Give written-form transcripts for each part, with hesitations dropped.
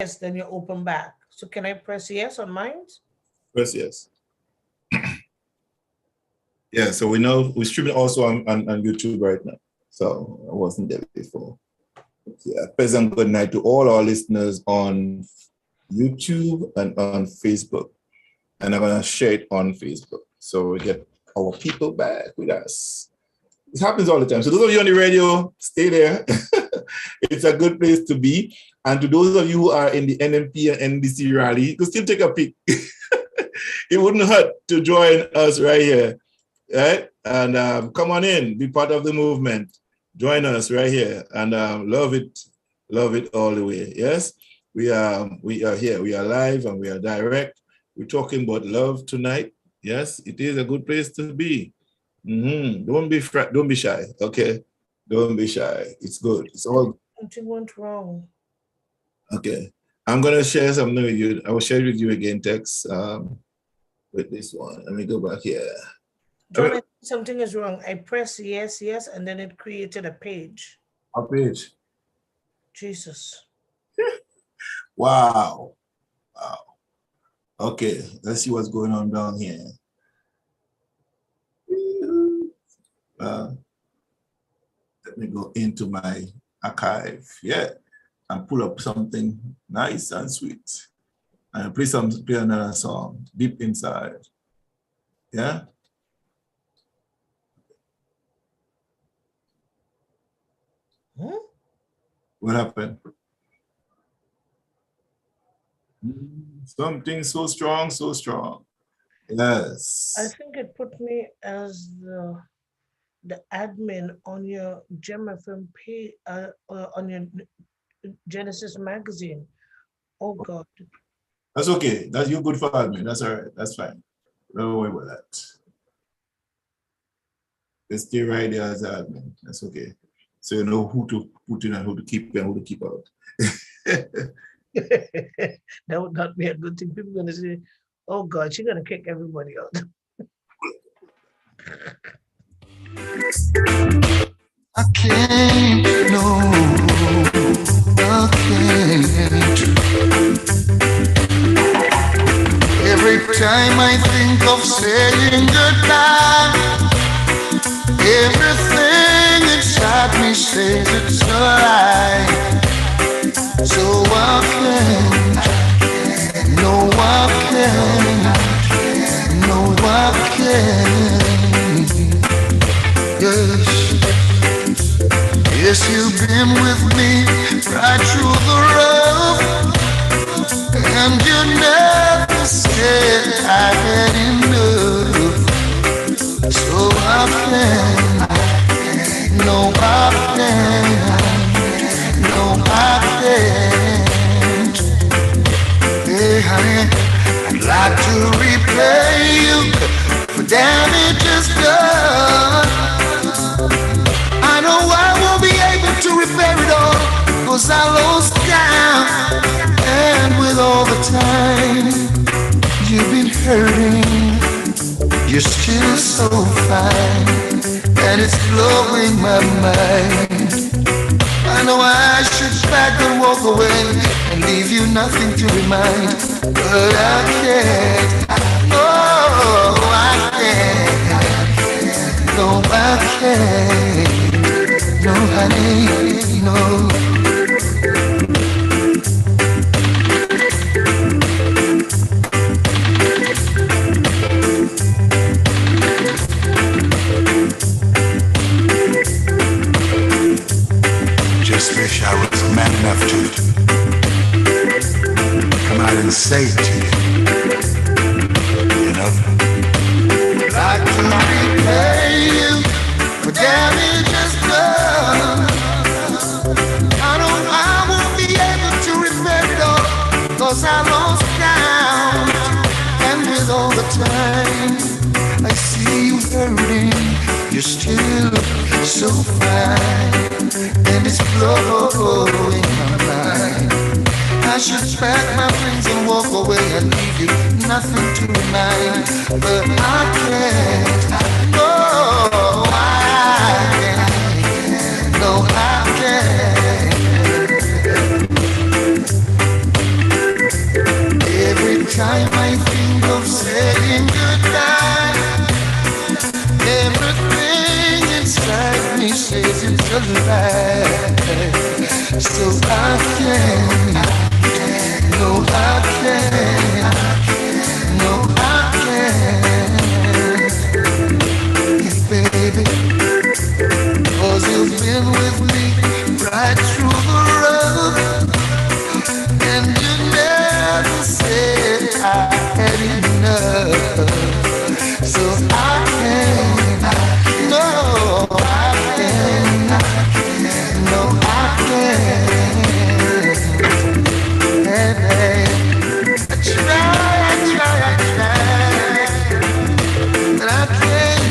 yes, then you open back. So can I press yes on mine? Press yes. Yeah, so we're streaming also on YouTube right now. So I wasn't there before. Yeah, pleasant good night to all our listeners on YouTube and on Facebook. And I'm gonna share it on Facebook. So we get our people back with us. It happens all the time. So those of you on the radio, stay there. It's a good place to be. And to those of you who are in the NMP and NDC rally, you can still take a peek. It wouldn't hurt to join us right here. Right? And come on in, be part of the movement. Join us right here. And love it all the way. Yes? We are here. We are live and we are direct. We're talking about love tonight. Yes, it is a good place to be. Don't be shy. Okay, don't be shy. It's good. It's all. Something went wrong. Okay, I'm gonna share something with you. I will share with you again, Tex. With this one. Let me go back here. John, something is wrong. I pressed yes, and then it created a page. A page. Jesus. Wow. Okay, let's see what's going on down here. Let me go into my archive, and pull up something nice and sweet. And play another song deep inside. Yeah. What happened? Something so strong, so strong. Yes. I think it put me as the admin on your Gemfm page, on your Genesis magazine. Oh God. That's okay. That's you good for admin. That's all right. That's fine. Don't worry about that. Just stay right there as admin. That's okay. So you know who to put in and who to keep and who to keep out. That would not be a good thing. People are going to say, oh God, she's going to kick everybody out. I can't, no, I can't. Every time I think of saying goodbye, everything inside me says it's a lie. So I can't, no I can't, no I can't. Yes, you've been with me right through the rough, and you never said I had enough. So I can't, no I can't, no I can't. Hey honey, I'd like to repay you for damages done. I know I won't be able to repair it all, 'cause I lost count. And with all the time you've been hurting, you're still so fine, and it's blowing my mind. I know I should back and walk away and leave you nothing to remind, but I can't, oh I can't, no I can't. No, honey, no. Just wish I was man enough to come out and say it to you. You know? Like to repay you for damages done. I know I won't be able to repair it all, 'cause I lost count. And with all the time I see you hurting, you're still so fine, and it's blowing my mind. I should pack my things and walk away and leave you nothing to remind, but I can't, no I can't, no I can't. time I think of saying goodbye, everything inside me says it's a lie. So I can't, no I can't, no I can't, baby, 'cause you've been with me right through the road, and you never said I had enough. So I can't, no I can't, no I can't. And I try, but I can't.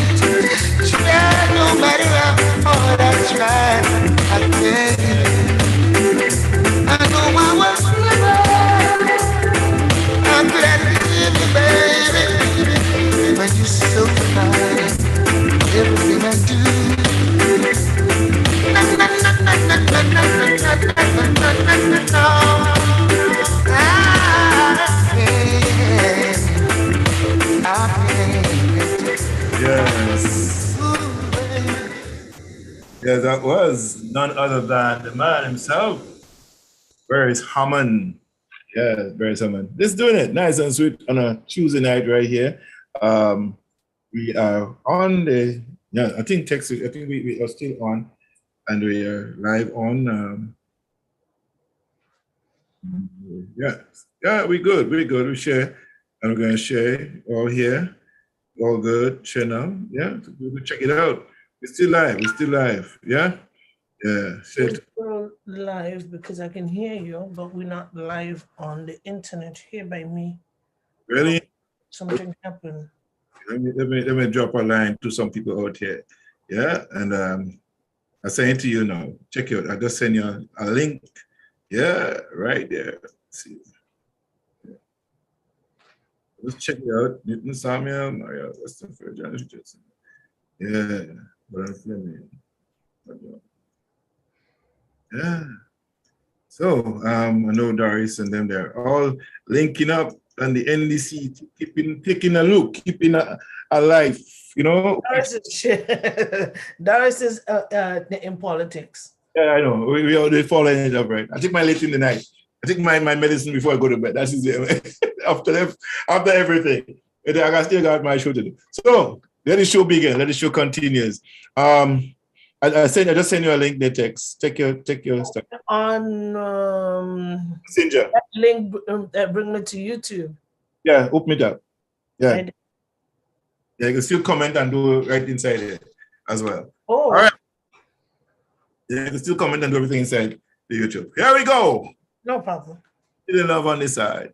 Try no matter how hard I try, I can't. I know I was living, I'm glad to give you, baby, but you're so kind, everything I do. Yes. Yeah, that was none other than the man himself, Barry Hammond. Yeah, Barry Hammond. Just doing it nice and sweet on a Tuesday night right here. We are on the, yeah, I think we are still on, and we are live on. Yeah, we good. We share, and we're going to share all here. All good. Share now. Yeah, check it out. We're still live. Yeah. We're still live because I can hear you, but we're not live on the internet here by me. Really? Something happened. Let me drop a line to some people out here. Yeah, and I'm saying to you now, check it out. I just send you a link. Yeah, right there. Let's see. Yeah. Let's check it out. Newton Samuel, Maria, Westenford, John Richardson. Yeah, but I'm filming. Yeah. So I know Doris and them, they're all linking up on the NDC, taking a look, keeping a life, you know. Doris is in politics. Yeah, I know. We all following it up, right? I take my late in the night. I take my medicine before I go to bed. That's it. after everything. I still got my show to do. So let the show begin. Let the show continues. I just send you a link in the text. Take your stuff. On Messenger. That link bring me to YouTube. Yeah, open it up. Yeah. And, yeah, you can still comment and do right inside it as well. Oh. All right. Yeah, you can still comment and do everything inside the YouTube. Here we go. No problem. Feeling love on this side.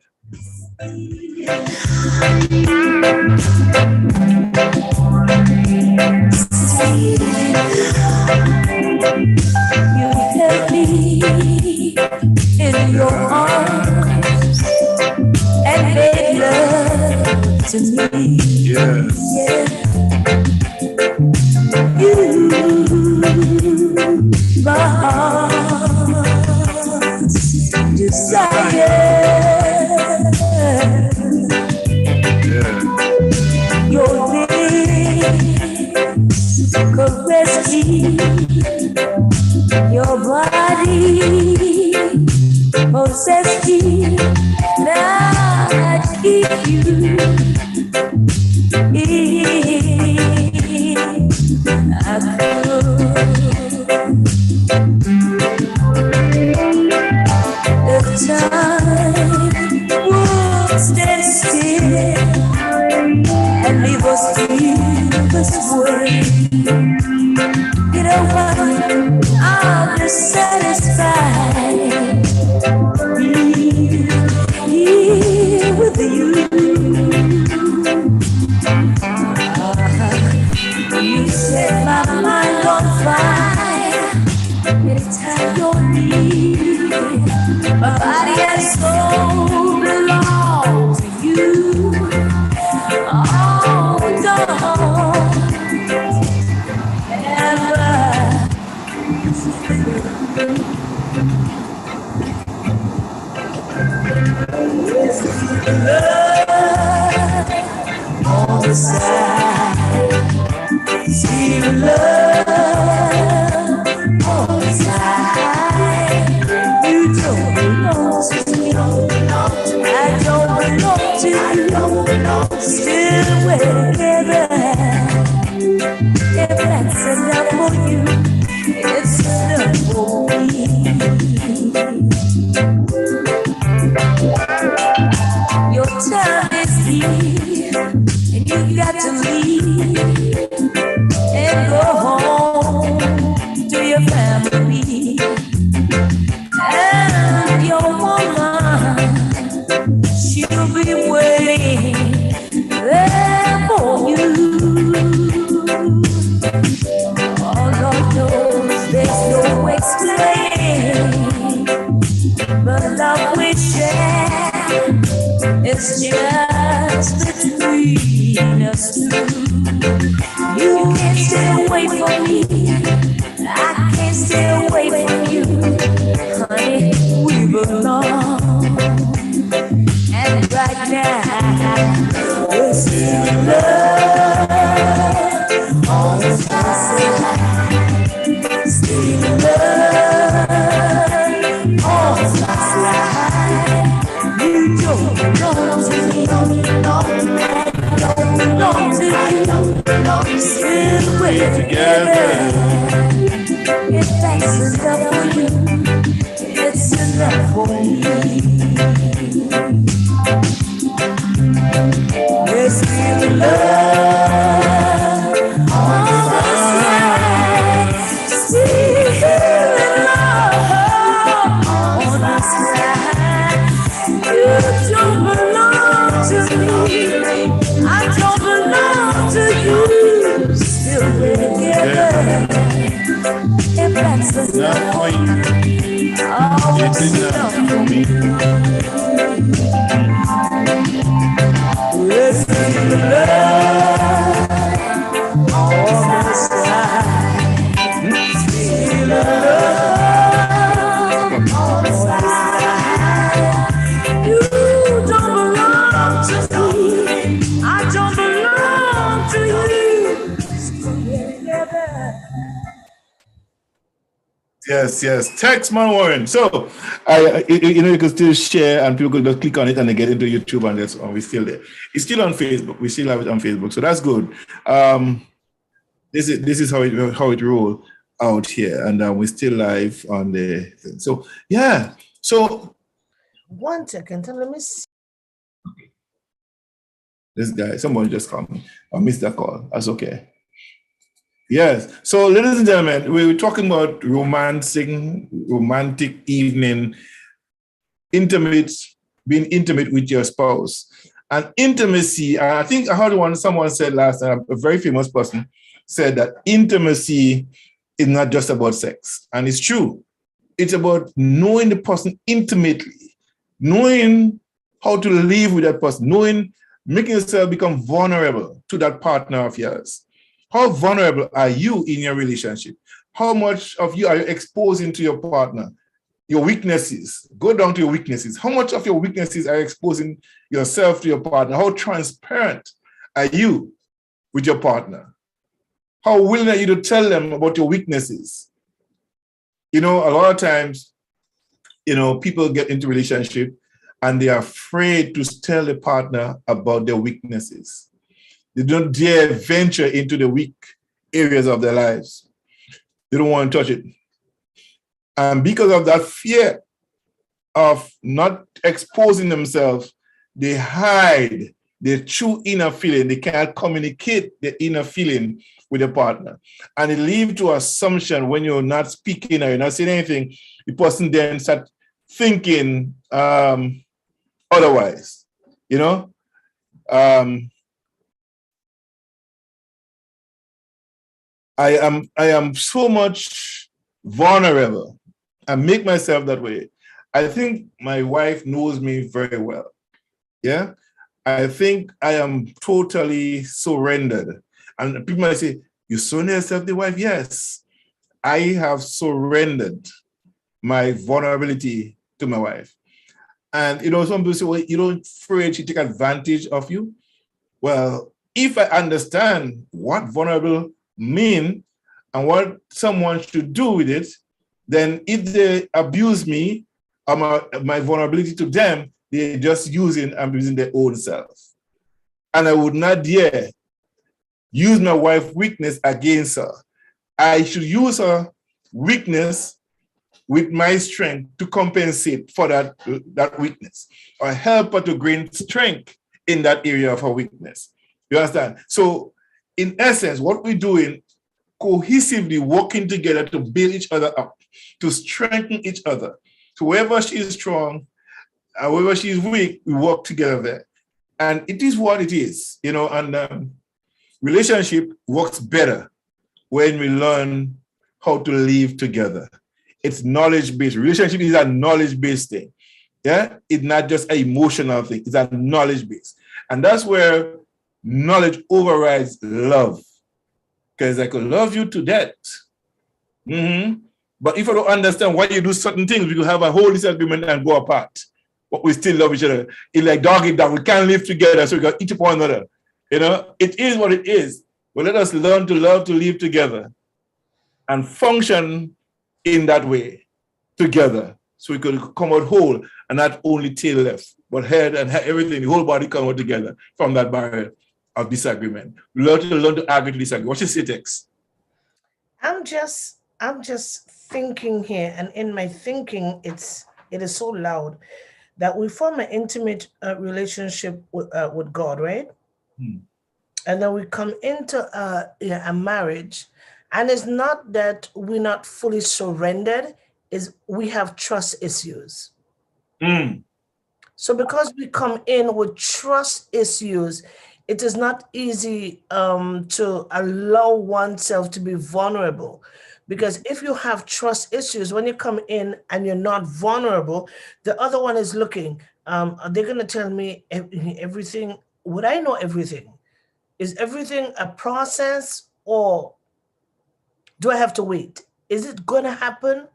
You held me in your arms and made love to me. Yes. Yeah. You, my heart's desire. Yeah. Your lips caress me, your body possess me. Now I keep you in a if time would stand still and leave us feel this way, you know what? I'll be satisfied here with you. You set my mind on fire anytime you're near. My body and soul belong to you. Oh, don't ever love. the side. See the love on the side. You don't belong to me. I don't belong to you. Still we're together. If that's enough for you, it's enough for me. Your time is here, and you got to leave and go home to your family. And your woman, she'll be waiting there for you. All Lord knows there's no explaining, but love we share, it's just between us two. You can't stay away from me, I can't stay away from you. Honey, we belong, and right now we're still in love on the side. Still in love on the side. You don't belong to me, don't belong to you. Still we're together. If that's enough for you, it's enough for me. We're still in love on the side. Still in love on the side. You don't belong to me, I don't belong to you. Still we're together. If that's enough for you, oh, it's enough for me. We're still in love on the side. Still in love on the side. You don't belong to me, I don't belong to you. Still together. Yes. Text man Warren. So you can still share and people could just click on it and they get into YouTube and that's we're still there. It's still on Facebook. We still have it on Facebook. So that's good. This is how it rolls out here. And we're still live on the thing. So yeah. So 1 second, let me see. this guy, someone just called me. I missed that call. That's okay. Yes. So, ladies and gentlemen, we were talking about romantic evening, being intimate with your spouse. And intimacy, and I think I heard someone said last time, a very famous person said that intimacy is not just about sex. And it's true. It's about knowing the person intimately, knowing how to live with that person, making yourself become vulnerable to that partner of yours. How vulnerable are you in your relationship? How much of you are you exposing to your partner? Your weaknesses. Go down to your weaknesses. How much of your weaknesses are you exposing yourself to your partner? How transparent are you with your partner? How willing are you to tell them about your weaknesses? A lot of times, people get into relationship and they are afraid to tell the partner about their weaknesses. They don't dare venture into the weak areas of their lives. They don't want to touch it. And because of that fear of not exposing themselves, they hide their true inner feeling. They can't communicate their inner feeling with a partner. And it leads to assumption when you're not speaking or you're not saying anything, the person then starts thinking otherwise, I am so much vulnerable. I make myself that way. I think my wife knows me very well. Yeah. I think I am totally surrendered. And people might say, you surrender yourself to the wife? Yes. I have surrendered my vulnerability to my wife. And some people say, well, you don't afraid she take advantage of you? Well, if I understand what vulnerable mean and what someone should do with it, then if they abuse me or my vulnerability to them, they're just using and abusing their own self. And I would not dare use my wife's weakness against her. I should use her weakness with my strength to compensate for that weakness, or help her to gain strength in that area of her weakness. You understand? So in essence, what we're doing, cohesively working together to build each other up, to strengthen each other. So wherever she is strong, wherever she is weak, we work together there. And it is what it is, and relationship works better when we learn how to live together. It's knowledge-based. Relationship is a knowledge-based thing. Yeah, it's not just an emotional thing. It's a knowledge-based. And that's where knowledge overrides love. Because I could love you to death. But if I don't understand why you do certain things, we could have a whole disagreement and go apart. But we still love each other. It's like dog eat dog. We can't live together, so we got to eat upon another. It is what it is. But let us learn to love, to live together and function in that way together, so we could come out whole and not only tail left, but head and everything, the whole body come out together from that barrier of disagreement. We learn to argue to disagree. What you say, Tex? I'm just thinking here, and in my thinking, it is so loud that we form an intimate relationship with God, right? And then we come into a marriage, and it's not that we're not fully surrendered, is we have trust issues. So because we come in with trust issues, it is not easy to allow oneself to be vulnerable. Because if you have trust issues, when you come in and you're not vulnerable, the other one is looking. They're going to tell me everything. Would I know everything? Is everything a process, or do I have to wait? Is it going to happen?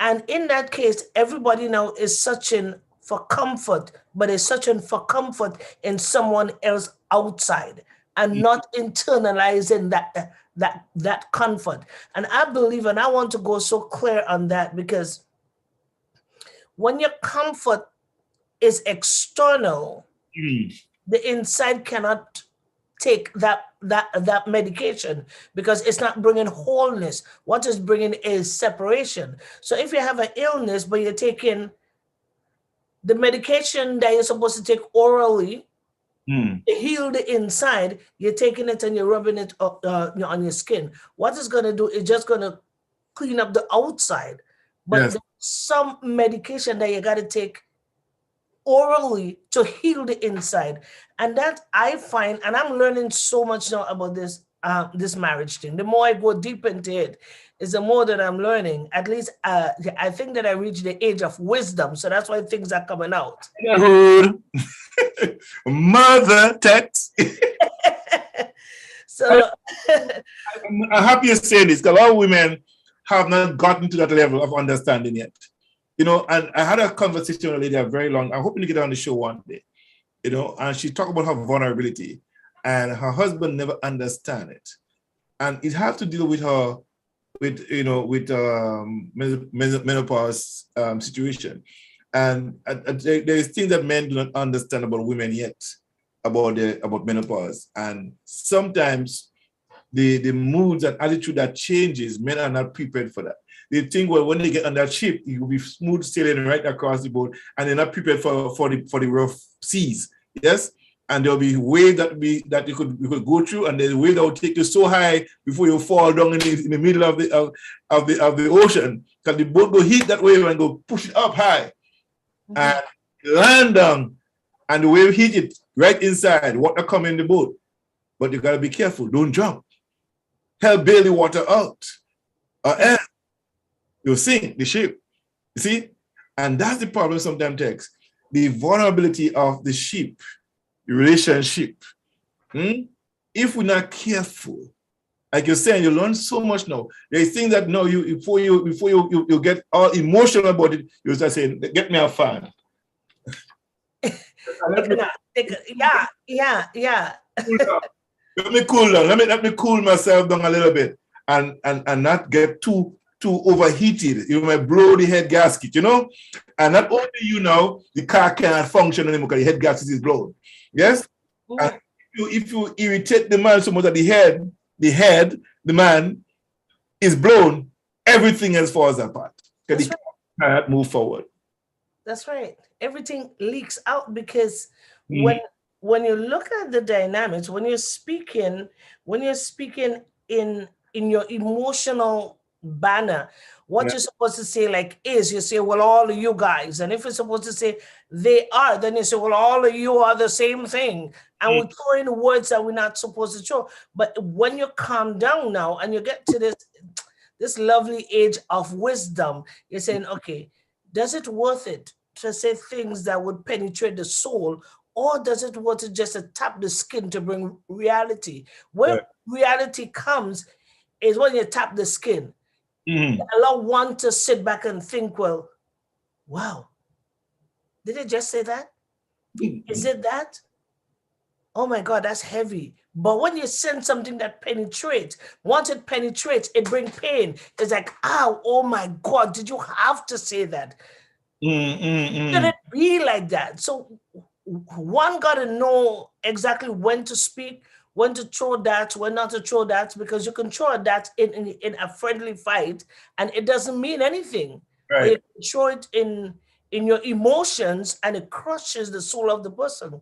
And in that case, everybody now is searching for comfort, but is searching for comfort in someone else outside and not internalizing that comfort. And I believe, and I want to go so clear on that, because when your comfort is external, the inside cannot take that medication, because it's not bringing wholeness. What is bringing is separation. So if you have an illness, but you're taking the medication that you're supposed to take orally to heal the inside, you're taking it and you're rubbing it up, on your skin. What it's going to do is just going to clean up the outside. But Yes. there's some medication that you got to take orally to heal the inside. And that I find, and I'm learning so much now about this marriage thing. The more I go deep into it, is the more that I'm learning. At least I think that I reached the age of wisdom. So that's why things are coming out. Mother Tex. So I'm happy you're saying this, because a lot of women have not gotten to that level of understanding yet. And I had a conversation with a lady very long. I'm hoping to get her on the show one day, and she talked about her vulnerability, and her husband never understand it. And it has to deal with her, with menopause situation. And there's things that men do not understand about women yet, about menopause. And sometimes the moods and attitude that changes, men are not prepared for that. They think, well, when they get on that ship, it will be smooth sailing right across the boat, and they're not prepared for the rough seas. Yes, and there'll be waves that you could go through, and there's waves that will take you so high before you fall down in the middle of the ocean, because the boat will hit that wave and go push it up high, and land down, and the wave hit it right inside. Water come in the boat, but you gotta be careful. Don't jump. Help bail the water out, or else you'll sink the ship. You see? And that's the problem sometimes, Tex. The vulnerability of the ship, the relationship. If we're not careful, like you're saying, you learn so much now. There's things that no, before you get all emotional about it, you start saying, get me a fan. yeah. Let me cool down. Let me cool myself down a little bit and not get too overheated. You might blow the head gasket, you know? And not only now, the car cannot function anymore because the head gasket is blown. Yes? And if you irritate the man so much that the man is blown, everything else falls apart. Because he cannot move forward. That's right. Everything leaks out because when you look at the dynamics, when you're speaking in your emotional banner, what you're supposed to say you say, well, all of you guys. And if you're supposed to say they are, then you say, well, all of you are the same thing. And we throw in words that we're not supposed to throw. But when you calm down now and you get to this lovely age of wisdom, you're saying, okay, does it worth it to say things that would penetrate the soul, or does it worth it just to tap the skin to bring reality? Where reality comes is when you tap the skin. Allow one to sit back and think, well, wow, did it just say that? Is it that? Oh my God, that's heavy. But when you send something that penetrates, once it penetrates, it brings pain. It's like, ow, oh my God, did you have to say that? Should it be like that? So one got to know exactly when to speak, when to throw that, when not to throw that, because you can throw that in a friendly fight and it doesn't mean anything. Right. You can throw it in your emotions and it crushes the soul of the person.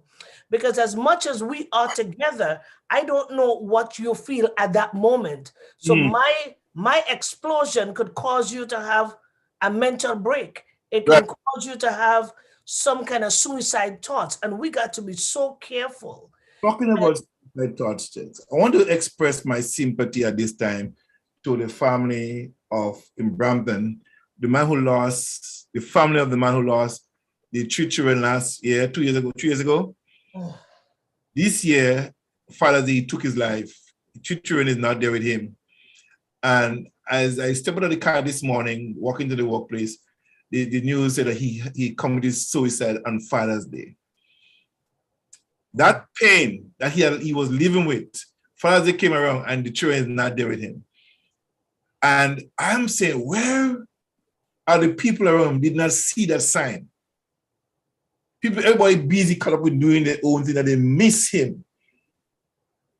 Because as much as we are together, I don't know what you feel at that moment. So my explosion could cause you to have a mental break. It can cause you to have some kind of suicide thoughts. And we got to be so careful. Talking about suicide thoughts, I want to express my sympathy at this time to the family in Brampton, the family of the man who lost the 3 children last year, 3 years ago. This year, Father's Day, he took his life. The 3 children is not there with him. And as I stepped out of the car this morning, walking to the workplace, the news said that he committed suicide on Father's Day. That pain that he was living with, Father's Day came around and the children is not there with him. And I'm saying, where are the people around him did not see that sign? Everybody busy caught up with doing their own thing that they miss him.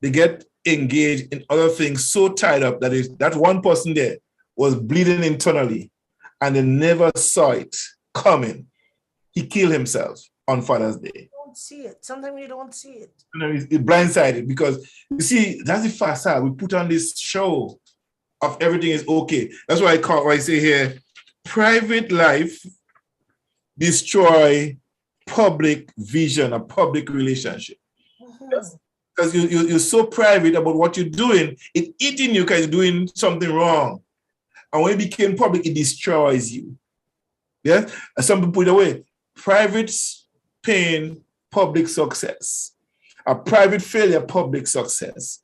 They get engaged in other things, so tied up that one person there was bleeding internally and they never saw it coming. He killed himself on Father's Day. You don't see it. Sometimes you don't see it. It's blindsided because, you see, that's the facade. We put on this show of everything is okay. That's why I say here, private life destroy public vision, a public relationship. Because you're so private about what you're doing, it's eating you because you're doing something wrong. And when it became public, it destroys you. Yeah? And some people put it away. Private pain, public success. A private failure, public success.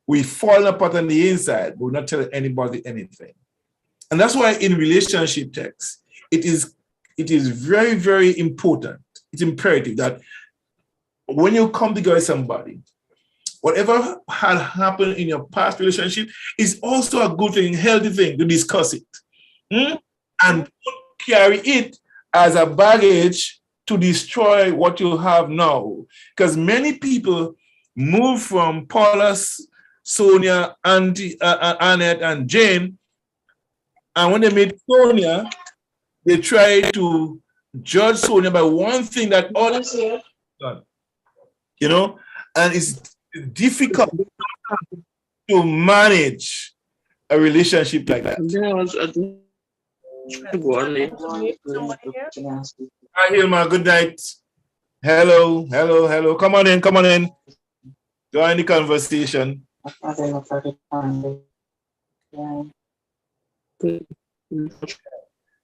We fall apart on the inside, but we're not telling anybody anything. And that's why in relationship texts, it is very, very important. It's imperative that when you come together with somebody, whatever had happened in your past relationship is also a good thing, healthy thing to discuss it. And don't carry it as a baggage to destroy what you have now. Because many people move from Paula, Sonia, Auntie, Annette, and Jane, and when they meet Sonia, they try to judge Sonia by one thing that others have done. You know, and it's difficult to manage a relationship like that. Hi, Hilma, good night. Hello. Come on in. Join the conversation.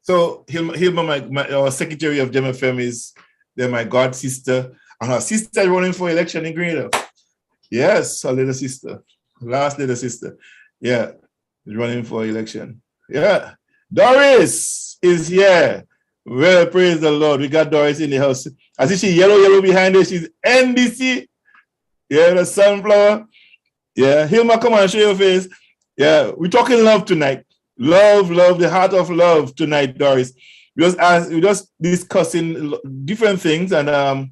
So Hilma, our secretary of Gemfm is my god sister, and her sister is running for election in Grenada. Yes, her little sister, last little sister. Yeah, is running for election. Yeah, Doris is here. Well, praise the Lord. We got Doris in the house. I see she yellow behind her. She's NDC. Yeah, the sunflower. Yeah, Hilma, come on, show your face. Yeah, we're talking love tonight. Love, the heart of love tonight, Doris. We're just discussing different things and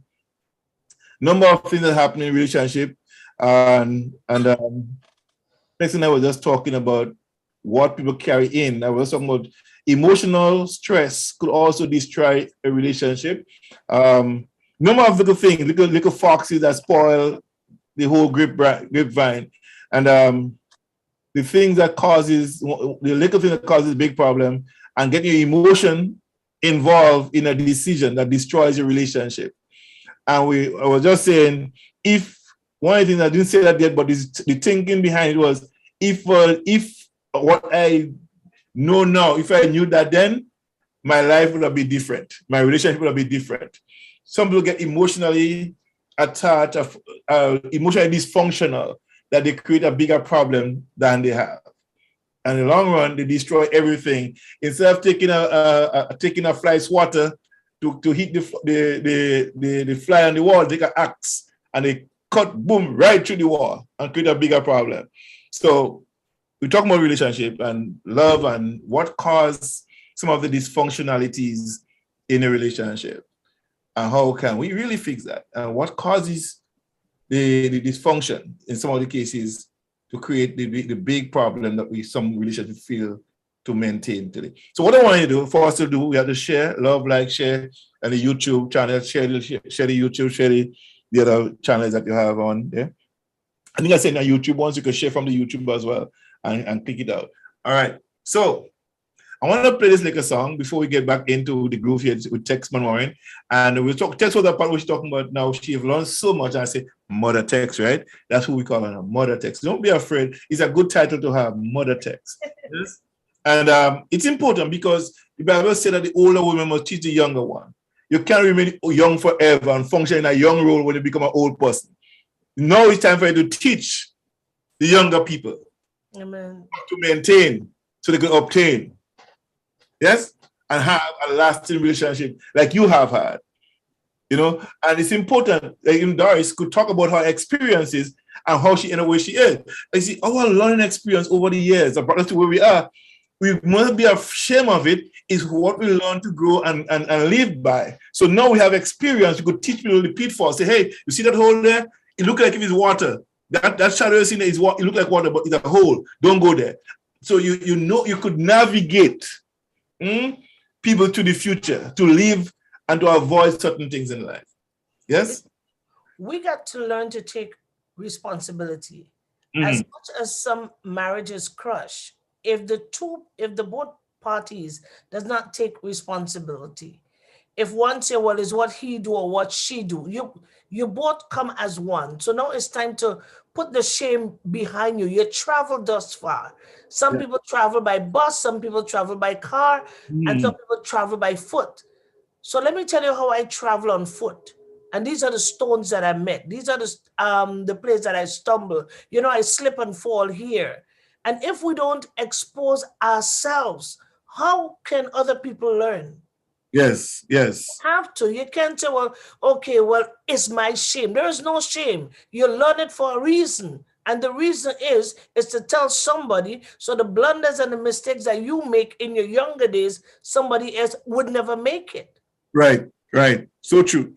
number of things that happen in relationship. And next thing I was just talking about what people carry in. I was talking about emotional stress could also destroy a relationship. Number of little things, little foxes that spoil the whole grapevine. And the things that causes, the little thing that causes big problem and getting your emotion involved in a decision that destroys your relationship. And I was just saying, if one of the things I didn't say that yet, but the thinking behind it was, if what I know now, if I knew that then, my life would have been different. My relationship would have been different. Some people get emotionally attached, emotionally dysfunctional, that they create a bigger problem than they have. And in the long run, they destroy everything. Instead of taking a fly swatter to hit the fly on the wall, take an axe and they cut, boom, right through the wall and create a bigger problem. So we talk about relationship and love and what caused some of the dysfunctionalities in a relationship and how can we really fix that and what causes the dysfunction in some of the cases to create the big problem that some relationships feel to maintain today. So what I want you to do, for us to do, we have to share, love, like, share, and the YouTube channel, share the YouTube, share the other channels that you have on there. I think I said on YouTube once, you can share from the YouTube as well and click it out. All right. So I want to play this like a song before we get back into the groove here with Tex Maureen. And we'll talk, Tex was the part we're talking about now. She have learned so much. And I say Mother Tex, right? That's who we call her, Mother Tex. Don't be afraid. It's a good title to have, Mother Tex. Yes? And it's important because the Bible said that the older woman must teach the younger one. You can't remain young forever and function in a young role when you become an old person. Now it's time for you to teach the younger people. Amen. To maintain so they can obtain. Yes? And have a lasting relationship like you have had. You know, and it's important. Like Doris could talk about her experiences and how she ended up where she is. You see, our learning experience over the years that brought us to where we are, we must be ashamed of it, is what we learn to grow and live by. So now we have experience. You could teach people the pitfalls. Say, hey, you see that hole there? It looks like if it's water. That shadow you're seeing there is what it looks like water, but it's a hole. Don't go there. So you know you could navigate people to the future, to live and to avoid certain things in life. Yes? We got to learn to take responsibility. As much as some marriages crush, if the both parties does not take responsibility, if one say, well, it's what he do or what she do, you both come as one. So now it's time to put the shame behind you. You travel thus far. Some people travel by bus, some people travel by car, and some people travel by foot. So let me tell you how I travel on foot. And these are the stones that I met. These are the place that I stumble. You know, I slip and fall here. And if we don't expose ourselves, how can other people learn? Yes. You have to. You can't say, well, okay, well, it's my shame. There is no shame. You learn it for a reason. And the reason is to tell somebody, so the blunders and the mistakes that you make in your younger days, somebody else would never make it. Right. So true.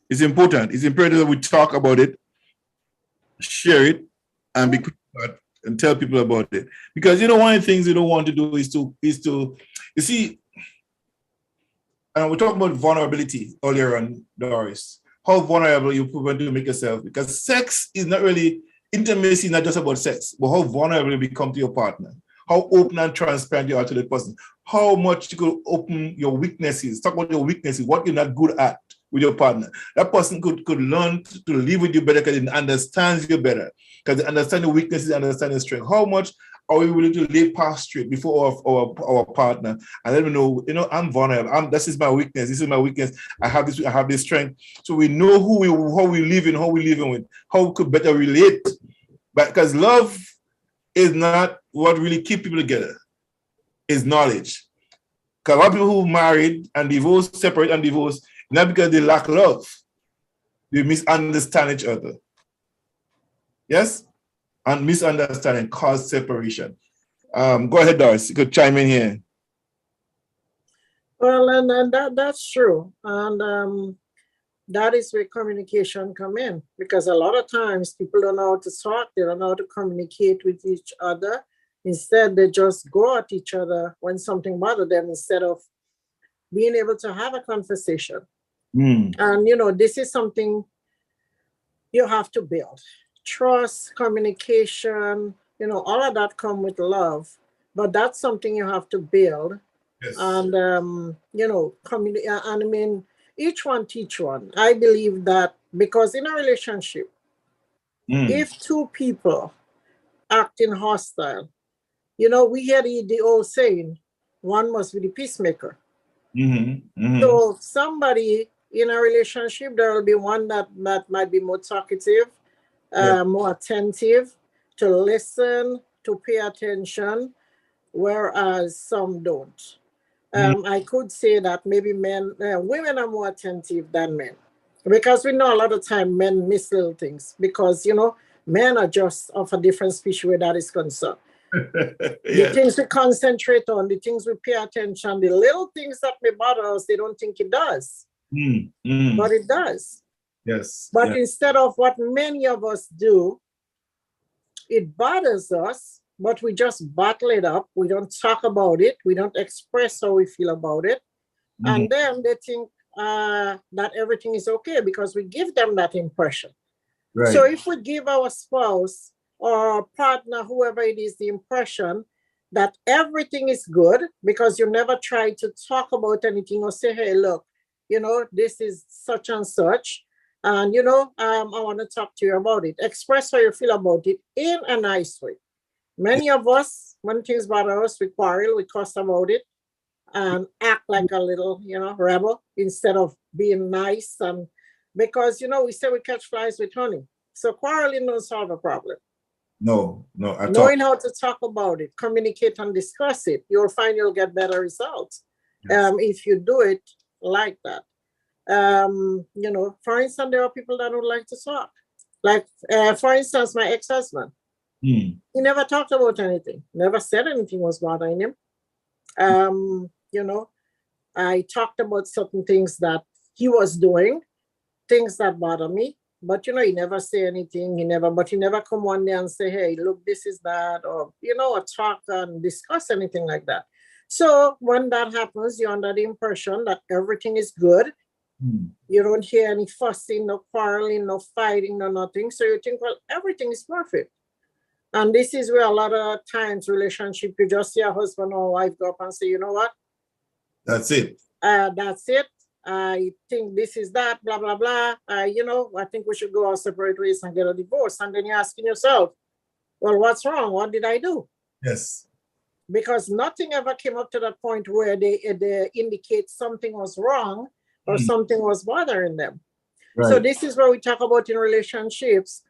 It's important. It's imperative that we talk about it, share it, and be quick about it, and tell people about it. Because one of the things you don't want to do is to you see, and we talked about vulnerability earlier on, Doris. How vulnerable you want to make yourself, because sex is not really, intimacy is not just about sex, but how vulnerable you become to your partner, how open and transparent you are to the person, how much you could open your weaknesses, talk about your weaknesses, what you're not good at with your partner. That person could learn to live with you better because it understands you better, because they understand the weaknesses, understand the strength. How much are we willing to lay prostrate before our partner and let them know, I'm vulnerable. This is my weakness. This is my weakness. I have this strength. So we know how we live with, how we could better relate. But because love is not what really keep people together. It's knowledge. Because a lot of people who married and divorced, separate and divorced, not because they lack love. They misunderstand each other. Yes? And misunderstanding cause separation. Go ahead, Doris. You could chime in here. Well, and that's true. And that is where communication come in, because a lot of times people don't know how to talk, they don't know how to communicate with each other. Instead, they just go at each other when something bothers them instead of being able to have a conversation. And, this is something you have to build. Trust, communication, all of that come with love, but that's something you have to build. Yes. And, and I mean, each one teach one. I believe that because in a relationship, if two people acting hostile, we hear the old saying, one must be the peacemaker. So somebody in a relationship, there will be one that might be more talkative, more attentive, to listen, to pay attention, whereas some don't. I could say that maybe women are more attentive than men, because we know a lot of time men miss little things because, men are just of a different species where that is concerned. The things we concentrate on, the things we pay attention, the little things that may bother us, they don't think it does, but it does. Yes. But instead of what many of us do, it bothers us, but we just bottle it up. We don't talk about it. We don't express how we feel about it. And then they think that everything is okay because we give them that impression. Right. So if we give our spouse or our partner, whoever it is, the impression that everything is good because you never try to talk about anything or say, hey, look, this is such and such. And, I want to talk to you about it. Express how you feel about it in a nice way. Many of us, when things bother us, we quarrel, we cuss about it and act like a little, rebel instead of being nice. And because, we say we catch flies with honey. So quarreling don't solve a problem. No, Knowing how to talk about it, communicate and discuss it, you'll find you'll get better results. Yes. If you do it like that. For instance, there are people that don't like to talk. Like, for instance, my ex-husband. He never talked about anything, never said anything was bothering him. I talked about certain things that he was doing, things that bother me, but he never say anything. He never come one day and say, hey, look, this is that, or, or talk and discuss anything like that. So when that happens, you're under the impression that everything is good. You don't hear any fussing, no quarreling, no fighting, no nothing. So you think, well, everything is perfect. And this is where a lot of times relationship, you just see a husband or wife go up and say, you know what? That's it. That's it. I think this is that, blah, blah, blah. I think we should go our separate ways and get a divorce. And then you're asking yourself, well, what's wrong? What did I do? Yes. Because nothing ever came up to that point where they indicate something was wrong or something was bothering them. Right. So this is where we talk about in relationships,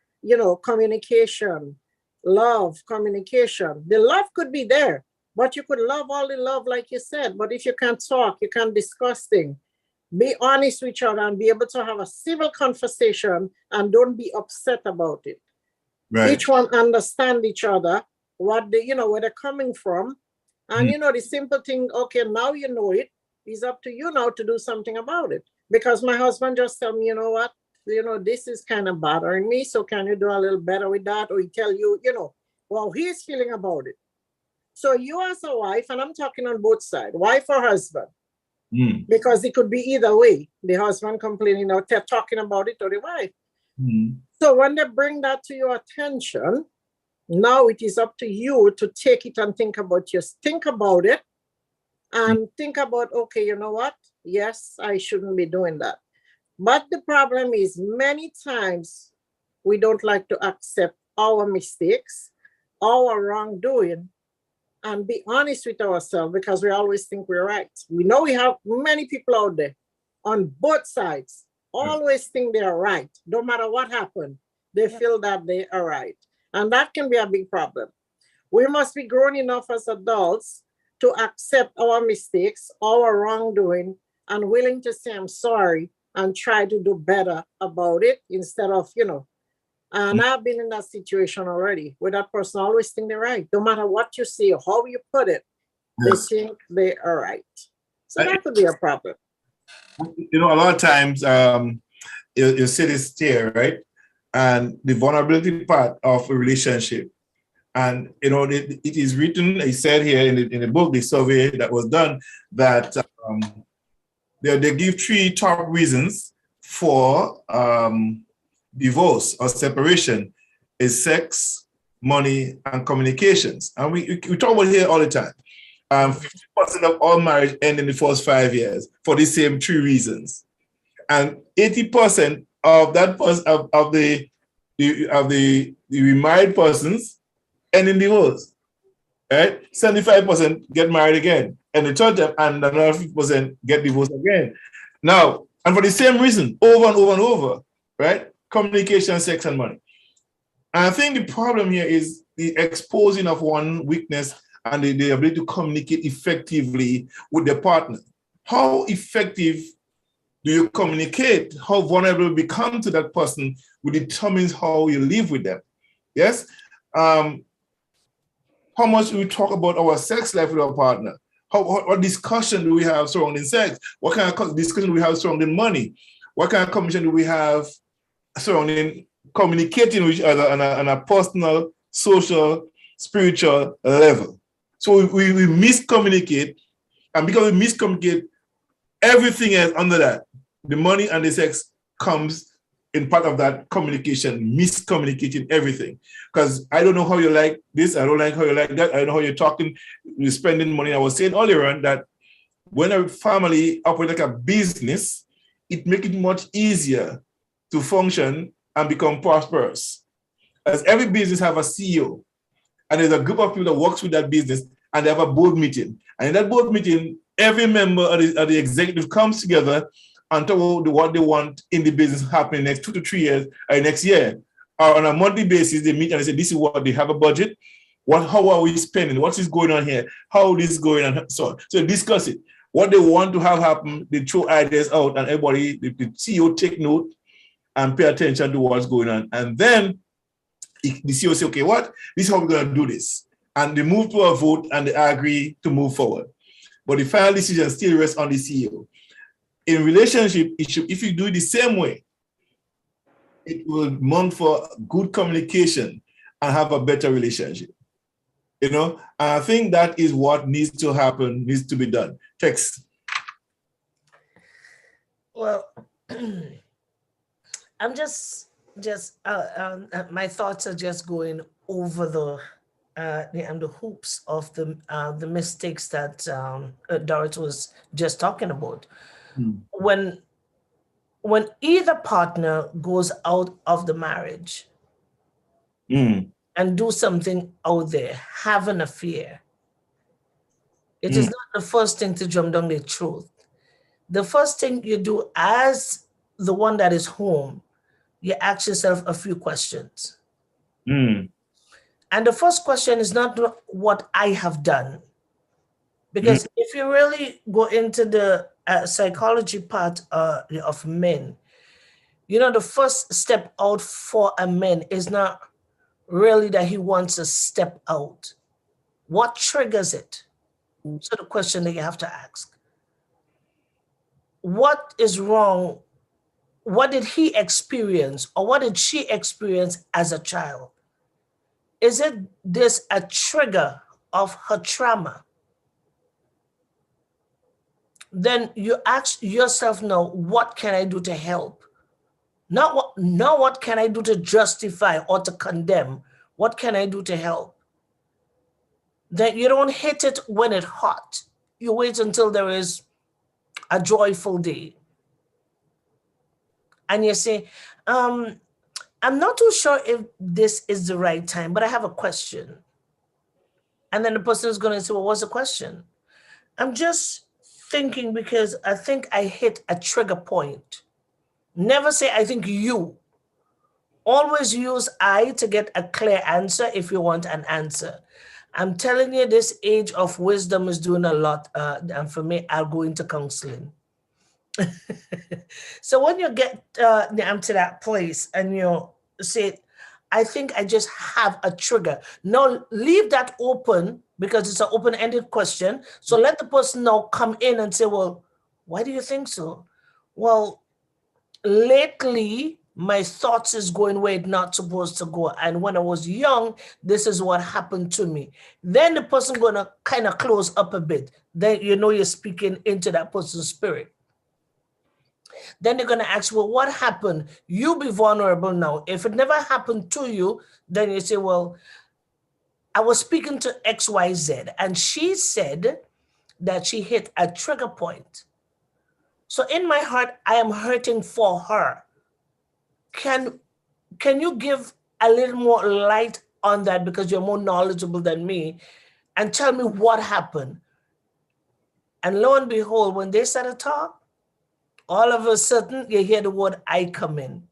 communication, love, communication. The love could be there, but you could love all the love, like you said. But if you can't talk, you can't discuss things, be honest with each other and be able to have a civil conversation and don't be upset about it. Right. Each one understand each other, what they, where they're coming from. And, the simple thing, okay, now you know it. It's up to you now to do something about it. Because my husband just tell me, you know what, this is kind of bothering me. So can you do a little better with that? Or he tell you, well, he's feeling about it. So you as a wife, and I'm talking on both sides, wife or husband, because it could be either way. The husband complaining or talking about it or the wife. So when they bring that to your attention, now it is up to you to take it and think about it. And think about, okay, you know what? Yes, I shouldn't be doing that. But the problem is many times we don't like to accept our mistakes, our wrongdoing, and be honest with ourselves because we always think we're right. We know we have many people out there on both sides, always think they're right. No matter what happened, they feel that they are right. And that can be a big problem. We must be grown enough as adults to accept our mistakes, our wrongdoing, and willing to say, I'm sorry, and try to do better about it instead of, And I've been in that situation already where that person always think they're right. No matter what you say or how you put it, they think they are right. So that could be a problem. You know, a lot of times you see this here, right? And the vulnerability part of a relationship. And, you know, it is written, it said here in the book, the survey that was done, that they give 3 top reasons for divorce or separation is sex, money, and communications. And we talk about here all the time. 50% of all marriage end in the first 5 years for the same 3 reasons. And 80% of that person of the remarried persons end in divorce. Right? 75% get married again. And the third time, and another 50% get divorced again. Now, and for the same reason, over and over and over, right? Communication, sex, and money. And I think the problem here is the exposing of one weakness and the ability to communicate effectively with the partner. How effective do you communicate? How vulnerable you become to that person will determine how you live with them. Yes? How much do we talk about our sex life with our partner? What discussion do we have surrounding sex? What kind of discussion do we have surrounding money? What kind of conversation do we have surrounding communicating with each other on a personal, social, spiritual level? So we miscommunicate, and because we miscommunicate, everything else under that, the money and the sex comes in part of that communication, miscommunicating everything. Because I don't know how you like this, I don't like how you like that, I don't know how you're talking, you're spending money. I was saying earlier on that when a family operates like a business, it makes it much easier to function and become prosperous. As every business have a CEO, and there's a group of people that works with that business, and they have a board meeting. And in that board meeting, every member of the executive comes together and talk about what they want in the business happening next 2 to 3 years or next year. Or on a monthly basis, they meet and they say, this is what they have a budget. How are we spending? What is going on here? How is this going on? So they discuss it. What they want to have happen, they throw ideas out, and everybody, the CEO take note and pay attention to what's going on. And then the CEO say, okay, this is how we're going to do this. And they move to a vote and they agree to move forward. But the final decision still rests on the CEO. In relationship, if you do it the same way, it will mount for good communication and have a better relationship. You know, and I think that is what needs to happen, needs to be done. Tex. Well, I'm just my thoughts are just going over the hoops of the mistakes that Dorothy was just talking about. When either partner goes out of the marriage and do something out there, have an affair, it is not the first thing to jump down the truth. The first thing you do as the one that is home, you ask yourself a few questions. And the first question is not what I have done. Because if you really go into the psychology part of men, you know, the first step out for a man is not really that he wants to step out. What triggers it? So the question that you have to ask. What is wrong? What did he experience or what did she experience as a child? Is it this a trigger of her trauma? Then you ask yourself now, what can I do to help? Not what can I do to justify or to condemn. What can I do to help? Then you don't hit it when it's hot. You wait until there is a joyful day. And you say, I'm not too sure if this is the right time, but I have a question. And then the person is going to say, well, what's the question? I'm just thinking because I think I hit a trigger point. Never say, I think you. Always use I to get a clear answer if you want an answer. I'm telling you, this age of wisdom is doing a lot. And for me, I'll go into counseling. So when you get to that place and you say, I think I just have a trigger. Now leave that open because it's an open-ended question. So let the person now come in and say, well, why do you think so? Well, lately my thoughts is going where it's not supposed to go. And when I was young, this is what happened to me. Then the person gonna kind of close up a bit. Then you know you're speaking into that person's spirit. Then they're going to ask, well, what happened? You be vulnerable now. If it never happened to you, then you say, well, I was speaking to XYZ and she said that she hit a trigger point. So in my heart, I am hurting for her. Can you give a little more light on that because you're more knowledgeable than me and tell me what happened? And lo and behold, when they start to talk, all of a sudden you hear the word I come in,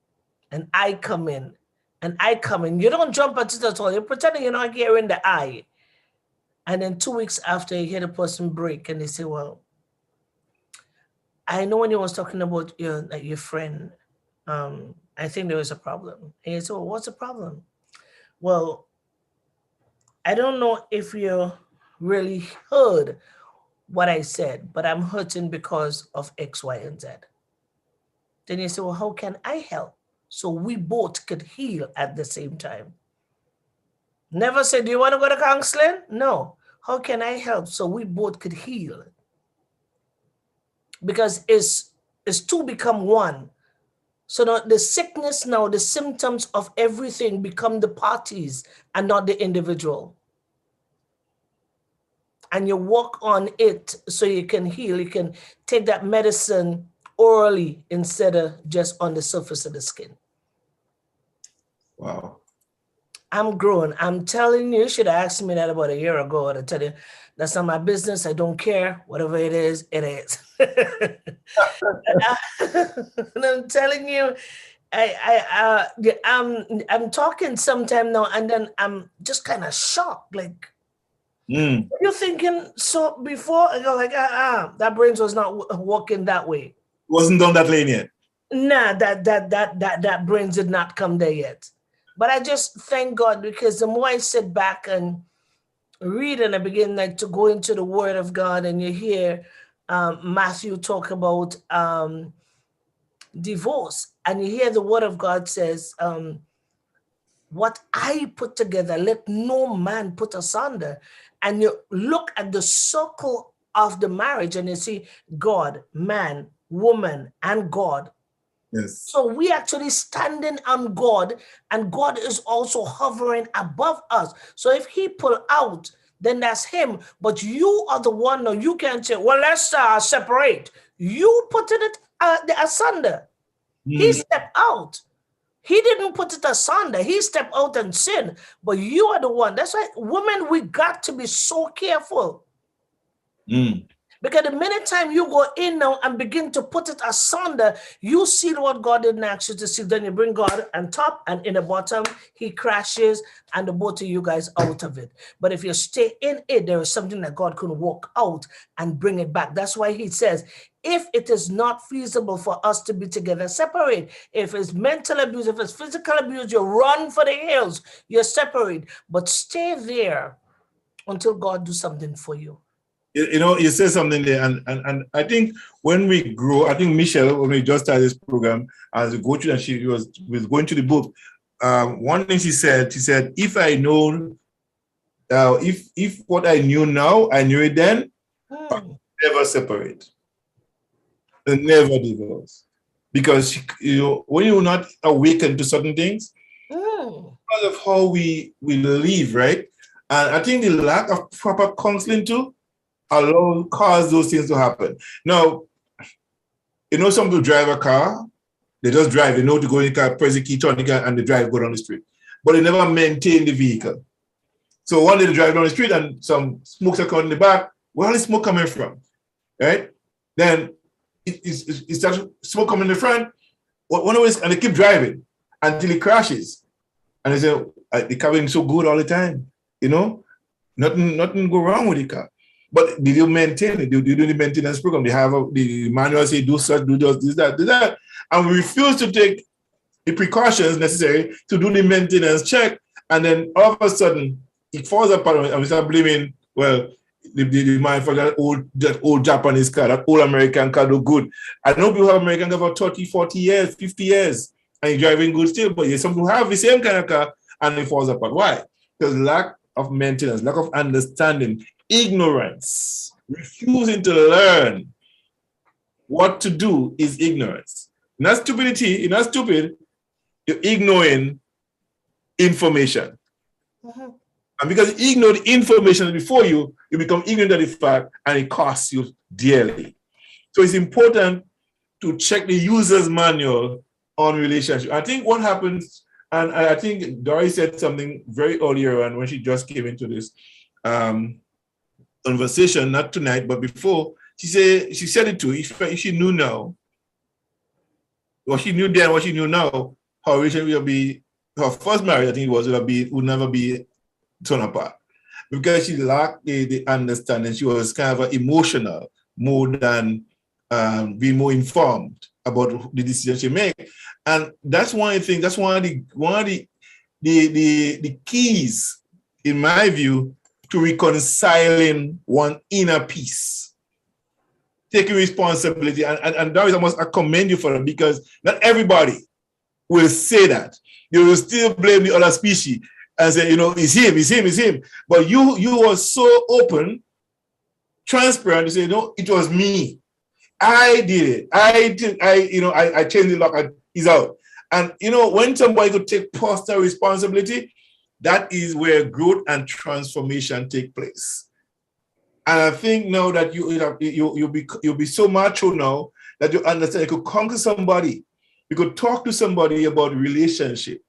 and I come in, and I come in. You don't jump at it at all. You're pretending you're not hearing the I. And then 2 weeks after, you hear the person break and they say, well, I know when you was talking about your friend, I think there was a problem. And you say, well, what's the problem? Well, I don't know if you really heard what I said, but I'm hurting because of X, Y, and Z. Then you say, well, how can I help? So we both could heal at the same time. Never say, do you want to go to counseling? No. How can I help? So we both could heal. Because it's two become one. So now the sickness now, the symptoms of everything become the parties and not the individual. And you work on it so you can heal. You can take that medicine orally instead of just on the surface of the skin. Wow. I'm grown. I'm telling you, you should have asked me that about a year ago. And I tell you, that's not my business. I don't care. Whatever it is, it is. And I'm telling you, I'm talking sometime now, and then I'm just kind of shocked. Like, you're thinking, so before I go like, that brains was not working that way. Wasn't down that lane yet. Nah, that brains did not come there yet. But I just thank God because the more I sit back and read and I begin like to go into the Word of God, and you hear Matthew talk about divorce, and you hear the Word of God says, what I put together, let no man put asunder. And you look at the circle of the marriage and you see God, man, woman, and God. Yes. So we actually standing on God, and God is also hovering above us. So if he pull out, then that's him. But you are the one, no, you can't say, well, let's separate. You put it asunder. He stepped out. He didn't put it asunder. He stepped out and sinned. But you are the one. That's why women, we got to be so careful. Because the minute time you go in now and begin to put it asunder, you see what God didn't ask you to see. Then you bring God on top, and in the bottom, he crashes, and the both of you guys out of it. But if you stay in it, there is something that God can walk out and bring it back. That's why he says, if it is not feasible for us to be together, separate. If it's mental abuse, if it's physical abuse, you run for the hills, you separate. But stay there until God do something for you. You know, you said something there, and I think when we grow, I think Michelle, when we just started this program, as we go through, and she was going through the book, one thing she said, if I know, if what I knew now, I knew it then, I'll never separate. I'll never divorce. Because, you know, when you're not awakened to certain things, because of how we live, right? And I think the lack of proper counseling too, cause those things to happen. Now, you know, some people drive a car, they just drive, they know to go in the car, press the key, turn the car, and they drive, go down the street. But they never maintain the vehicle. So one day they drive down the street and some smokes are coming in the back. Where is the smoke coming from? Right? Then it starts smoke coming in the front. And they keep driving until it crashes. And they say, the car is so good all the time. You know? Nothing go wrong with the car. But did you maintain it? Do you do the maintenance program? They have the manual say do such, do just this, that. And we refuse to take the precautions necessary to do the maintenance check, and then all of a sudden it falls apart, and we start blaming, well, the man for that old Japanese car, that old American car do good. I know people have American car for 30, 40 years, 50 years, and you're driving good still, but some people have the same kind of car and it falls apart. Why? Because lack of maintenance, lack of understanding, ignorance, refusing to learn what to do is ignorance. Not stupidity, you're not stupid, you're ignoring information. Mhm. And because you ignore the information before you, you become ignorant of the fact, and it costs you dearly. So it's important to check the user's manual on relationship. I think what happens, and I think Dory said something very earlier on when she just came into this conversation, not tonight, but before, she said it too. If she knew now, what she knew then, what she knew now, her relationship will be, her first marriage, I think it was, would never be torn apart, because she lacked the understanding. She was kind of emotional more than being more informed about the decision she made. And that's one of the things, that's one of the keys, in my view, to reconciling one inner peace. Taking responsibility, and Doris, I must commend you for it, because not everybody will say that. You will still blame the other species and say, it's him. But you were so open, transparent to say, no, it was me. I did it. I changed the lock, and he's out. And when somebody could take personal responsibility, that is where growth and transformation take place. And I think now that you'll be so mature now that you understand you could conquer somebody, you could talk to somebody about relationship.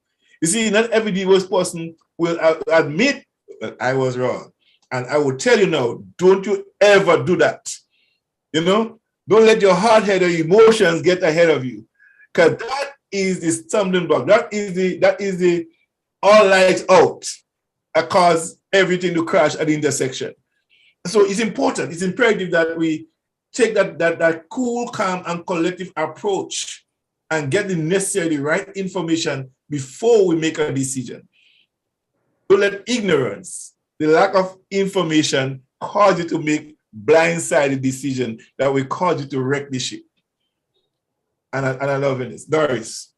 You see, not every divorced person will admit that I was wrong. And I will tell you now, don't you ever do that. Don't let your hard-headed emotions get ahead of you. Because that is the stumbling block. That is the all lights out that cause everything to crash at the intersection. So it's important, it's imperative that we take that cool, calm, and collective approach and get the necessary, right information before we make a decision. Don't let ignorance, the lack of information, cause you to make blindsided decision that will cause you to wreck the ship. And I love this. Doris.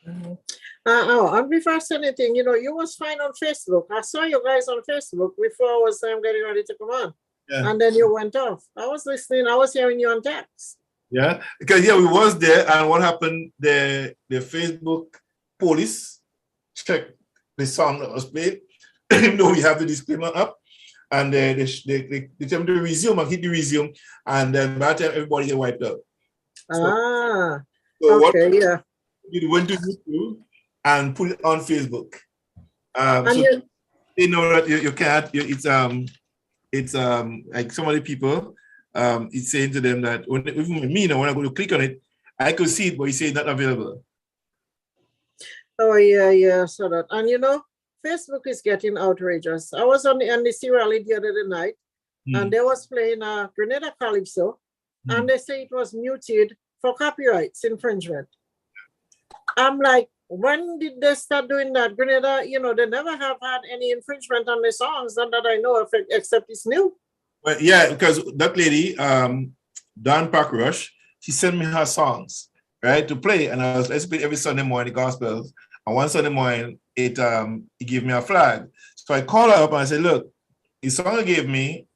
Mm-hmm. And before I say anything, you was fine on Facebook. I saw you guys on Facebook before I was getting ready to come on. Yeah. And then you went off. I was listening. I was hearing you on text. Yeah, because we was there, and what happened? The Facebook police checked the song that was played. Even though we have the disclaimer up, and they tell me to resume and hit the resume, and then by the time everybody get wiped out. So okay, yeah. You went to YouTube and put it on Facebook. So they know that you can't. It's like some of the people. It's saying to them that even me, when I go to click on it, I could see it, but it says not available. Oh yeah. So that, and Facebook is getting outrageous. I was on the Sierra Leone the other night, and they was playing Grenada Calypso, and they say it was muted for copyrights infringement. I'm like, when did they start doing that? Grenada, they never have had any infringement on the songs, not that I know of, except it's new. Well, yeah, because that lady, Dawn Packrush, she sent me her songs, right, to play, and I was play every Sunday morning, the gospels. And one Sunday morning, it gave me a flag. So I called her up and I said, look, the song you gave me,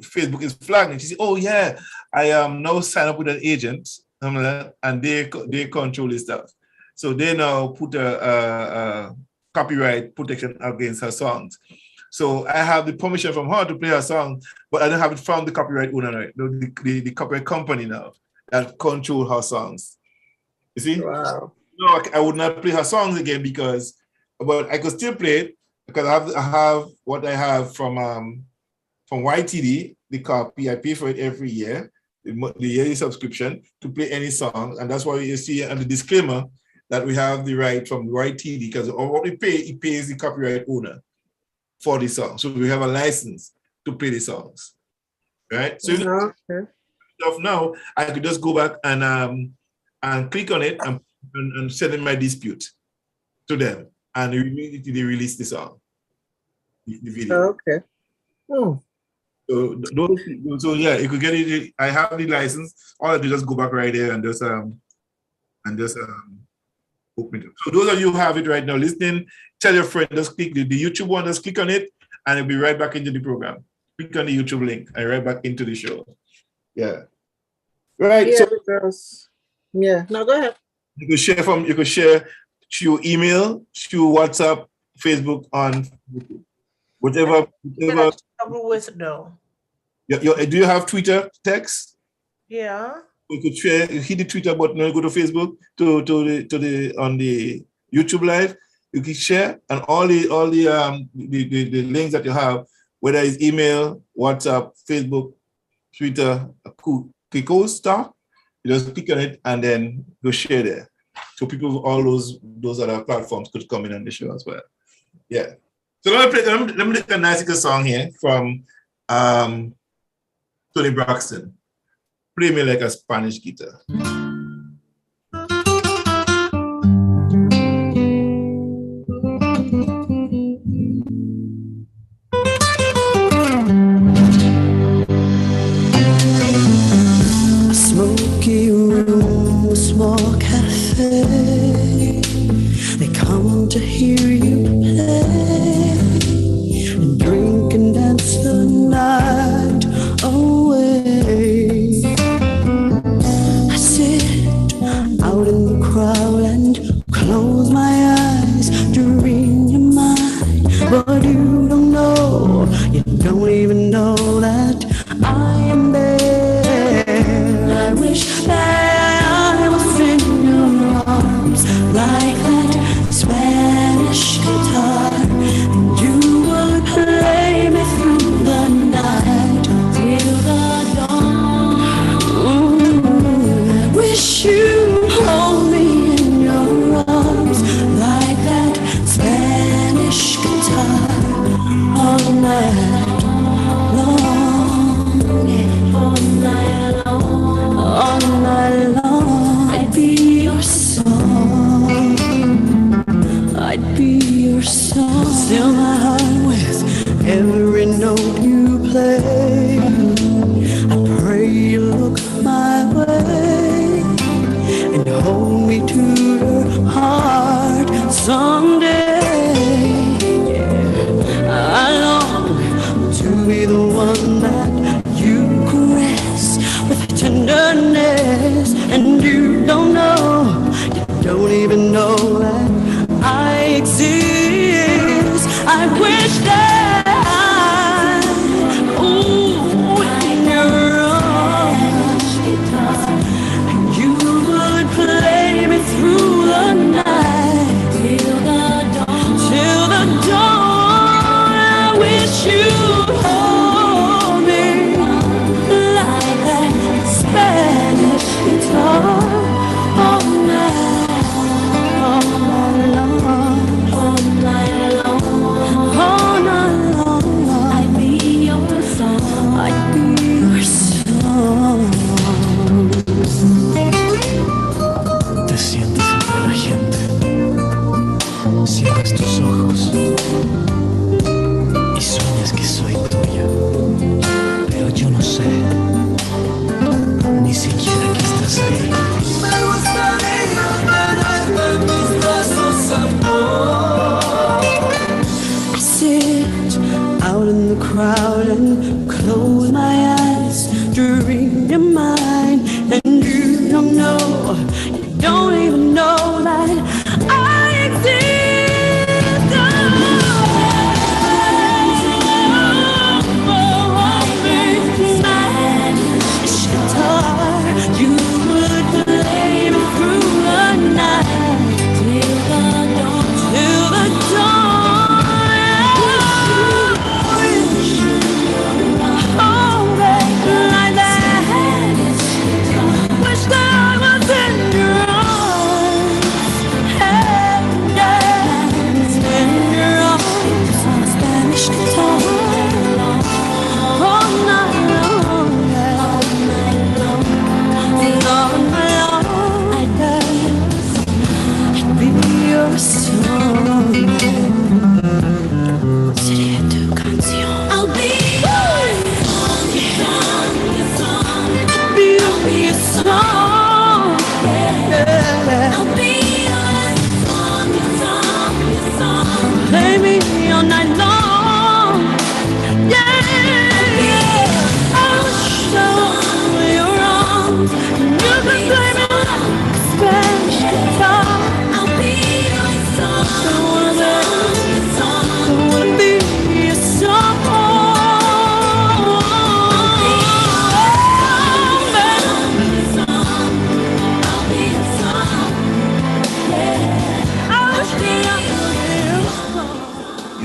Facebook is flagged. And she said, oh yeah, I now sign up with an agent, and they control this stuff. So they now put a copyright protection against her songs. So I have the permission from her to play her song, but I don't have it from the copyright owner, right? The copyright company now that control her songs. You see? Wow. No, I would not play her songs again but I could still play it because I have what I have from YTD, the copy. I pay for it every year, the yearly subscription to play any song, and that's why you see on the disclaimer that we have the right from YTD, because what we pay, it pays the copyright owner for the song. So we have a license to play the songs, right? So now I could just go back and click on it and and sending my dispute to them, and immediately they released the song, the video. Okay. Hmm. So yeah, you could get it. I have the license. All I have to just go back right there and just open it up. So those of you who have it right now listening, tell your friend, just click the YouTube one, just click on it, and it'll be right back into the program. Click on the YouTube link and right back into the show. Yeah. Right. Yeah, So because no, go ahead. you could share through email, through WhatsApp, Facebook, on YouTube. Whatever. Trouble with though. Do you have Twitter text? Yeah. You could share. You hit the Twitter button and go to Facebook to the on the YouTube live. You can share, and all the links that you have, whether it's email, WhatsApp, Facebook, Twitter, Kiko star, you just click on it and then go share there. So people, all those other platforms could come in on the show as well. Yeah. So let me take a nice little song here from Tony Braxton. Play me like a Spanish guitar. A smoky room, a small cafe. They come to hear you play and drink and dance the night away. I sit out in the crowd and close my eyes to read your mind, but you don't know, you don't even know that I am there. I wish that I was in your arms like that Spanish guitar.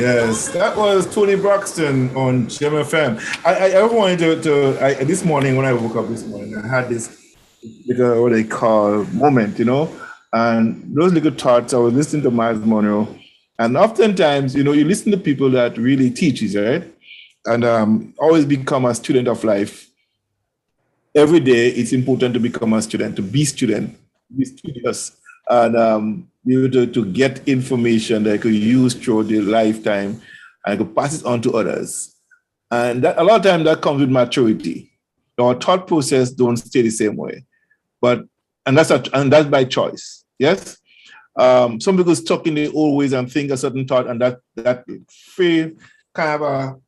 Yes, that was Tony Braxton on Gemfm. I wanted to this morning when I woke up this morning, I had this little, what they call moment, and those little thoughts. I was listening to Miles Monroe, and oftentimes, you listen to people that really teaches, right? And always become a student of life. Every day, it's important to become a student, to be studious, and to get information that I could use through the lifetime and I could pass it on to others. And that, a lot of times that comes with maturity. Our thought process don't stay the same way, and that's by choice. Yes, some people stuck in the old ways and think a certain thought, and that fail kind of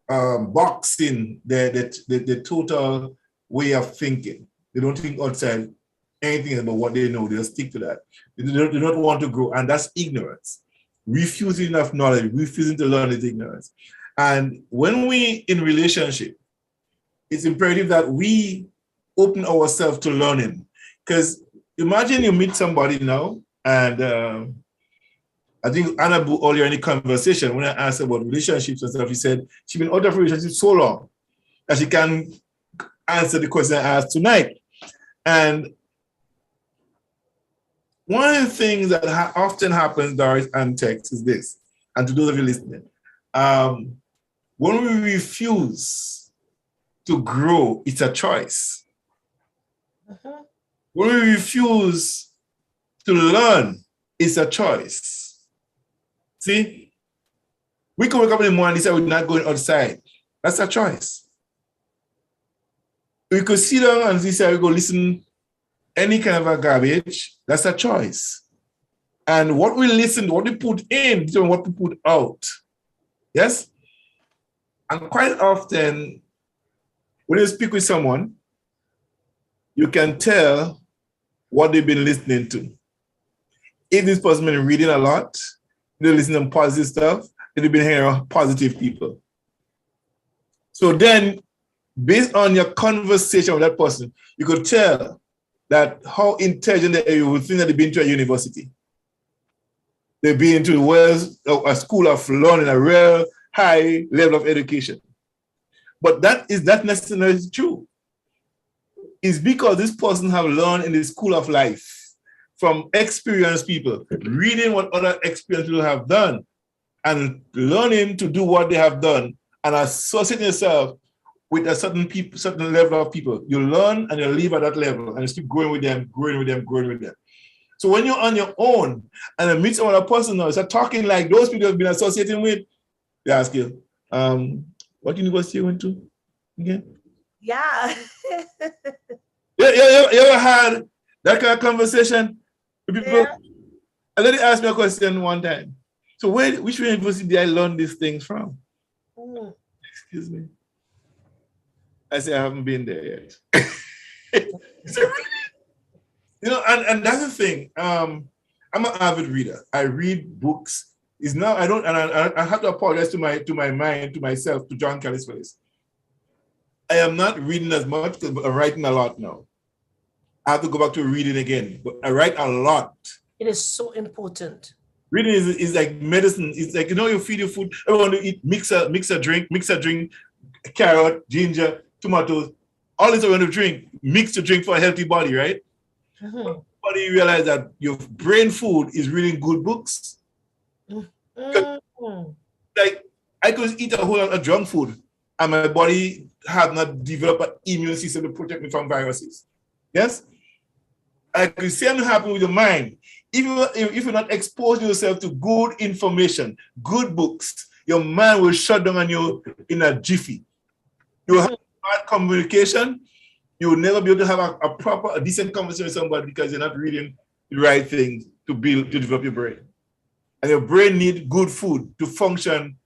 a box in the total way of thinking. They don't think outside anything about what they know. They'll stick to that. They don't want to grow, and that's ignorance. Refusing enough knowledge, refusing to learn is ignorance. And when we in relationship, it's imperative that we open ourselves to learning. Because imagine you meet somebody now, and I think Anna earlier in the conversation, when I asked about relationships and stuff, she said she's been out of relationships so long that she can answer the question I asked tonight. And one of the things that often happens, Doris and Tex, is this, and to those of you listening, when we refuse to grow, it's a choice. Uh-huh. When we refuse to learn, it's a choice. See, we can wake up in the morning and decide we're not going outside. That's a choice. We could sit down and decide we go listen any kind of a garbage. That's a choice. And what we listen, what we put in, determine what we put out. Yes? And quite often, when you speak with someone, you can tell what they've been listening to. If this person been reading a lot, they're listening to positive stuff, they've been hearing positive people. So then, based on your conversation with that person, you could tell that how intelligent they are. You would think that they've been to a university. They've been to a school of learning, a real high level of education. But that is not necessarily true. It's because this person have learned in the school of life from experienced people, reading what other experienced people have done and learning to do what they have done and associating yourself with a certain level of people. You learn and you live at that level and you keep growing with them. So when you're on your own and you meet some other person now, start talking like those people have been associating with, they ask you, what university you went to again? Yeah. You ever had that kind of conversation with people? Yeah. And then they asked me a question one time. So which university did I learn these things from? Excuse me. I say I haven't been there yet. And that's the thing. I'm an avid reader. I read books. I have to apologize to my mind, to myself, to John Kelly's face. I am not reading as much because I'm writing a lot now. I have to go back to reading again, but I write a lot. It is so important. Reading is like medicine. It's like, you feed your food. Everyone to eat, mix a drink, carrot, ginger, tomatoes, all this I want to drink, mix the drink for a healthy body, right? Mm-hmm. But you realize that your brain food is reading good books. Mm-hmm. Like, I could eat a whole lot of junk food and my body has not developed an immune system to protect me from viruses. Yes? I could say I'm happy with your mind. If you're not exposing yourself to good information, good books, your mind will shut down on you in a jiffy. You will have bad communication. You will never be able to have a decent conversation with somebody because you're not reading the right things to develop your brain. And your brain needs good food to functionally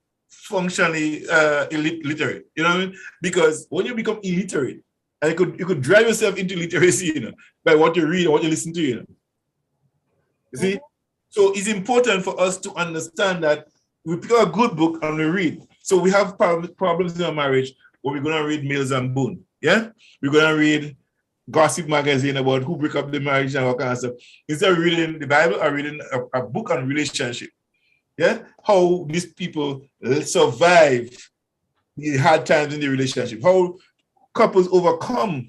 illiterate. You know what I mean? Because when you become illiterate, and you could drive yourself into literacy, by what you read or what you listen to, You see? So it's important for us to understand that we pick up a good book and we read. So we have problems in our marriage where we're going to read Mills and Boone. Yeah? We're going to read gossip magazine about who break up the marriage and all kind of stuff. Instead of reading the Bible or reading a book on relationship. Yeah, how these people survive the hard times in the relationship, how couples overcome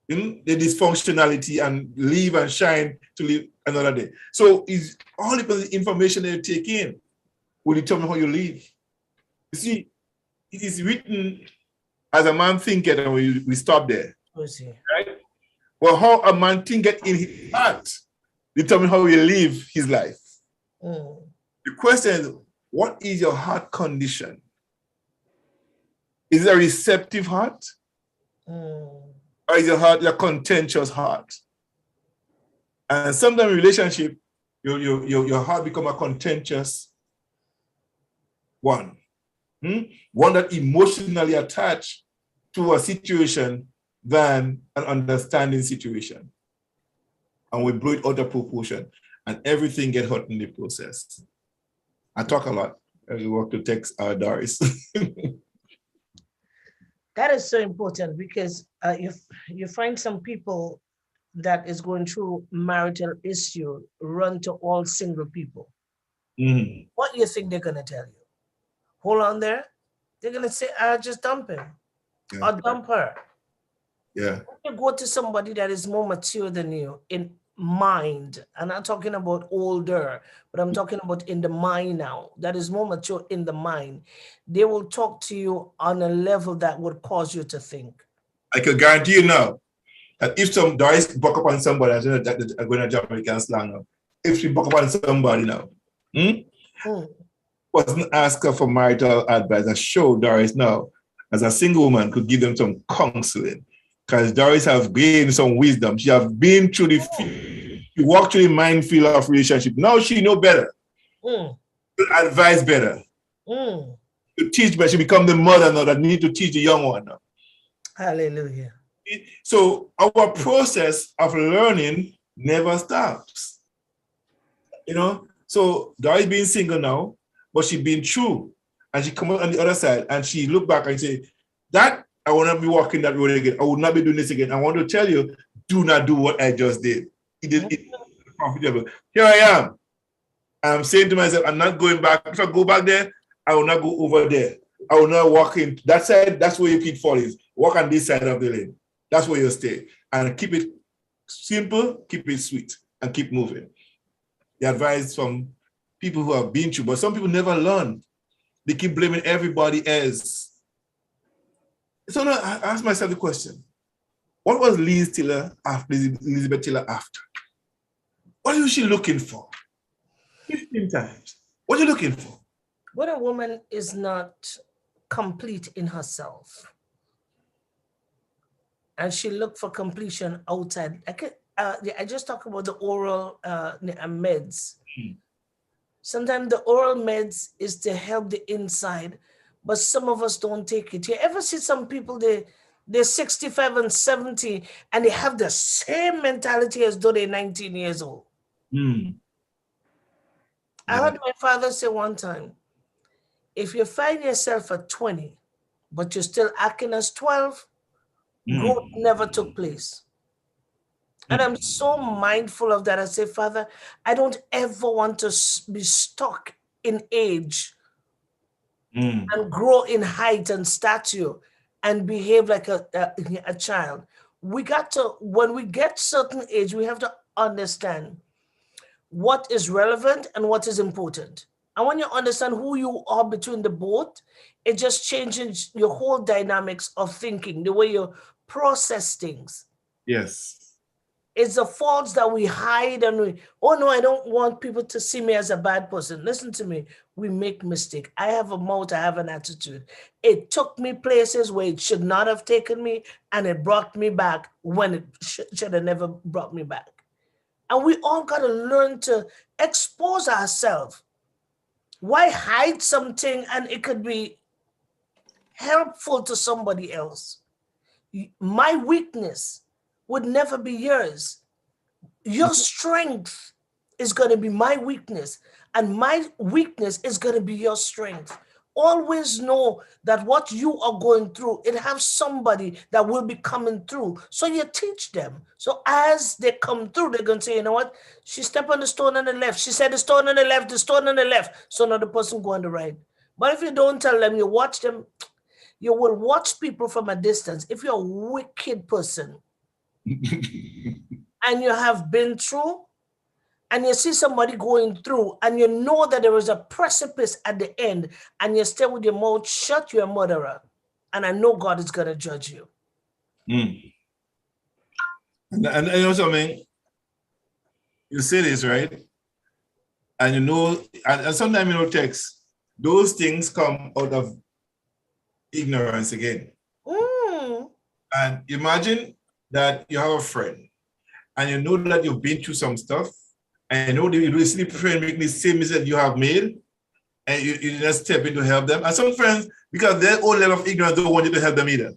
the dysfunctionality and live and shine to live another day. So it's all the information that you take in will determine how you live. You see, it is written as a man thinketh, and we stop there. Right? Well, how a man thinketh in his heart determine how he live his life. The question is, what is your heart condition? Is it a receptive heart? Or is your heart a contentious heart? And sometimes in relationship, your heart become a contentious one. One that emotionally attached to a situation than an understanding situation. And we blow it out of proportion and everything get hurt in the process. I talk a lot. I work to text Doris. That is so important because you find some people that is going through marital issue run to all single people. What do you think they're going to tell you? Hold on there. They're going to say, just dump him or dump her. Yeah. When you go to somebody that is more mature than you in mind, I'm not talking about older, but I'm talking about in the mind now, that is more mature in the mind, they will talk to you on a level that would cause you to think. I can guarantee you now that if some Doris buck up on somebody, I'm going to Jamaican slang now. If she buck up on somebody now, wasn't ask her for marital advice, I show Doris now, as a single woman, could give them some counseling. Because Doris has gained some wisdom. She has been through she walked through the minefield of relationship. Now she know better. To advise better. To teach better. She become the mother now that need to teach the young one now. Hallelujah. So our process of learning never stops. You know, so Doris being single now, but she been true. And she come out on the other side and she look back and say, that I will not be walking that road again. I will not be doing this again. I want to tell you, do not do what I just did. It's profitable. Here I am. I'm saying to myself, I'm not going back. If I go back there, I will not go over there. I will not walk in that side. That's where your pitfall is. Walk on this side of the lane. That's where you'll stay. And keep it simple, keep it sweet, and keep moving. The advice from people who have been through, but some people never learn. They keep blaming everybody else. So now I ask myself the question, what was Elizabeth Taylor after? What is she looking for? 15 times. What are you looking for? When a woman is not complete in herself, and she looked for completion outside, I just talk about the oral meds. Sometimes the oral meds is to help the inside, but some of us don't take it. You ever see some people, they're 65 and 70 and they have the same mentality as though they're 19 years old. I heard my father say one time, if you find yourself at 20, but you're still acting as 12, growth never took place. And I'm so mindful of that. I say, Father, I don't ever want to be stuck in age and grow in height and stature and behave like a child. We got to, when we get certain age, we have to understand what is relevant and what is important. And when you understand who you are between the both, it just changes your whole dynamics of thinking, the way you process things. Yes. It's the faults that we hide and oh no, I don't want people to see me as a bad person. Listen to me. We make mistakes. I have a mouth, I have an attitude. It took me places where it should not have taken me, and it brought me back when it should have never brought me back. And we all got to learn to expose ourselves. Why hide something and it could be helpful to somebody else? My weakness would never be yours. Your strength is going to be my weakness, and my weakness is going to be your strength. always know that what you are going through, it has somebody that will be coming through. So you teach them. So as they come through, they're going to say, you know what? She stepped on the stone on the left. She said the stone on the left, the stone on the left. So now the person go on the right. But if you don't tell them, you watch them, you will watch people from a distance. If you're a wicked person and you have been through, and you see somebody going through, and you know that there is a precipice at the end, and you stay with your mouth shut, you're a murderer. And I know God is going to judge you. Mm. And you know something? You say this, right? And you know, and sometimes, you know, text, those things come out of ignorance again. Mm. And imagine that you have a friend, and you know that you've been through some stuff, and you know the recently friend making the same mistake you have made, and you just step in to help them. And some friends, because their own level of ignorance, don't want you to help them either.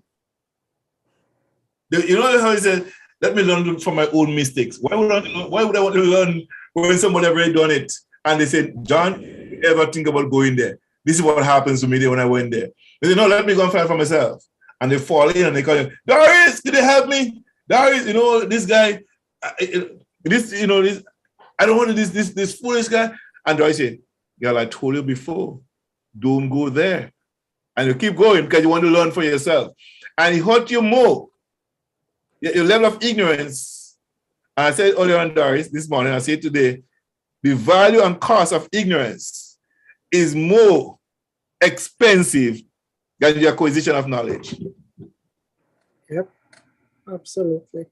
You know how he said, let me learn from my own mistakes. Why would I want to learn when somebody have already done it? And they said, John, you ever think about going there? This is what happens to me when I went there. They said, no, let me go and find for myself. And they fall in and they call you, Darius, did you help me? Darius, you know, this guy, I don't want this foolish guy. And Darius said, girl, I told you before, don't go there. And you keep going because you want to learn for yourself. And he hurt you more. Your level of ignorance. And I said earlier on, Darius, this morning, I said today, the value and cost of ignorance is more expensive than the acquisition of knowledge. Yep, absolutely.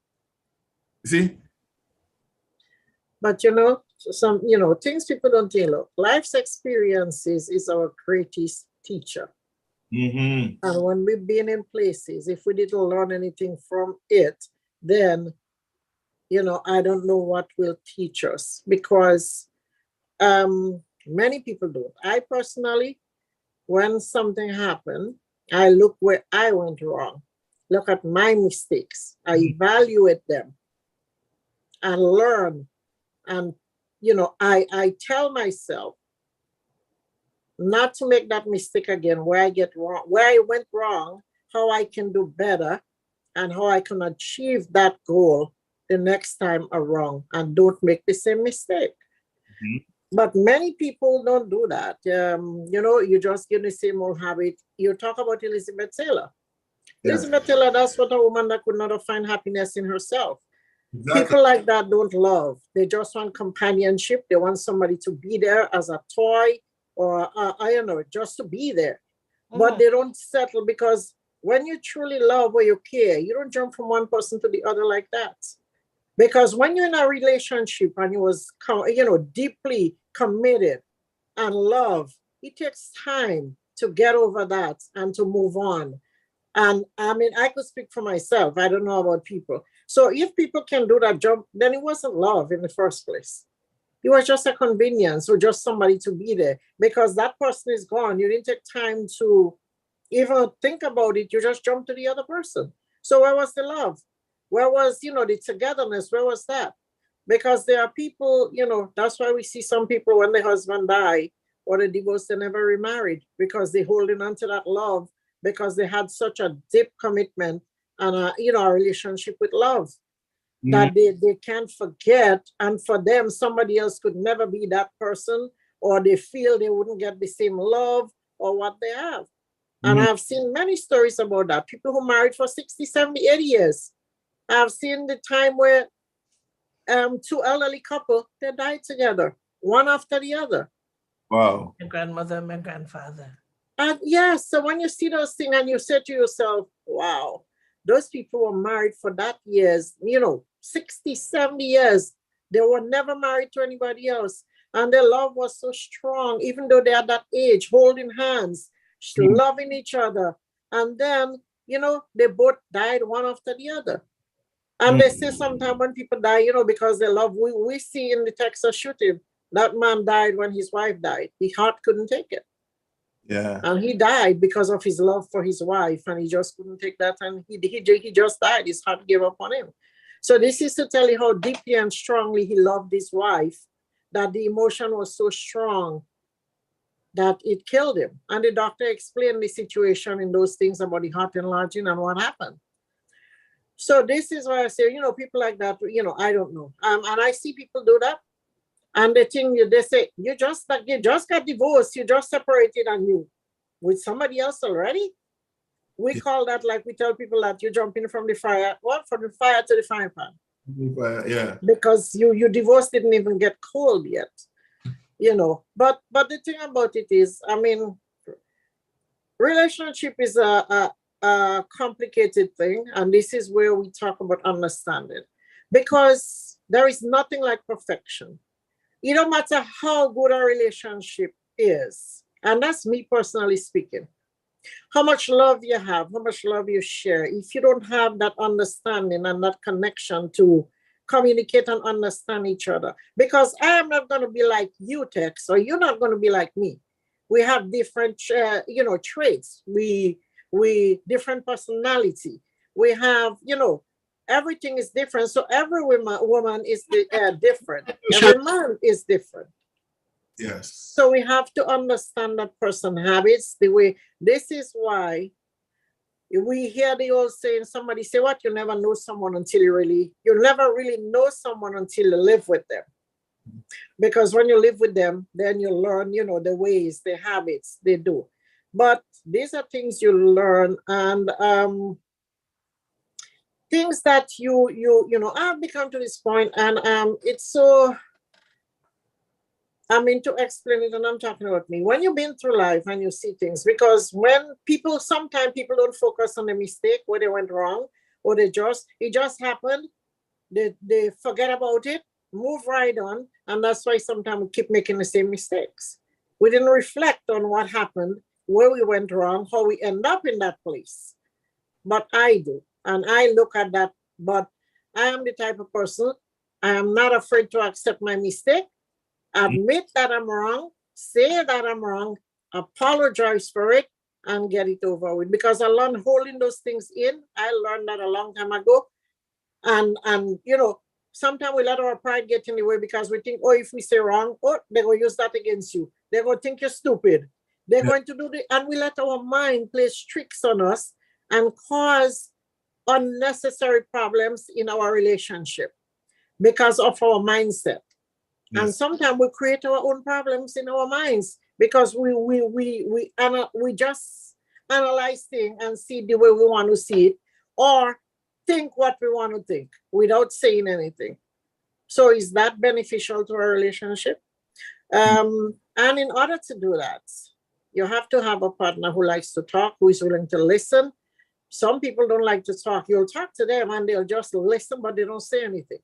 See? But some things people don't tell. Life's experiences is our greatest teacher. Mm-hmm. And when we've been in places, if we didn't learn anything from it, then I don't know what will teach us, because many people don't. I personally, when something happened, I look where I went wrong, look at my mistakes, I evaluate them and learn. And, I tell myself not to make that mistake again, where I went wrong, how I can do better, and how I can achieve that goal the next time around and don't make the same mistake. Mm-hmm. But many people don't do that. You just get the same old habit. You talk about Elizabeth Taylor. Yeah. Elizabeth Taylor, that's what a woman that could not find happiness in herself. Exactly. People like that don't love. They just want companionship. They want somebody to be there as a toy, or I don't know, just to be there. Mm-hmm. But they don't settle, because when you truly love or you care, you don't jump from one person to the other like that. Because when you're in a relationship and you was, deeply committed and love, it takes time to get over that and to move on. And I mean, I could speak for myself. I don't know about people. So if people can do that jump, then it wasn't love in the first place. It was just a convenience, or just somebody to be there, because that person is gone. You didn't take time to even think about it. You just jumped to the other person. So where was the love? Where was, the togetherness? Where was that? Because there are people, that's why we see some people when the husband died or the divorce, they never remarried, because they're holding on to that love, because they had such a deep commitment and a relationship with love, that they can't forget. And for them, somebody else could never be that person, or they feel they wouldn't get the same love or what they have. And I've seen many stories about that. People who married for 60, 70, 80 years. I've seen the time where two elderly couple, they died together, one after the other. Wow. My grandmother, my grandfather. And yes, so when you see those things and you say to yourself, wow, those people were married for that years, 60, 70 years. They were never married to anybody else. And their love was so strong, even though they had that age, holding hands, loving each other. And then, they both died one after the other. And they say sometimes when people die, because they love, we see in the Texas shooting, that man died when his wife died. His heart couldn't take it. Yeah. And he died because of his love for his wife, and he just couldn't take that, and he just died. His heart gave up on him. So this is to tell you how deeply and strongly he loved his wife, that the emotion was so strong that it killed him. And the doctor explained the situation in those things about the heart enlarging and what happened. So this is why I say, people like that, I don't know. And I see people do that. And they say, you just got divorced, you just separated, and you with somebody else already. We call that, like we tell people that you're jumping from the fire, from the fire to the fire pan. Yeah. Because your divorce didn't even get cold yet, But the thing about it is, relationship is a complicated thing, and this is where we talk about understanding, because there is nothing like perfection. It don't matter how good a relationship is, and that's me personally speaking. How much love you have, how much love you share. If you don't have that understanding and that connection to communicate and understand each other, because I am not going to be like you, Tex, or you're not going to be like me. We have different, traits. We different personality. We have, everything is different. So every woman is different. Every man is different. Yes. So we have to understand that person's habits, the way. This is why we hear the old saying, somebody say, what? You never know someone until you never really know someone until you live with them. Because when you live with them, then you learn, the ways, the habits they do. But these are things you learn, and things that I've become to this point, and it's so, to explain it, and I'm talking about me. When you've been through life and you see things, because sometimes people don't focus on the mistake, where they went wrong, or it just happened, they forget about it, move right on, and that's why sometimes we keep making the same mistakes. We didn't reflect on what happened, where we went wrong, how we end up in that place. But I do, and I look at that, but I am the type of person, I am not afraid to accept my mistake, admit that I'm wrong, say that I'm wrong, apologize for it, and get it over with. Because I learned holding those things in. I learned that a long time ago. And sometimes we let our pride get in the way, because we think, if we say wrong, they're going to use that against you. They're going to think you're stupid. They're going to do and we let our mind play tricks on us and cause unnecessary problems in our relationship because of our mindset. Yes. And sometimes we create our own problems in our minds because we just analyze things and see the way we want to see it, or think what we want to think without saying anything. So is that beneficial to our relationship? And in order to do that, you have to have a partner who likes to talk, who is willing to listen. Some people don't like to talk. You'll talk to them and they'll just listen, but they don't say anything.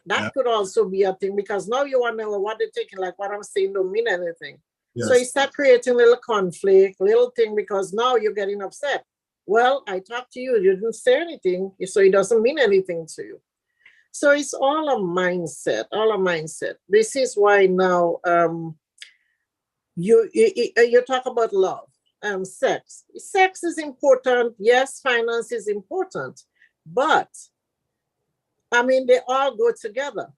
That could also be a thing, because now you want to know what they're thinking, like what I'm saying don't mean anything. Yes. So you start creating little conflict, little thing, because now you're getting upset. Well, I talked to you, you didn't say anything, so it doesn't mean anything to you. So it's all a mindset, This is why now you talk about love, sex. Sex is important. Yes, finance is important, but they all go together.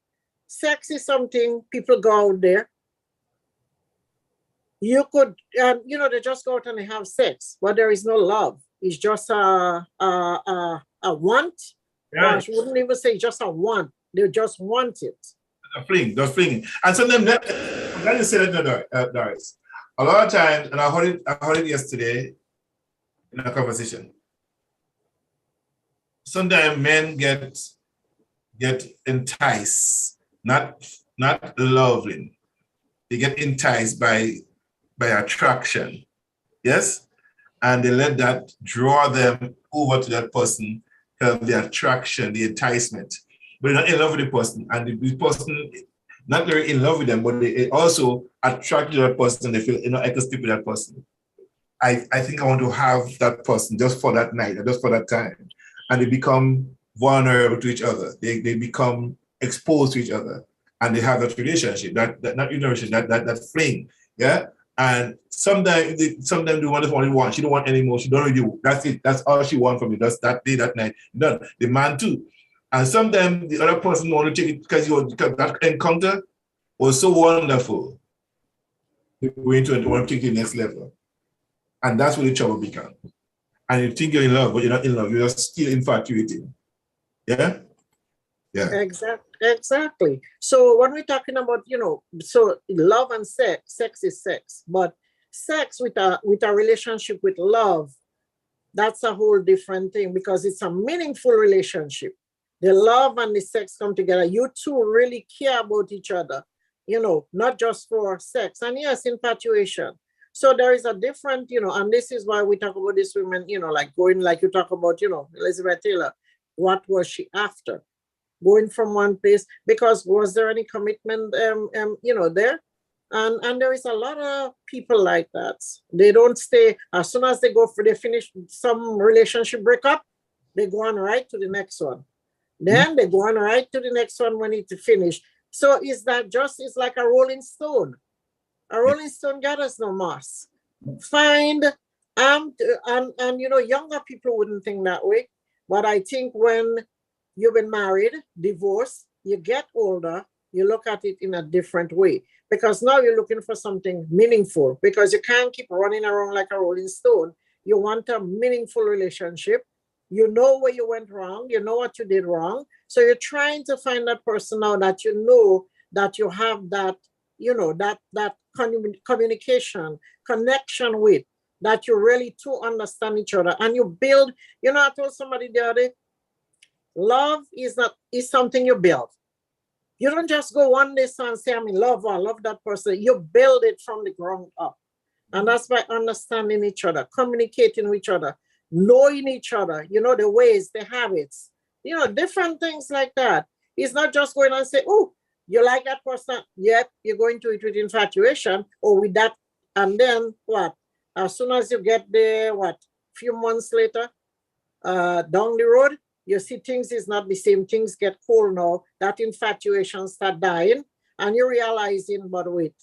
Sex is something people go out there. You could, they just go out and they have sex, but there is no love. It's just a want. Yeah. I wouldn't even say just a want. They just want it. A fling. And sometimes, I'm glad you said that, Doris. A lot of times, and I heard it yesterday in a conversation. Sometimes men get enticed, not loving. They get enticed by attraction. Yes? And they let that draw them over to that person, the attraction, the enticement. But they're not in love with the person. And the person, not very in love with them, but they also attract to that person. They feel, I can sleep with that person. I think I want to have that person just for that night, or just for that time. And they become vulnerable to each other. They become exposed to each other. And they have that relationship, that fling. Yeah. And sometimes the one is what you want. She don't want any more. She don't really do. That's it. That's all she wants from you. That's that day, that night. Done. The man too. And sometimes the other person want to take it because that encounter was so wonderful. You go into it, want to take the next level. And that's where the trouble becomes. And you think you're in love, but you're not in love. You're just still infatuated. Yeah? Yeah. Exactly. So when we're talking about, so love and sex is sex, but sex with a relationship with love, that's a whole different thing because it's a meaningful relationship. The love and the sex come together. You two really care about each other, not just for sex. And yes, infatuation. So there is a different, and this is why we talk about this women, like going, like you talk about, Elizabeth Taylor, what was she after? Going from one place, because was there any commitment, there? And there is a lot of people like that. They don't stay. As soon as they finish some relationship breakup, they go on right to the next one. Then they go on right to the next one when it's finished. So is that just, it's like a rolling stone. A rolling stone gathers no moss. Find, and younger people wouldn't think that way. But I think when you've been married, divorced, you get older, you look at it in a different way. Because now you're looking for something meaningful, because you can't keep running around like a rolling stone. You want a meaningful relationship. You know where you went wrong. You know what you did wrong. So you're trying to find that person now that you know that you have that, that communication, connection with, that you really to understand each other. And you build, I told somebody the other day, love is something you build. You don't just go one day and say, I'm in love, or I love that person. You build it from the ground up. And that's by understanding each other, communicating with each other, knowing each other, the ways, the habits, different things like that. It's not just going and say, oh, you like that person. Yep, you're going to it with infatuation or with that. And then what? As soon as you get there, few months later, down the road, you see things is not the same. Things get cold now. That infatuation start dying, and you're realizing, but wait,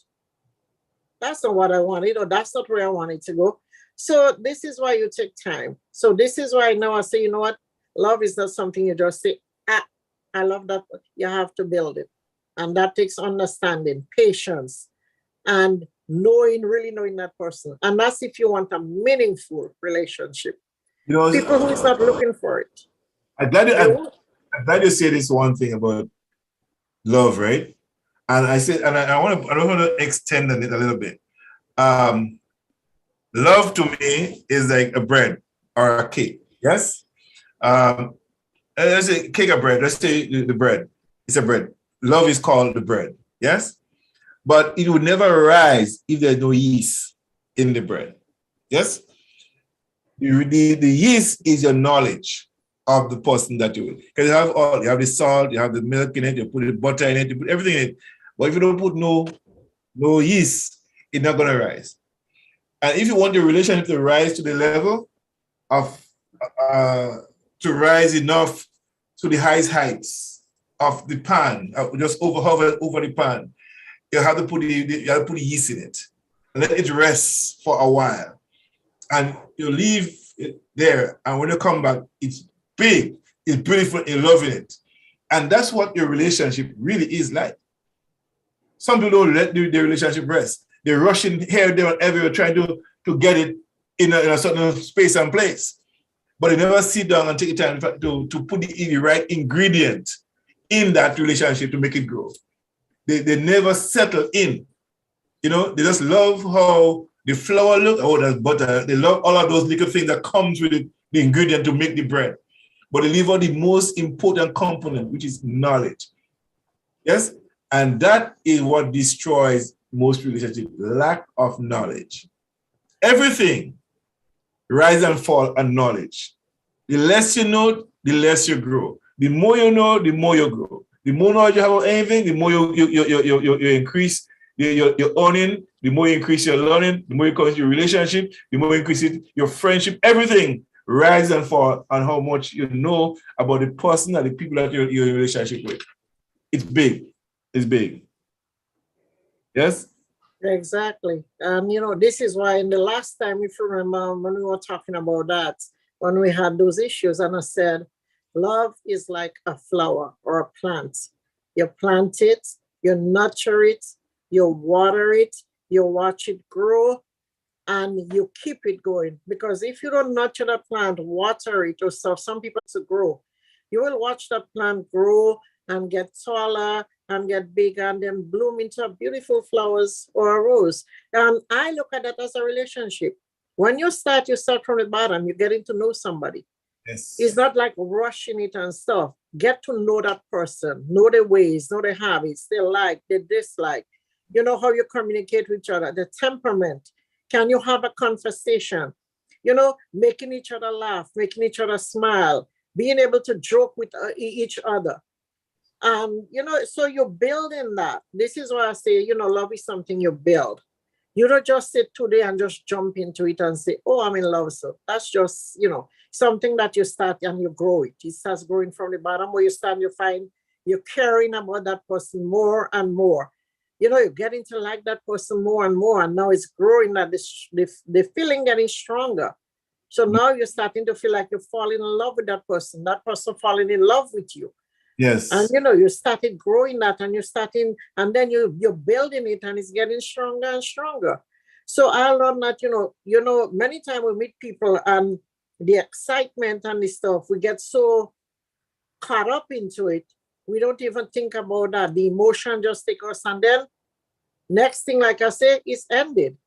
that's not what I wanted, or that's not where I wanted to go. So this is why you take time. So this is why now I say, you know what? Love is not something you just say, I love that. You have to build it. And that takes understanding, patience, and really knowing that person. And that's if you want a meaningful relationship. People who is not looking for it. I'm glad you say this one thing about love, right? And I said, and I want to extend on it a little bit. Love to me is like a bread or a cake. Yes. Let's say cake or bread. Let's say the bread. It's a bread. Love is called the bread. Yes. But it would never rise if there's no yeast in the bread. Yes. The yeast is your knowledge of the person that you will. Because you have the salt, you have the milk in it, you put the butter in it, you put everything in it. But if you don't put no yeast, it's not going to rise. And if you want the relationship to rise to the level of, to rise enough to the highest heights of the pan, just hover over the pan, you have to put the yeast in it. Let it rest for a while. And you leave it there. And when you come back, it's big, it's beautiful, you're loving it. And that's what your relationship really is like. Some people don't let the relationship rest. They're rushing here, there, and everywhere, trying to get it in a certain space and place. But they never sit down and take the time to put the right ingredient in that relationship to make it grow. They never settle in. They just love how the flour looks. Oh, that's butter. They love all of those little things that comes with the ingredient to make the bread. But they leave out the most important component, which is knowledge. Yes? And that is what destroys most relationships, lack of knowledge. Everything rise and fall on knowledge. The less you know, the less you grow. The more you know, the more you grow. The more knowledge you have of anything, the more you increase your owning, the more you increase your learning, the more you increase your relationship, the more you increase your friendship, everything rise and fall on how much you know about the person and the people that you're in a relationship with. It's big. It's big. Yes? Exactly. And this is why in the last time, if you remember, when we were talking about that, when we had those issues, and I said, love is like a flower or a plant. You plant it, you nurture it, you water it, you watch it grow, and you keep it going. Because if you don't nurture the plant, water it or stuff, some people to grow, you will watch the plant grow and get taller and get bigger and then bloom into beautiful flowers or a rose. And I look at that as a relationship. When you start from the bottom, you're getting to know somebody. Yes. It's not like rushing it and stuff. Get to know that person, know their ways, know their habits, they like, they dislike. You know how you communicate with each other, the temperament. Can you have a conversation? You know, making each other laugh, making each other smile, being able to joke with each other. You know, so you're building that. This is why I say, you know, love is something you build. You don't just sit today and just jump into it and say, oh, I'm in love. So that's just, you know, something that you start and you grow it. It starts growing from the bottom where you stand, you find you're caring about that person more and more. You know, you're getting to like that person more and more. And now it's growing that the feeling getting stronger. So now you're starting to feel like you're falling in love with that person falling in love with you. Yes. And you know, you started growing that and and then you're building it and it's getting stronger and stronger. So I learned that, you know, many times we meet people and the excitement and the stuff, we get so caught up into it. We don't even think about that. The emotion just takes us, and then next thing, like I say, is ended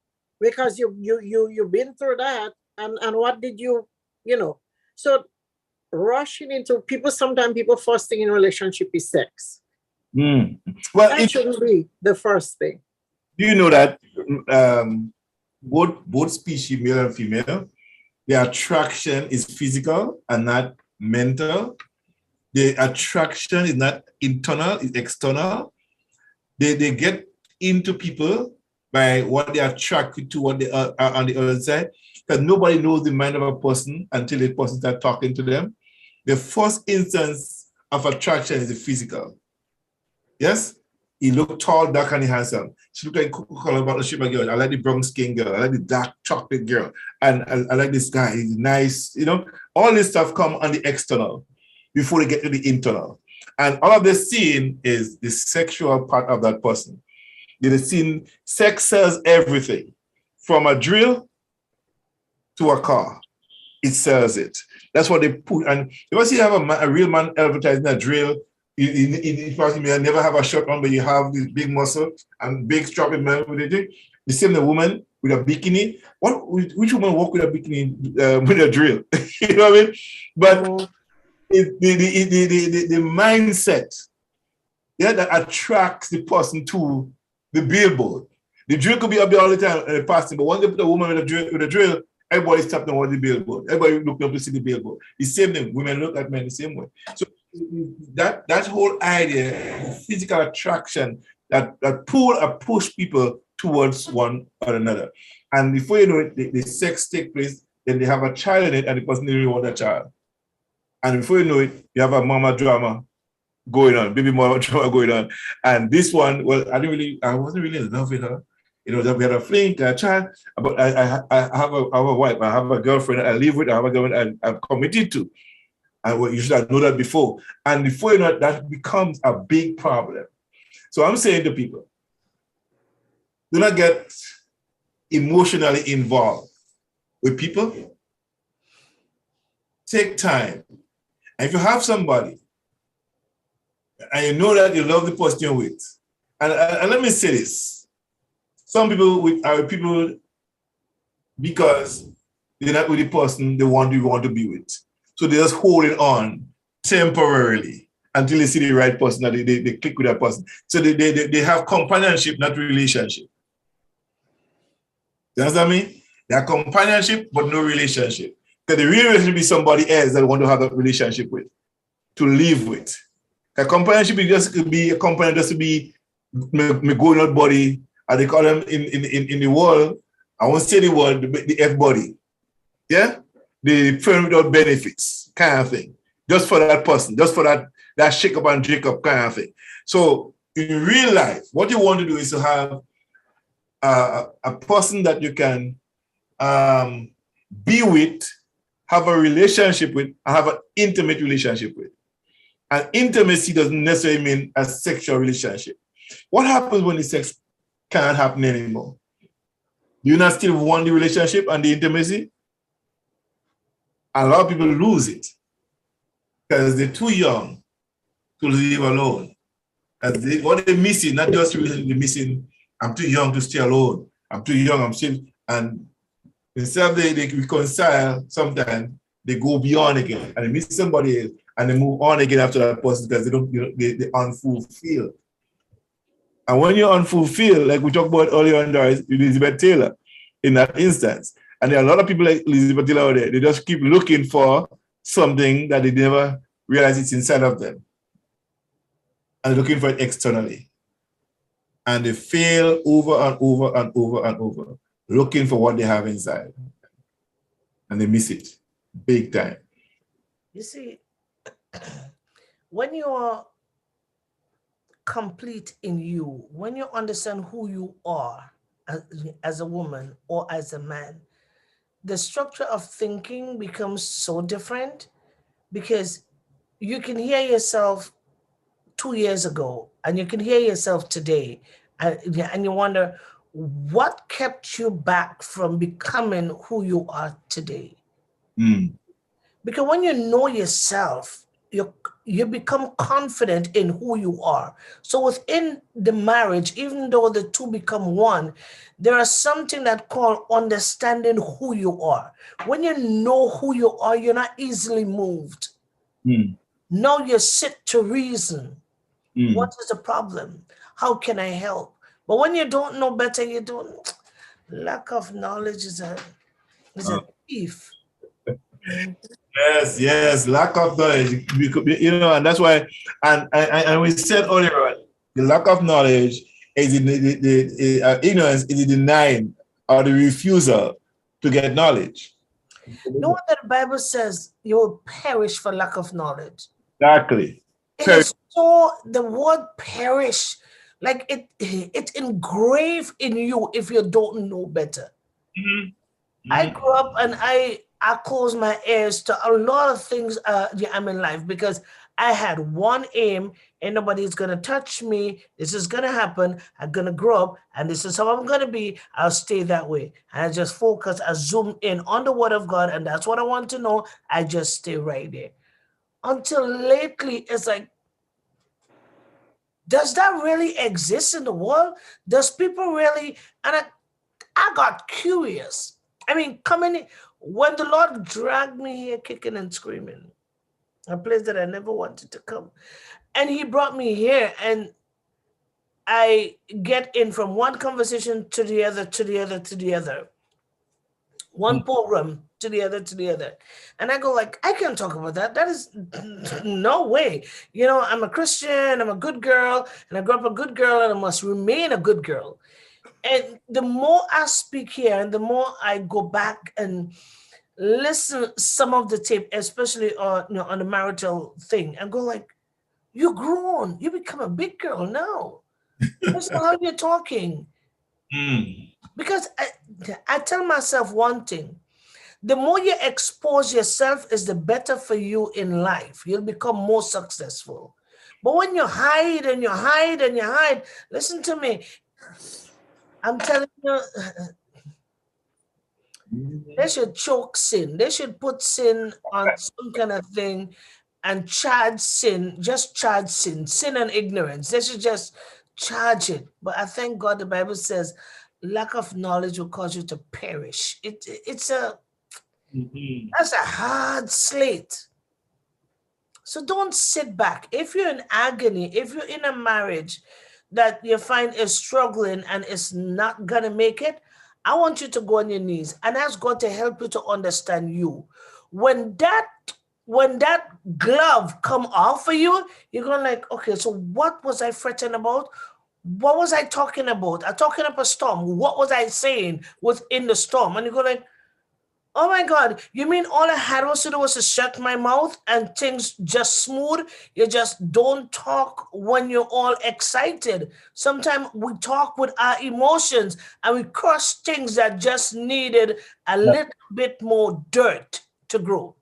because you've been through that. And what did you know? So rushing into sometimes people first thing in relationship is sex. Well, that shouldn't be the first thing. Do you know that both species, male and female, the attraction is physical and not mental. The attraction is not internal, it's external. They get into people by what they are attracted to, what they are on the other side. Because nobody knows the mind of a person until the person starts talking to them. The first instance of attraction is the physical. Yes? He looked tall, dark, and handsome. She looked like Coca-Cola bottle sugar girl. I like the brown skin girl. I like the dark chocolate girl. And I like this guy. He's nice. You know, all this stuff come on the external before they get to the internal. And all of this scene is the sexual part of that person. The scene, sex sells everything. From a drill to a car. It sells it. That's what they put. And if I see you have a real man advertising a drill, you may never have a shirt on, but you have this big muscle and big strapping man with it. The same the woman with a bikini. Which woman walk with a bikini with a drill? You know what I mean? But the mindset, yeah, that attracts the person to the billboard. The drill could be up there all the time passing, but once they put a woman with a drill, everybody's tapping on the billboard. Everybody looking up to see the billboard. The same thing. Women look at men the same way. So that whole idea, physical attraction, that pull or push people towards one or another. And before you know it, the sex take place, then they have a child in it, and the person didn't really want a child. And before you know it, you have a mama drama going on, baby mama drama going on. And this one, well, I wasn't really in love with her. You know, that we had a fling, a child, but I have a wife, I have a girlfriend, I live with, I have a girlfriend I'm committed to. And you should know that before. And before you know it, that becomes a big problem. So I'm saying to people, do not get emotionally involved with people. Take time. And if you have somebody, and you know that you love the person you're with, and let me say this, some people are people because they're not with the person they want to be with. So they're just holding on temporarily until they see the right person, that they click with that person. So they have companionship, not relationship. You understand me? They have companionship, but no relationship. Because the real relationship is somebody else that want to have a relationship with, to live with. A companionship could be a companion just to be my going out body, as they call them in the world. I won't say the word, the F body. Yeah? The friend without benefits kind of thing. Just for that person, just for that shake up and drink up kind of thing. So in real life, what you want to do is to have a person that you can be with, have a relationship with, and have an intimate relationship with. And intimacy doesn't necessarily mean a sexual relationship. What happens when the sex can't happen anymore? Do you not still want the relationship and the intimacy? A lot of people lose it because they're too young to live alone. And what they're missing, not just really they're missing, I'm too young to stay alone. I'm too young, I'm still, and instead of they reconcile, sometimes they go beyond again and they meet somebody else and they move on again after that person because they don't, they unfulfilled. And when you're unfulfilled, like we talked about earlier on, Elizabeth Taylor, in that instance, and there are a lot of people like Elizabeth Taylor out there, they just keep looking for something that they never realize it's inside of them. And looking for it externally. And they fail over and over and over and over, looking for what they have inside. And they miss it big time. You see, when you're complete in you, when you understand who you are as a woman or as a man, the structure of thinking becomes so different because you can hear yourself 2 years ago and you can hear yourself today and you wonder what kept you back from becoming who you are today. Because when you know yourself, you become confident in who you are. So within the marriage, even though the two become one, there is something that called understanding who you are. When you know who you are, you're not easily moved. Now you sit to reason. What is the problem? How can I help? But when you don't know better, you don't. Lack of knowledge is a thief. Yes, lack of knowledge. And that's why, and we said earlier, the lack of knowledge is ignorance is the denying or the refusal to get knowledge. No wonder the Bible says you will perish for lack of knowledge. Exactly. It is so, the word perish, like it's engraved in you if you don't know better. I grew up and I closed my ears to a lot of things I'm in life because I had one aim, and nobody's gonna touch me. This is gonna happen. I'm gonna grow up, and this is how I'm gonna be. I'll stay that way. And I just focus, I zoom in on the word of God, and that's what I want to know. I just stay right there. Until lately, it's like, does that really exist in the world? Does people really? And I got curious. I mean, coming in, when the Lord dragged me here kicking and screaming, a place that I never wanted to come, and he brought me here, and I get in from one conversation to the other, to the other, to the other, one program to the other, to the other. And I go like, I can't talk about that. That is no way. You know, I'm a Christian, I'm a good girl, and I grew up a good girl, and I must remain a good girl. And the more I speak here and the more I go back and listen some of the tape, especially on the marital thing, and go like, you're grown, you become a big girl now. That's not how you're talking. Because I tell myself one thing: the more you expose yourself is the better for you in life. You'll become more successful. But when you hide and you hide and you hide, listen to me, I'm telling you, they should choke sin. They should put sin on some kind of thing and charge sin, just charge sin and ignorance. They should just charge it. But I thank God the Bible says lack of knowledge will cause you to perish. That's a hard slate. So don't sit back. If you're in agony, if you're in a marriage that you find is struggling and is not going to make it, I want you to go on your knees and ask God to help you to understand you. When that glove come off for you, you're going like, okay, so what was I fretting about? What was I talking about? I'm talking up a storm. What was I saying within the storm? And you go like, oh my God, you mean all I had was to do was to shut my mouth and things just smooth? You just don't talk when you're all excited. Sometimes we talk with our emotions and we crush things that just needed a little bit more dirt to grow.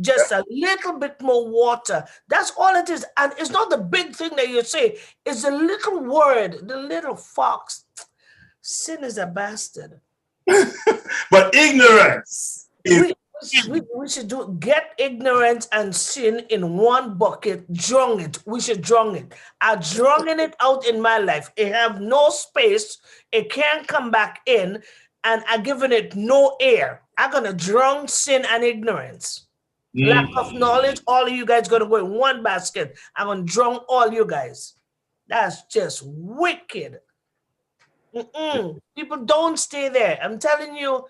Just a little bit more water. That's all it is. And it's not the big thing that you say. It's the little word, the little fox. Sin is a bastard. But ignorance is We should get ignorance and sin in one bucket, drown it. We should drown it. I drowning it out in my life. It have no space. It can't come back in, and I giving it no air. I'm gonna drown sin and ignorance. Lack of knowledge, all of you guys gonna go in one basket. I'm gonna drown all you guys. That's just wicked. People don't stay there. I'm telling you,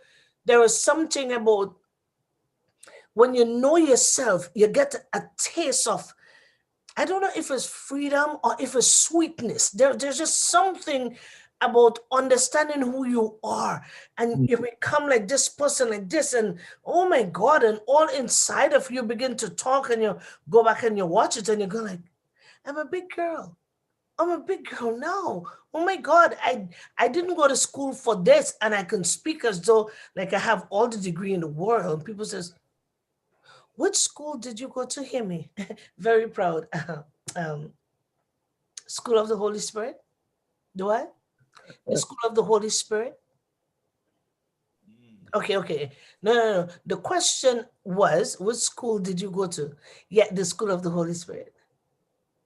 there is something about when you know yourself, you get a taste of, I don't know if it's freedom or if it's sweetness. There's just something about understanding who you are. And you become like this person, like this, and oh my God, and all inside of you begin to talk, and you go back and you watch it and you go like, I'm a big girl. I'm a big girl now. Oh my God, I didn't go to school for this, and I can speak as though like I have all the degree in the world. And people says, which school did you go to? Hear me. Very proud. School of the Holy Spirit. Do I? The School of the Holy Spirit. Okay. No. The question was, which school did you go to? Yeah, the School of the Holy Spirit.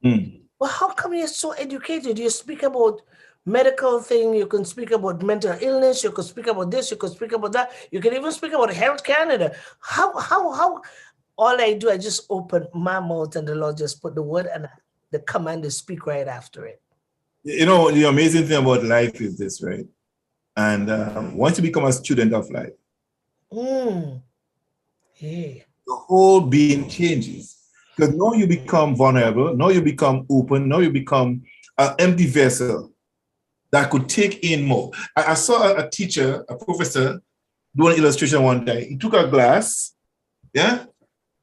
Well, how come you're so educated? You speak about medical thing, you can speak about mental illness, you can speak about this, you can speak about that, you can even speak about Health Canada. How all I do, I just open my mouth and the Lord just put the word and the command to speak right after it. You know, the amazing thing about life is this, right? And once you become a student of life, the whole being changes. Because now you become vulnerable, now you become open, now you become an empty vessel that could take in more. I saw a teacher, a professor, do an illustration one day. He took a glass, yeah,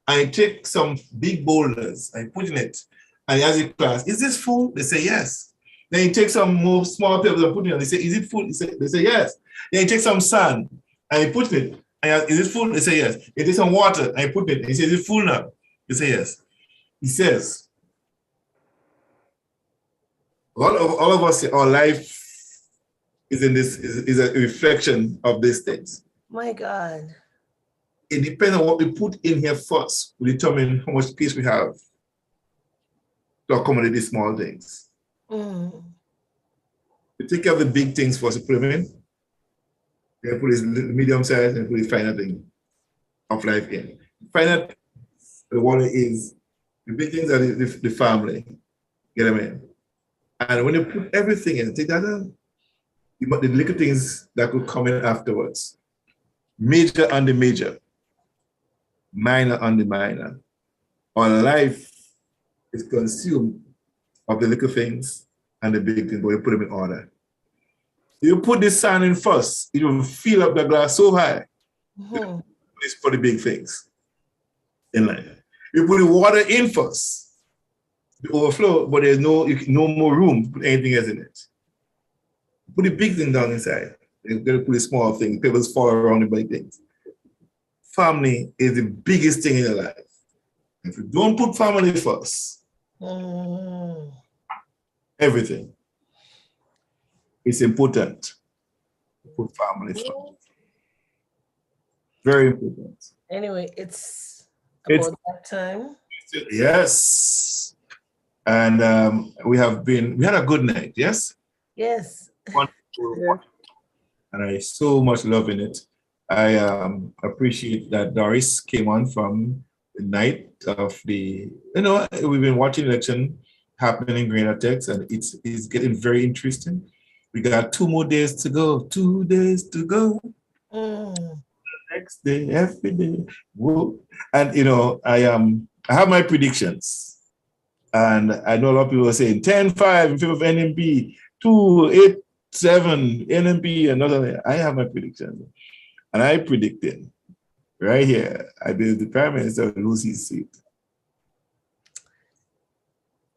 and he took some big boulders and he put in it. And he asked the class, is this full? They say yes. Then he takes some more small pebbles and put it in. They say, is it full? They say yes. Then he takes some sand and he put it. And he asks, is it full? They say yes. He takes some water and he put it. And he says, is it full now? They say yes. He says, all of us, our life is in this is a reflection of these things. My God. It depends on what we put in here first will determine how much space we have to accommodate these small things. We take care of the big things first, we put them in. Then put this medium size and put the final thing of life in. Final, the water is the big things are the family. Get them in. And when you put everything in, take that out. The little things that could come in afterwards. Major on the major. Minor on the minor. Our life is consumed of the little things and the big things, but you put them in order. You put the sand in first, it will fill up the glass so high. It's for the big things in life. You put the water in first, the overflow, but there's no more room to put anything else in it. Put the big thing down inside. You're going to put the small thing, pebbles fall around the big things. Family is the biggest thing in your life. If you don't put family first, everything, it's important to put family first. Very important. Anyway, it's about that time. Yes. And we had a good night, yes? Yes. Wonderful. And I so much love in it. I appreciate that Doris came on from the night of the, we've been watching election happening in Greater Texas, and it's getting very interesting. We got 2 more days to go. 2 days to go. Next day, every day. Whoa. And I have my predictions. And I know a lot of people are saying 10-5 in favor of NMP, 2-8-7 NMP, and other. I have my predictions. And I predicted right here, I believe the Prime Minister will lose his seat.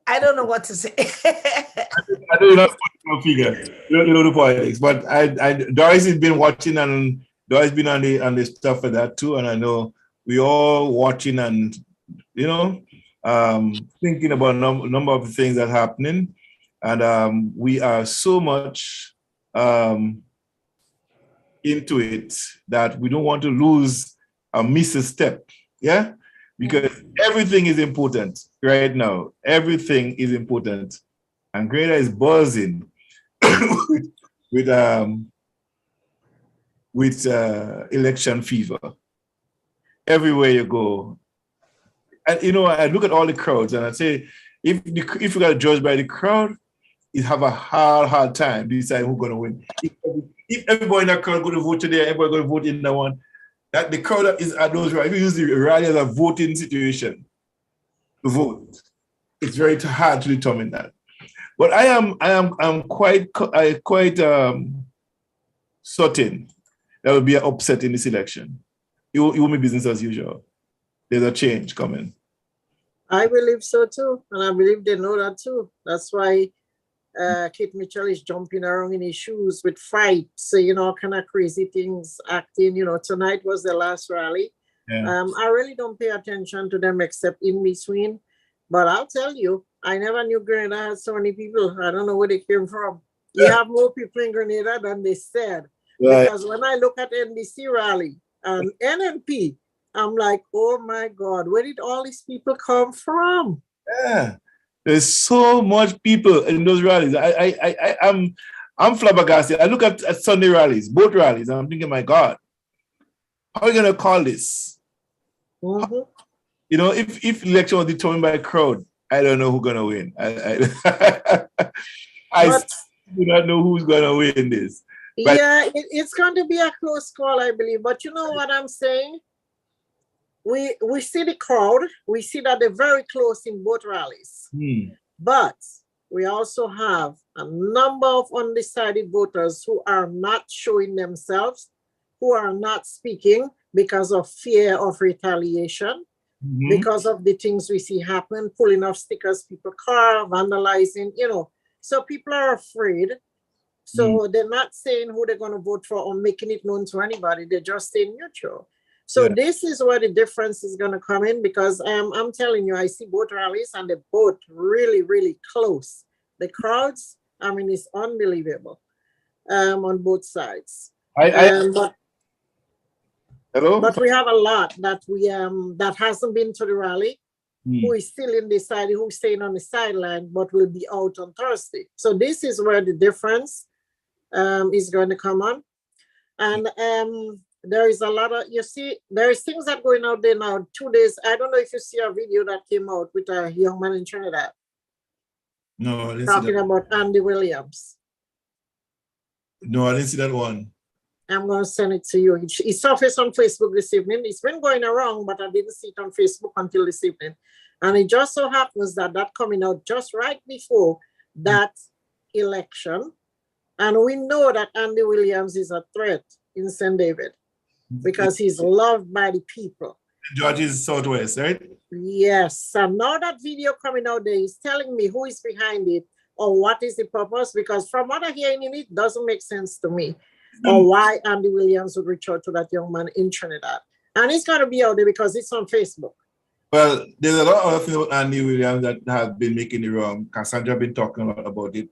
I don't know what to say. I know you're not a figure. You don't know the politics, but Doris has been watching, and Doris has been on the stuff for that too. And I know we all watching and thinking about a number of the things that are happening, and we are so much into it that we don't want to lose or miss a step. Yeah, because everything is important right now. Everything is important, and Grenada is buzzing with election fever. Everywhere you go, and you know, I look at all the crowds and I say, if you got to judge by the crowd, you have a hard time deciding who's going to win. If everybody in that crowd going to vote today, everybody going to vote in that one. That the crowd is at those rallies. If you use the rally as a voting situation to vote, it's very hard to determine that. But I'm quite certain there will be an upset in this election. It won't be business as usual. There's a change coming. I believe so too, and I believe they know that too. That's why Kate Mitchell is jumping around in his shoes with fights, you know, kind of crazy things, acting. You know, tonight was the last rally. Yeah. I really don't pay attention to them except in between. But I'll tell you, I never knew Grenada had so many people. I don't know where they came from. You have more people in Grenada than they said. Right. Because when I look at NDC rally and NMP, I'm like, oh my God, where did all these people come from? Yeah, there's so much people in those rallies. I'm flabbergasted. I look at Sunday rallies, both rallies, and I'm thinking, my God, how are we gonna call this? Mm-hmm. You know, if election was determined by a crowd, I don't know who's gonna win. I do not know who's gonna win this. But yeah, it's going to be a close call, I believe. But you know what I'm saying? We see the crowd. We see that they're very close in both rallies. But we also have a number of undecided voters who are not showing themselves, who are not speaking because of fear of retaliation, because of the things we see happen, pulling off stickers, people car, vandalizing, you know. So people are afraid. So they're not saying who they're going to vote for or making it known to anybody. They're just staying neutral. So this is where the difference is going to come in, because I'm telling you, I see both rallies and they're both really, really close. The crowds, I mean, it's unbelievable on both sides. Hello? But we have a lot that that hasn't been to the rally, who is still in the side, who's staying on the sideline, but will be out on Thursday. So this is where the difference is going to come on. And there is a lot of, you see, there is things that going out there now, 2 days. I don't know if you see a video that came out with a young man in Trinidad. No, I didn't talking see that. about Andy Williams. No, I didn't see that one. I'm going to send it to you. It surfaced on Facebook this evening. It's been going around, but I didn't see it on Facebook until this evening. And it just so happens that coming out just right before that election. And we know that Andy Williams is a threat in St. David because he's loved by the people. George's Southwest, right? Yes. And now that video coming out there is telling me who is behind it or what is the purpose, because from what I'm hearing in it, doesn't make sense to me. Or why Andy Williams would reach out to that young man in Trinidad. And it's going to be out there because it's on Facebook. Well, there's a lot of other things about Andy Williams that have been making it wrong. Cassandra have been talking a lot about it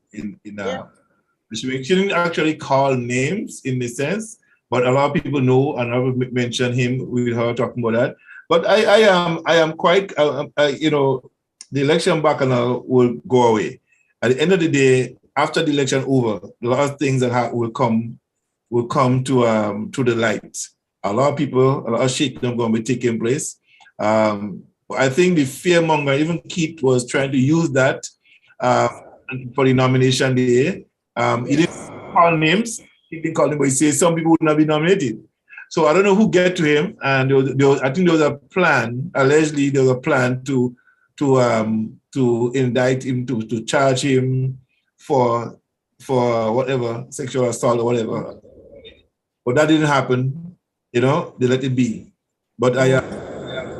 she didn't actually call names in the sense, but a lot of people know, and I will mention him with her talking about that. But I am quite, you know, the election bacchanal will go away. At the end of the day, after the election over, a lot of things that will come to the light. A lot of people, a lot of shit going to be taking place. I think the fearmonger, even Keith was trying to use that for the nomination day. He didn't call names. He didn't call them, but he said some people would not be nominated. So I don't know who get to him. And I think there was a plan. Allegedly, there was a plan to indict him, to charge him for whatever, sexual assault or whatever. But that didn't happen. You know, they let it be. But I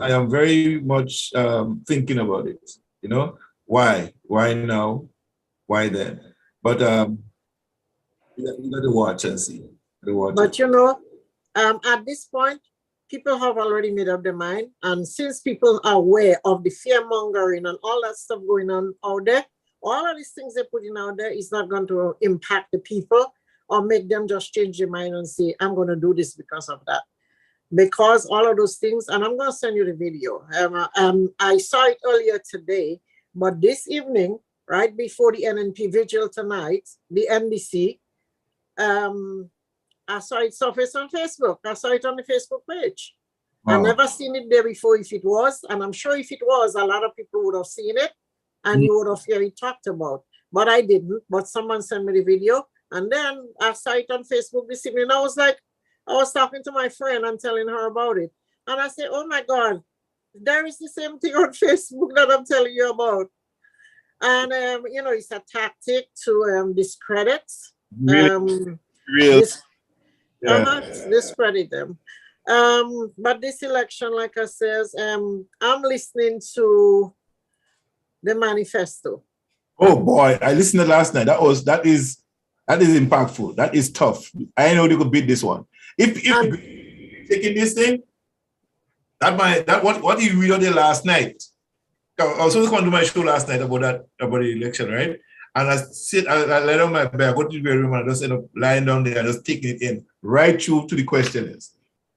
am very much thinking about it. You know, why now, why then? But you got to watch and see. But you know, at this point, people have already made up their mind. And since people are aware of the fear mongering and all that stuff going on out there, all of these things they're putting out there is not going to impact the people. or make them just change their mind and say, I'm going to do this because of that. Because all of those things, and I'm going to send you the video. I saw it earlier today, but this evening, right before the NNP vigil tonight, the NDC, I saw it surface on Facebook. I saw it on the Facebook page. I never seen it there before if it was, and I'm sure if it was, a lot of people would have seen it and you would have heard it talked about. But I didn't, but someone sent me the video. And then I saw it on Facebook this evening. I was like, I was talking to my friend and telling her about it. And I said, oh my God, there is the same thing on Facebook that I'm telling you about. And, you know, it's a tactic to discredit. Discredit them. But this election, like I says, I'm listening to the manifesto. Oh boy, I listened to last night. That is impactful. That is tough. I know they could beat this one. If taking this thing, what you read on there last night. I was supposed to come to my show last night about the election, right? And I lay on my bed, I go to the room and I just end up lying down there and just taking it in right through to the questioners.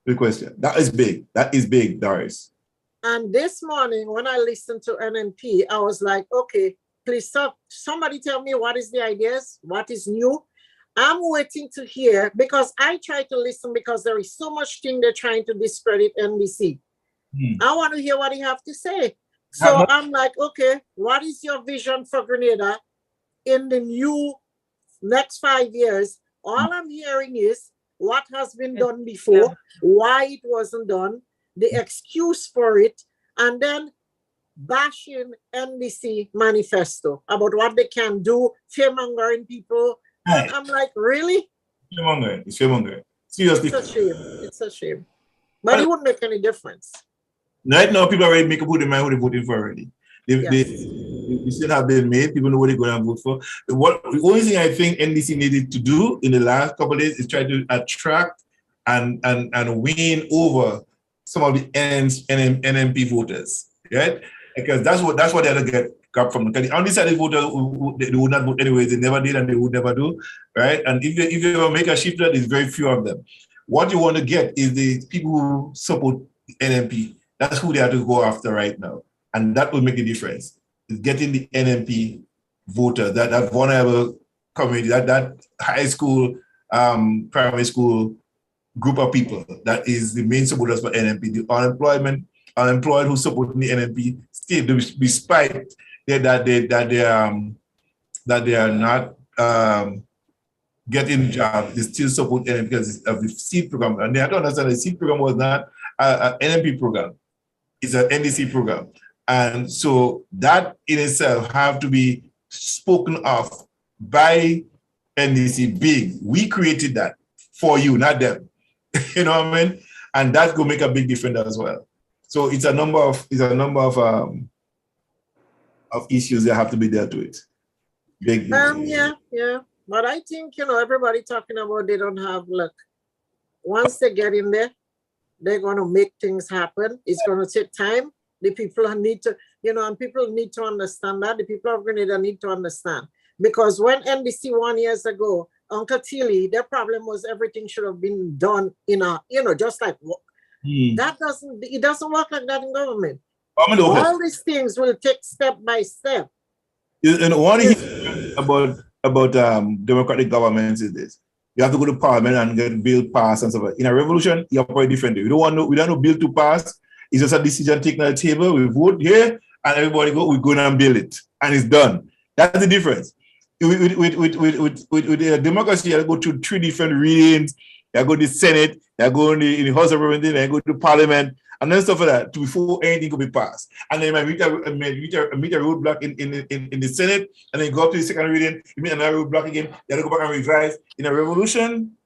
The question. That is big. That is big, Doris. And this morning when I listened to NNP, I was like, okay, please stop. Somebody tell me what is the ideas, what is new. I'm waiting to hear because I try to listen because there is so much thing they're trying to discredit NBC. I want to hear what he have to say. So I'm like, okay, what is your vision for Grenada in the new next 5 years? All I'm hearing is what has been done before, why it wasn't done, the excuse for it, and then bashing NBC manifesto about what they can do, fear-mongering people. And I'm like, really? Fear-mongering. It's fear-mongering. Seriously. It's a shame. It's a shame. But it wouldn't make any difference. Right now, people already make up their mind who they're voting for already. They still have been made. People know what they're going to vote for. The only thing I think NDC needed to do in the last couple of days is try to attract and win over some of the NMP voters, right? Because that's what they had to get from. Because the undecided voters, they would not vote anyway. They never did and they would never do, right? And if you ever make a shift, there's very few of them. What you want to get is the people who support NMP. That's who they have to go after right now. And that will make a difference. It's getting the NMP voter, that vulnerable community, that high school, primary school group of people. That is the main supporters for NMP. The unemployed who support the NMP still, despite that they are not getting jobs, they still support NMP because of the seed program. And they have to understand the seed program was not an NMP program. It's an NDC program. And so that in itself have to be spoken of by NDC big. We created that for you, not them. You know what I mean? And that's going to make a big difference as well. So it's a number of issues that have to be dealt with. Big. Yeah. But I think, everybody talking about they don't have luck. Once they get in there, they're going to make things happen. It's going to take time. The people need to, and people need to understand that. The people of Grenada need to understand. Because when NDC 1 year ago, Uncle Tilly, their problem was everything should have been done in just like it doesn't work like that in government. All these things will take step by step. And one thing about democratic governments is this. You have to go to parliament and get a bill passed and stuff. In a revolution, you operate differently. We don't know bill to pass. It's just a decision taken at the table. We vote here and everybody we go and build it. And it's done. That's the difference. With democracy, you go to 3 different readings. You go to the Senate, you go in the House of Representatives, you go to Parliament, and then stuff like that before anything could be passed. And then you meet a roadblock in the Senate, and then you go up to the second reading, you meet another roadblock again, you have to go back and revise. In a revolution,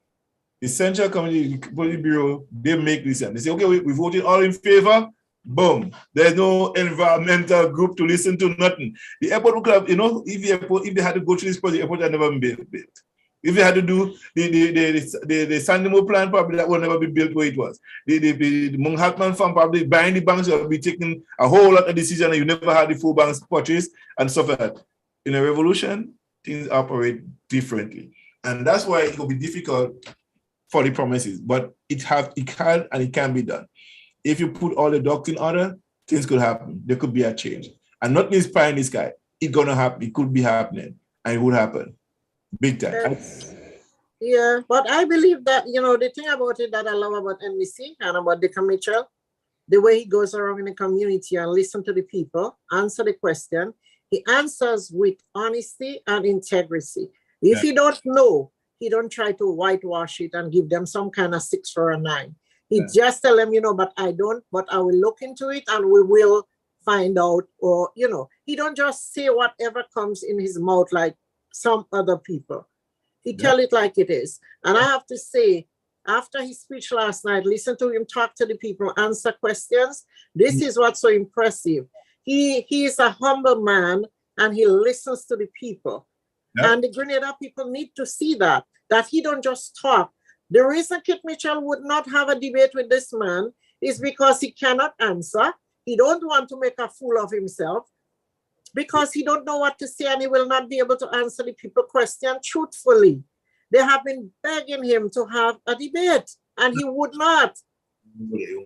the Central Committee Bureau, they make this. They say, okay, we voted all in favor. Boom. There's no environmental group to listen to, nothing. The airport club, if they had to go through this project, the airport had never been built. If they had to do the Sandemo plan, probably that would never be built where it was. The Manhattan Farm, probably buying the banks, will be taking a whole lot of decisions, and you never had the full banks purchased and stuff like that. In a revolution, things operate differently. And that's why it will be difficult for the promises, but it can be done. If you put all the ducks in order, things could happen. There could be a change. And not this pie in the sky. It's gonna happen. It could be happening, and it would happen, big time. Yeah, but I believe that the thing about it that I love about NBC and about Deacon Mitchell, the way he goes around in the community and listen to the people, answer the question. He answers with honesty and integrity. If he don't know, he don't try to whitewash it and give them some kind of 6 for a 9. He just tell them, but I don't, but I will look into it and we will find out. Or, he don't just say whatever comes in his mouth like some other people. He tell it like it is. And I have to say, after his speech last night, listen to him talk to the people, answer questions. This is what's so impressive. He is a humble man and he listens to the people. And the Grenada people need to see that he don't just talk. The reason Kit Mitchell would not have a debate with this man is because he cannot answer. He don't want to make a fool of himself because he don't know what to say and he will not be able to answer the people question truthfully. They have been begging him to have a debate and he would not.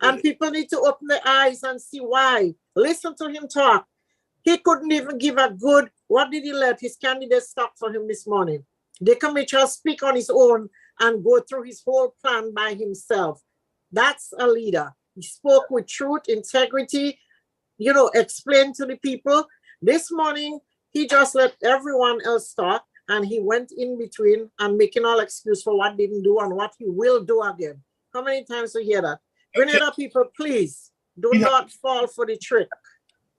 And people need to open their eyes and see why. Listen to him talk. He couldn't even give a good, what did he let his candidates talk for him this morning? Deacon Mitchell speak on his own and go through his whole plan by himself. That's a leader. He spoke with truth, integrity, explained to the people. This morning, he just let everyone else talk and he went in between and making all excuse for what didn't do and what he will do again. How many times we hear that? Grenada people, please do not fall for the trick.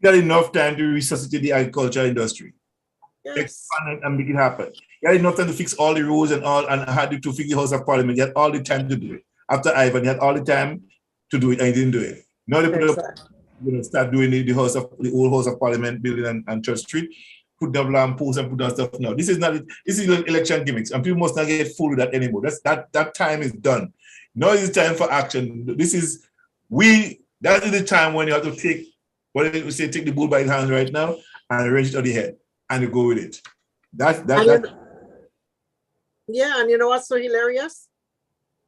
Got enough time to resuscitate the agriculture industry. Yes. Expand and make it happen. You had enough time to fix all the rules and had to fix the House of Parliament. You had all the time to do it. After Ivan, you had all the time to do it and you didn't do it. Now they put up, start doing the old House of Parliament building and Church Street, put down lamp posts and put down stuff now. This is election gimmicks and people must not get fooled with that anymore. That time is done. Now is the time for action. That is the time when you have to take the bull by the hand right now and raise it on the head and you go with it. Yeah, and you know what's so hilarious?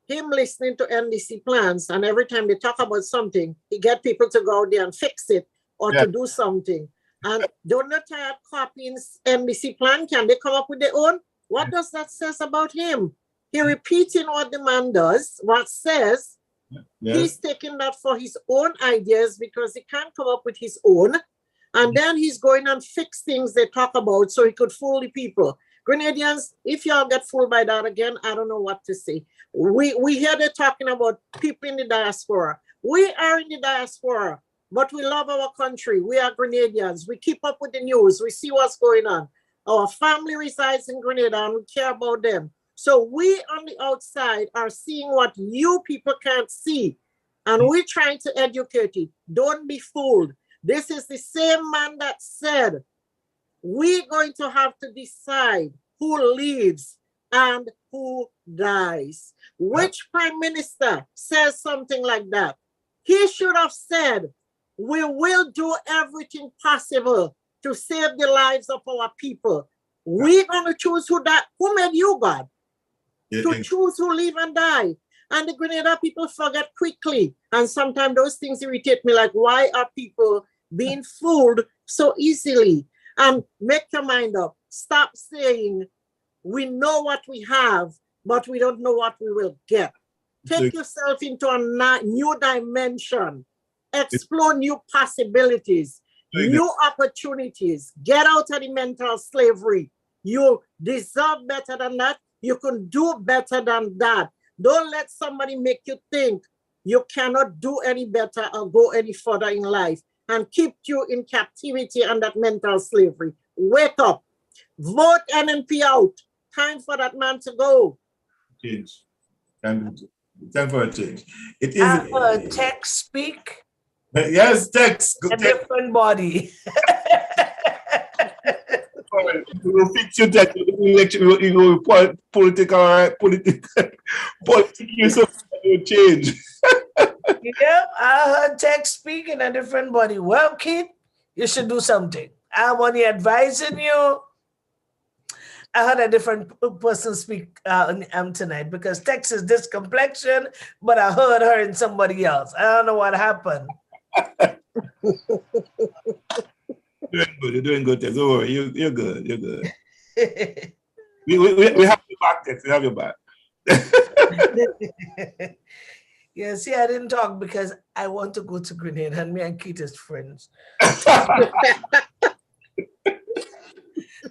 Him listening to NDC plans, and every time they talk about something, he get people to go out there and fix it or to do something. And don't not tired copying NDC plan. Can they come up with their own? What does that says about him? He repeating what the man does, what says. He's taking that for his own ideas because he can't come up with his own. And then he's going and fix things they talk about so he could fool the people. Grenadians, if y'all get fooled by that again, I don't know what to say. We hear they talking about people in the diaspora. We are in the diaspora, but we love our country. We are Grenadians. We keep up with the news. We see what's going on. Our family resides in Grenada and we care about them. So we on the outside are seeing what you people can't see. And we're trying to educate it. Don't be fooled. This is the same man that said, we're going to have to decide who lives and who dies. Which prime minister says something like that? He should have said, we will do everything possible to save the lives of our people. We're going to choose who dies. Who made you, God? To choose who live and die. And the Grenada people forget quickly. And sometimes those things irritate me, like why are people being fooled so easily? And make your mind up. Stop saying we know what we have, but we don't know what we will get. Take yourself into a new dimension. Explore new possibilities, new opportunities. Get out of the mental slavery. You deserve better than that. You can do better than that. Don't let somebody make you think you cannot do any better or go any further in life and keep you in captivity and that mental slavery. Wake up. Vote NNP out. Time for that man to go. Change. Time for a change. It is text speak. Yes, text. A different body. We will fix your text. You will political will change. Yeah, I heard text speak in a different body. Well, kid, you should do something. I'm only advising you. I heard a different person speak tonight because Texas this complexion, but I heard her in somebody else. I don't know what happened. You're doing good, Tex. Don't worry, you're good. You're good. we have your back, Tex. We have your back. Yeah, see, I didn't talk because I want to go to Grenada and me and Keith is friends.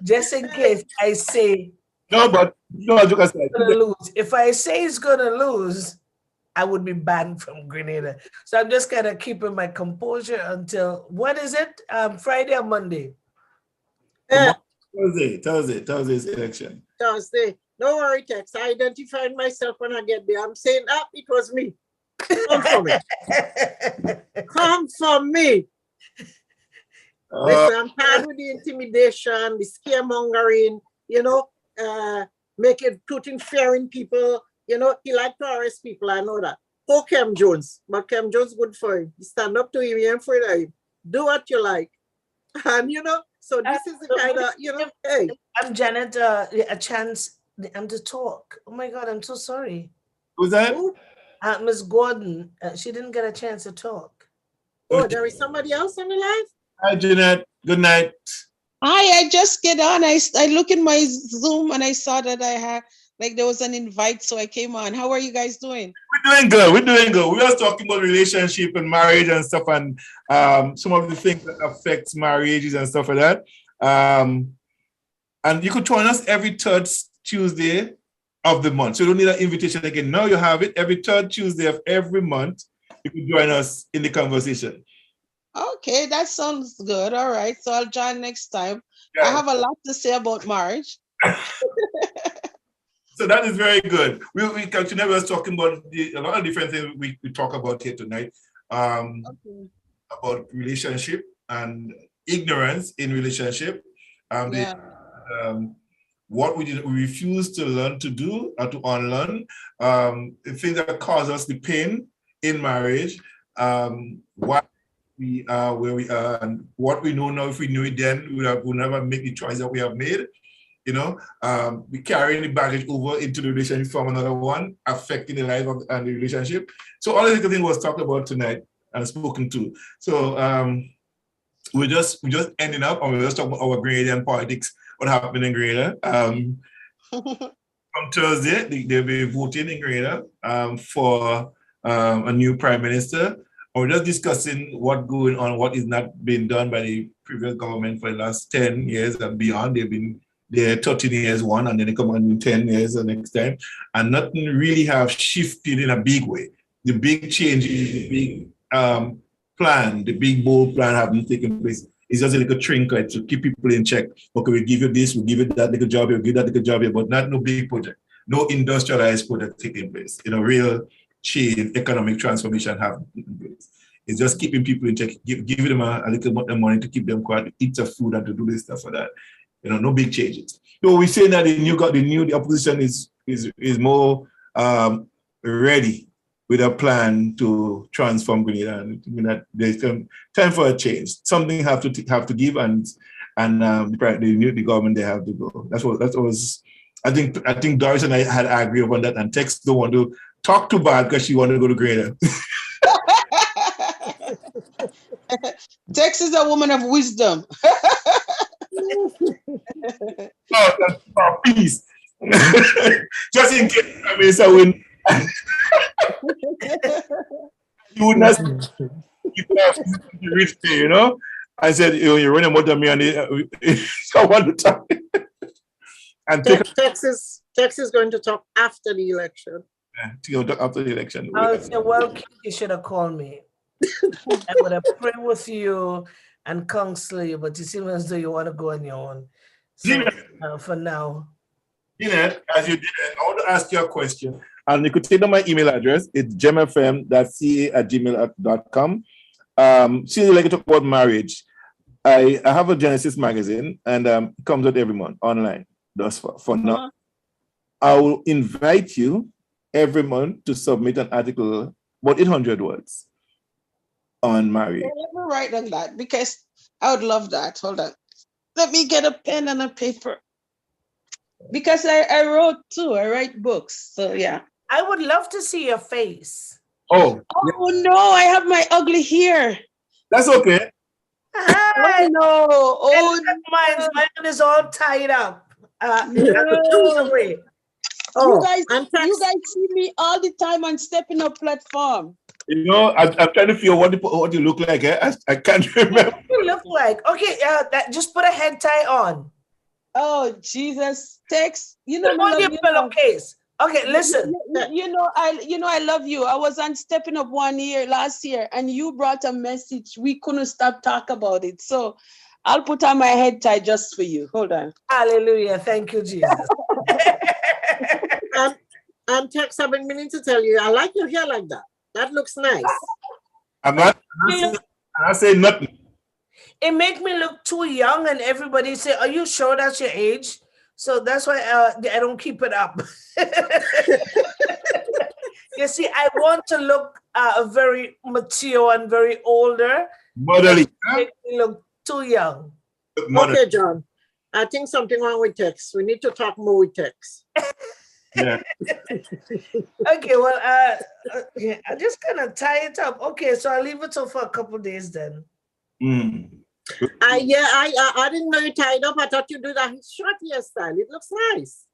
Just in case I say No, but no, as you can say, lose. If I say he's gonna lose, I would be banned from Grenada. So I'm just kind of keeping my composure until what is it? Friday or Monday? Thursday's election. Thursday. No worry, Tex. I identified myself when I get there. I'm saying, it was me. Come for me. Come for me. Listen, I'm tired with the intimidation, the scaremongering, putting fear in people. He like to arrest people, I know that. Oh, Kem Jones, but Kem Jones good for him. You stand up to him, you ain't afraid of him. Do what you like. And, so this is the kind of, hey. I'm Janet, a chance to talk. Oh my God, I'm so sorry. Who's that? Miss Gordon, she didn't get a chance to talk. Oh, there is somebody else on the line? Hi, Jeanette. Good night. Hi, I just get on. I look in my Zoom and I saw that I had, there was an invite, so I came on. How are you guys doing? We're doing good. We were talking about relationship and marriage and stuff, and some of the things that affects marriages and stuff like that. And you could join us every third Tuesday of the month. So you don't need an invitation again. Now you have it every third Tuesday of every month. You can join us in the conversation. Okay, that sounds good. All right, so I'll join next time. Yeah. I have a lot to say about marriage. So that is very good. We continue. We were talking about a lot of different things we talk about here tonight. About relationship and ignorance in relationship. What we refuse to learn to do or to unlearn. The things that cause us the pain in marriage. Why we are where we are, and what we know now. If we knew it then, we would never make the choice that we have made. We carry the baggage over into the relationship from another one, affecting the life and the relationship. So all of these things was talked about tonight and spoken to. So we just ending up, and we're just talking about our Grenadian politics, what happened in Grenada. From Thursday, they'll be voting in Grenada for a new prime minister. And we're just discussing what's going on, what is not being done by the previous government for the last 10 years and beyond. They've been there 13 years one, and then they come on in 10 years the next time. And nothing really have shifted in a big way. The big changes, the big plan, the big bold plan haven't taken place. It's just a little trinket to keep people in check. Okay, we give you this, we give you that little job here, we give that little job here, but not no big project, no industrialized project taking place. Real change, economic transformation haven't taken place. It's just keeping people in check, giving them a little bit of money to keep them quiet, to eat some food and to do this stuff for that. No big changes. So we say that the opposition is more ready with a plan to transform Grenada, and that there's time for a change. Something have to give, and the government they have to go. That was. I think Doris and I had agreed on that, and Tex don't want to talk too bad because she want to go to Grenada. Tex is a woman of wisdom. Peace. Just in case I mean, so when you would not reach me, I said, you're running more than me, and I want to talk. And Tex is going to talk after the election. After the election. I would say, well, you should have called me. I would have prayed with you and counsel you, but you seem as though you want to go on your own. So for now. Jeanette, as you did, I want to ask you a question. And you could take down my email address. It's gemfm.ca@gmail.com. Since you like to talk about marriage, I have a Genesis magazine, and it comes out every month online. Thus for now. I will invite you every month to submit an article, about 800 words, on marriage. Let me write on that, because I would love that. Hold on. Let me get a pen and a paper. Because I wrote too. I write books. So yeah. I would love to see your face. Oh, Oh no, I have my ugly hair. that's okay. Hi. Oh no. And Oh look at no. mine is all tied up. No. Away. Oh, and You text. guys see me all the time on Stepping Up platform. You know, I'm trying to figure what you look like. Eh? I can't remember. What do you look like? Okay, just put a head tie on. Oh Jesus. Text. You know Put me on love your you. pillowcase. Okay, listen. I love you. I was on Stepping Up last year, and you brought a message. We couldn't stop talk about it. So I'll put on my head tie just for you. Hold on. Hallelujah. Thank you, Jesus. And text, I've been meaning to tell you, I like your hair like that. That looks nice. I'm not saying nothing. It make me look too young, and everybody say, "Are you sure that's your age?" So that's why I don't keep it up. You see, I want to look very mature and very older. Motherly. Make me look too young. Okay, John. I think something wrong with text. We need to talk more with text. Yeah. Okay, well, yeah, I'm just gonna tie it up. Okay, so I'll leave it for a couple days then. Mm. I didn't know you tied up. I thought you do that short hairstyle. It looks nice.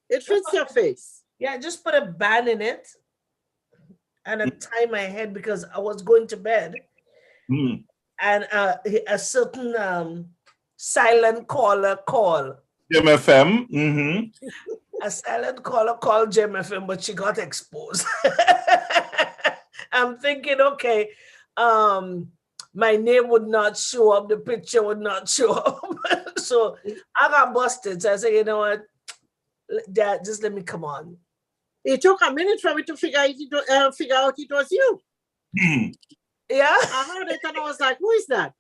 It fits your face. Yeah, just put a band in it and I tie my head because I was going to bed. Mm. And a certain silent caller call. Gemfm. Mm-hmm. A silent caller called Gemfm, but she got exposed. I'm thinking, okay, my name would not show up, the picture would not show up. So I got busted. So I said, you know what, Dad, just let me come on. It took a minute for me to figure out it was you. Mm. Yeah. I heard it and I was like, who is that?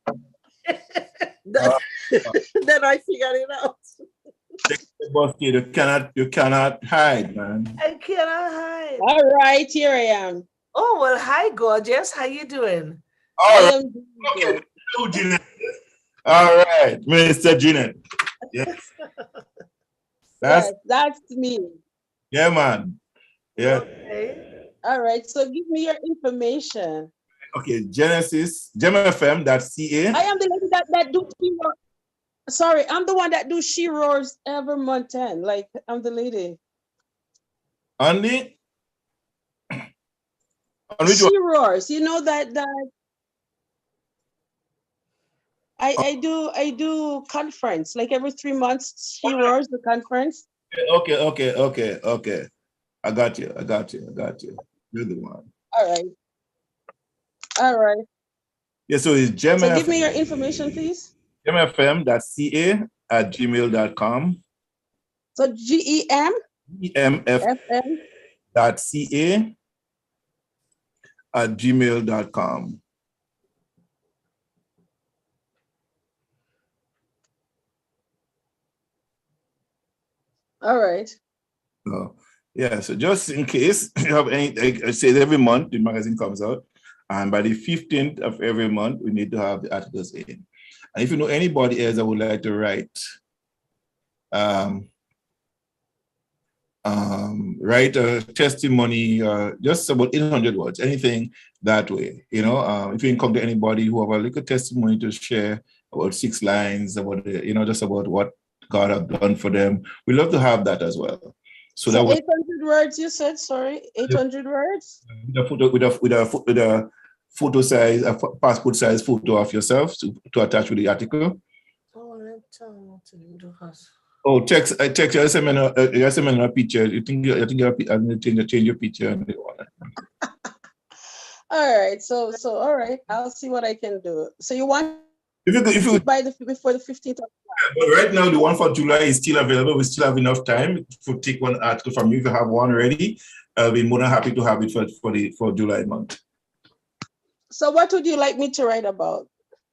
Then I figured it out. You cannot hide, man. I cannot hide. All right, here I am. Oh, well, hi, gorgeous. How you doing? All right. I am doing good. Hello, Jeanette. All right, Minister Jeanette. Yes. That's me. Yeah, man. Yeah. Okay. All right, so give me your information. Okay, Gemfm.ca. I am the lady that do She Roars. Sorry, I'm the one that do She Roars every month 10. Like, I'm the lady. On which She Roars. You know that I do conference like every 3 months. She Roars the conference. Okay. I got you. You're the one. All right. Yeah, so it's Gemfm. So give me your information, please. Gemfm.ca@gmail.com. So GEM? GEMF.ca@gmail.com. All right. Yeah, so just in case you have any, like I say, every month the magazine comes out, and by the 15th of every month, we need to have the articles in. And if you know anybody else that would like to write, write a testimony, just about 800 words, anything that way, if you encounter anybody who have a little testimony to share about 6 lines, about, just about what God have done for them, we love to have that as well. So that 800 words, you said, sorry, 800 words? With a photo size, a passport size photo of yourself to attach with the article. Oh, text you send me a picture. You think I'm going to change your picture and All right, so all right, I'll see what I can do. So you want if you before the 15th of but right now the one for July is still available. We still have enough time to take one article from you. If you have one ready, I'll be more than happy to have it for July month. So what would you like me to write about?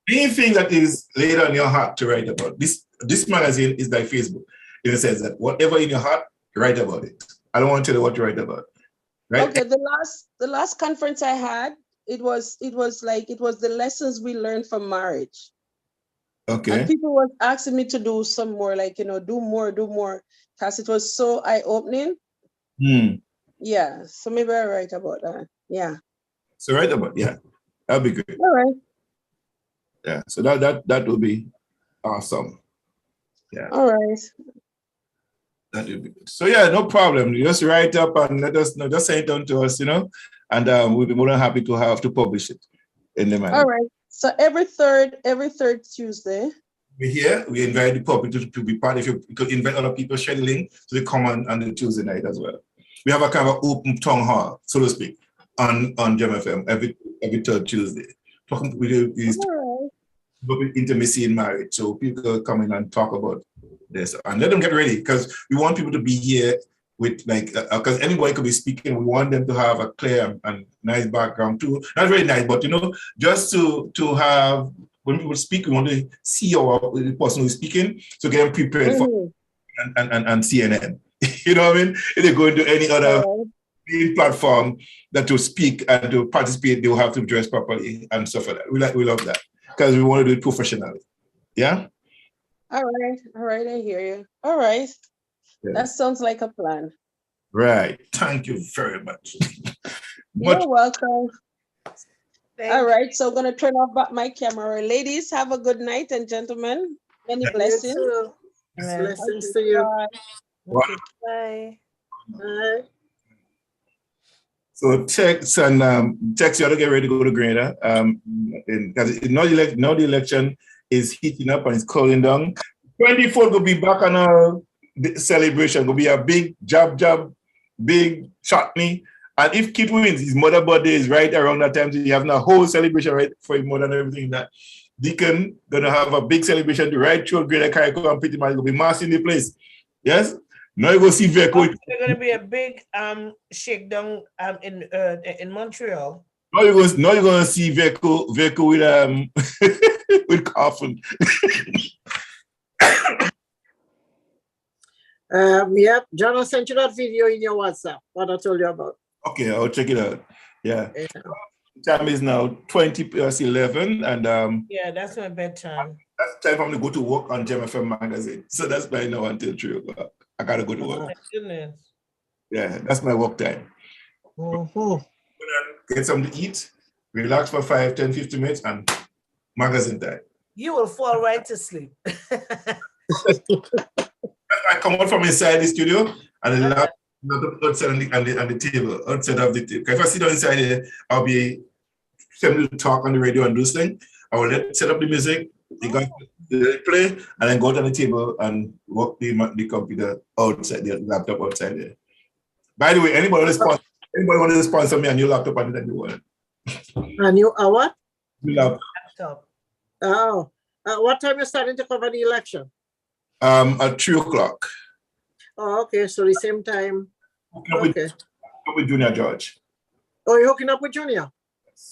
Anything that is laid on your heart to write about. This magazine is like Facebook. It says that whatever in your heart, write about it. I don't want to tell you what to write about. Right? Okay, the last conference I had, it was the lessons we learned from marriage. Okay. And people was asking me to do some more, like, do more, because it was so eye-opening. Yeah, so maybe I write about that. Yeah. So write about, yeah, that'd be great. All right. Yeah, so that would be awesome. Yeah. All right. That would be good. So yeah, no problem. You just write up and let us know. Just send it down to us, and we'll be more than happy to publish it in the manner. All right. So every third Tuesday. We're here. We invite the public to be part. If you could invite other people, share the link so they come on the Tuesday night as well. We have a kind of open town hall, so to speak, on Gemfm every third Tuesday. Talking with intimacy in marriage, so people come in and talk about this and let them get ready, because we want people to be here with because anybody could be speaking. We want them to have a clear and nice background too. Not very nice, but just to have, when people speak, we want to see the person who's speaking, so get them prepared for and CNN. You know what I mean? If they go into any other platform that to speak and to participate, they will have to dress properly and stuff like that. We love that, because we want to do it professionally. Yeah? All right, I hear you. All right. Yes. That sounds like a plan. Right. Thank you very much. You're welcome. All right, so I'm going to turn off my camera. Ladies, have a good night, and gentlemen, many blessings. Blessings to you. Bye. Bye. Bye. So text you ought to get ready to go to Grenada. Because now the election is heating up and it's cooling down. 24th will be back on a celebration. Will be a big jab, big chutney. And if Kit wins, his mother birthday is right around that time. So you have a whole celebration right for his mother and everything. That Deacon gonna have a big celebration to ride through Greater Carriacou, and pretty much gonna be mass in the place. Yes. Now you go see Veco. There's gonna be a big shakedown in Montreal. Now you're gonna see Veco with with coffin. Yep, John sent you that video in your WhatsApp. What I told you about. Okay, I'll check it out. Yeah. Time is now 20:11, and yeah, that's my bedtime. That's time for me to go to work on Gemfm magazine. So that's by now until 3 o'clock. I gotta go to work. My goodness. Yeah, that's my work time. Get something to eat, relax for 5, 10, 15 minutes, and magazine time. You will fall right to sleep. I come out from inside the studio and the laptop outside on the table, outside of the table. If I sit down inside here, I'll be able to talk on the radio and do things. I will set up the music, play, and then go to the table and work the computer outside, the laptop outside there. By the way, anybody want to sponsor me a new laptop and then you want? A new what? New laptop. Oh, what time are you starting to cover the election? At 3 o'clock. Oh, okay. So the same time. Okay. With Junior George. Oh, you're hooking up with Junior?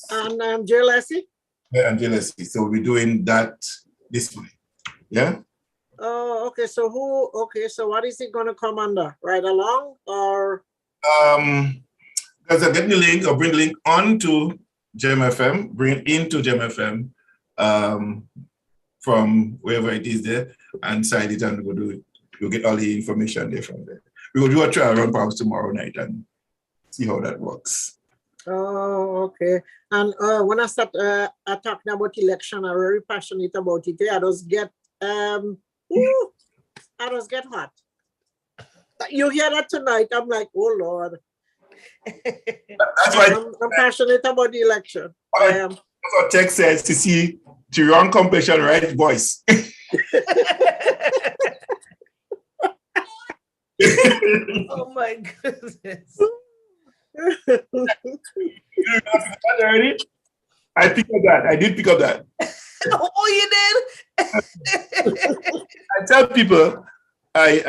And Jay Lassie? Yeah, and Jay Lassie. So we'll be doing that this week. Yeah? Oh, okay. So so what is it going to come under? Right along or? Because I get the link, or bring the link onto Gemfm, bring it into Gemfm from wherever it is there, and side it, and we'll do it. You'll get all the information there from there. We will do a trial run perhaps tomorrow night and see how that works. Oh, okay. And when I start talking about election, I'm very passionate about it. I just get hot. You hear that tonight? I'm like, oh Lord. That's why I'm passionate about the election. I am. That's what Tech says, to see the wrong complexion, right voice. Oh my goodness. I picked up that. I did pick up that. Oh, you did? I tell people I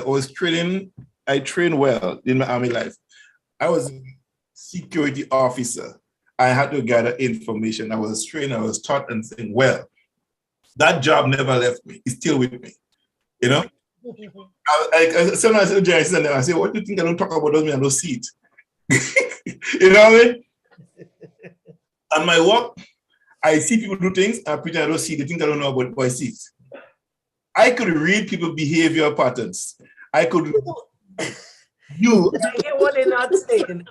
was training. I trained well in my army life. I was a security officer. I had to gather information. I was trained, I was taught and saying, well, that job never left me. It's still with me. You know? Sometimes I say, what do you think I don't talk about? Doesn't mean I don't see it. You know what I mean? On my work, I see people do things, I pretend I don't see the things I don't know about, but I see it. I could read people's behavior patterns. I could you I hear what they're not saying.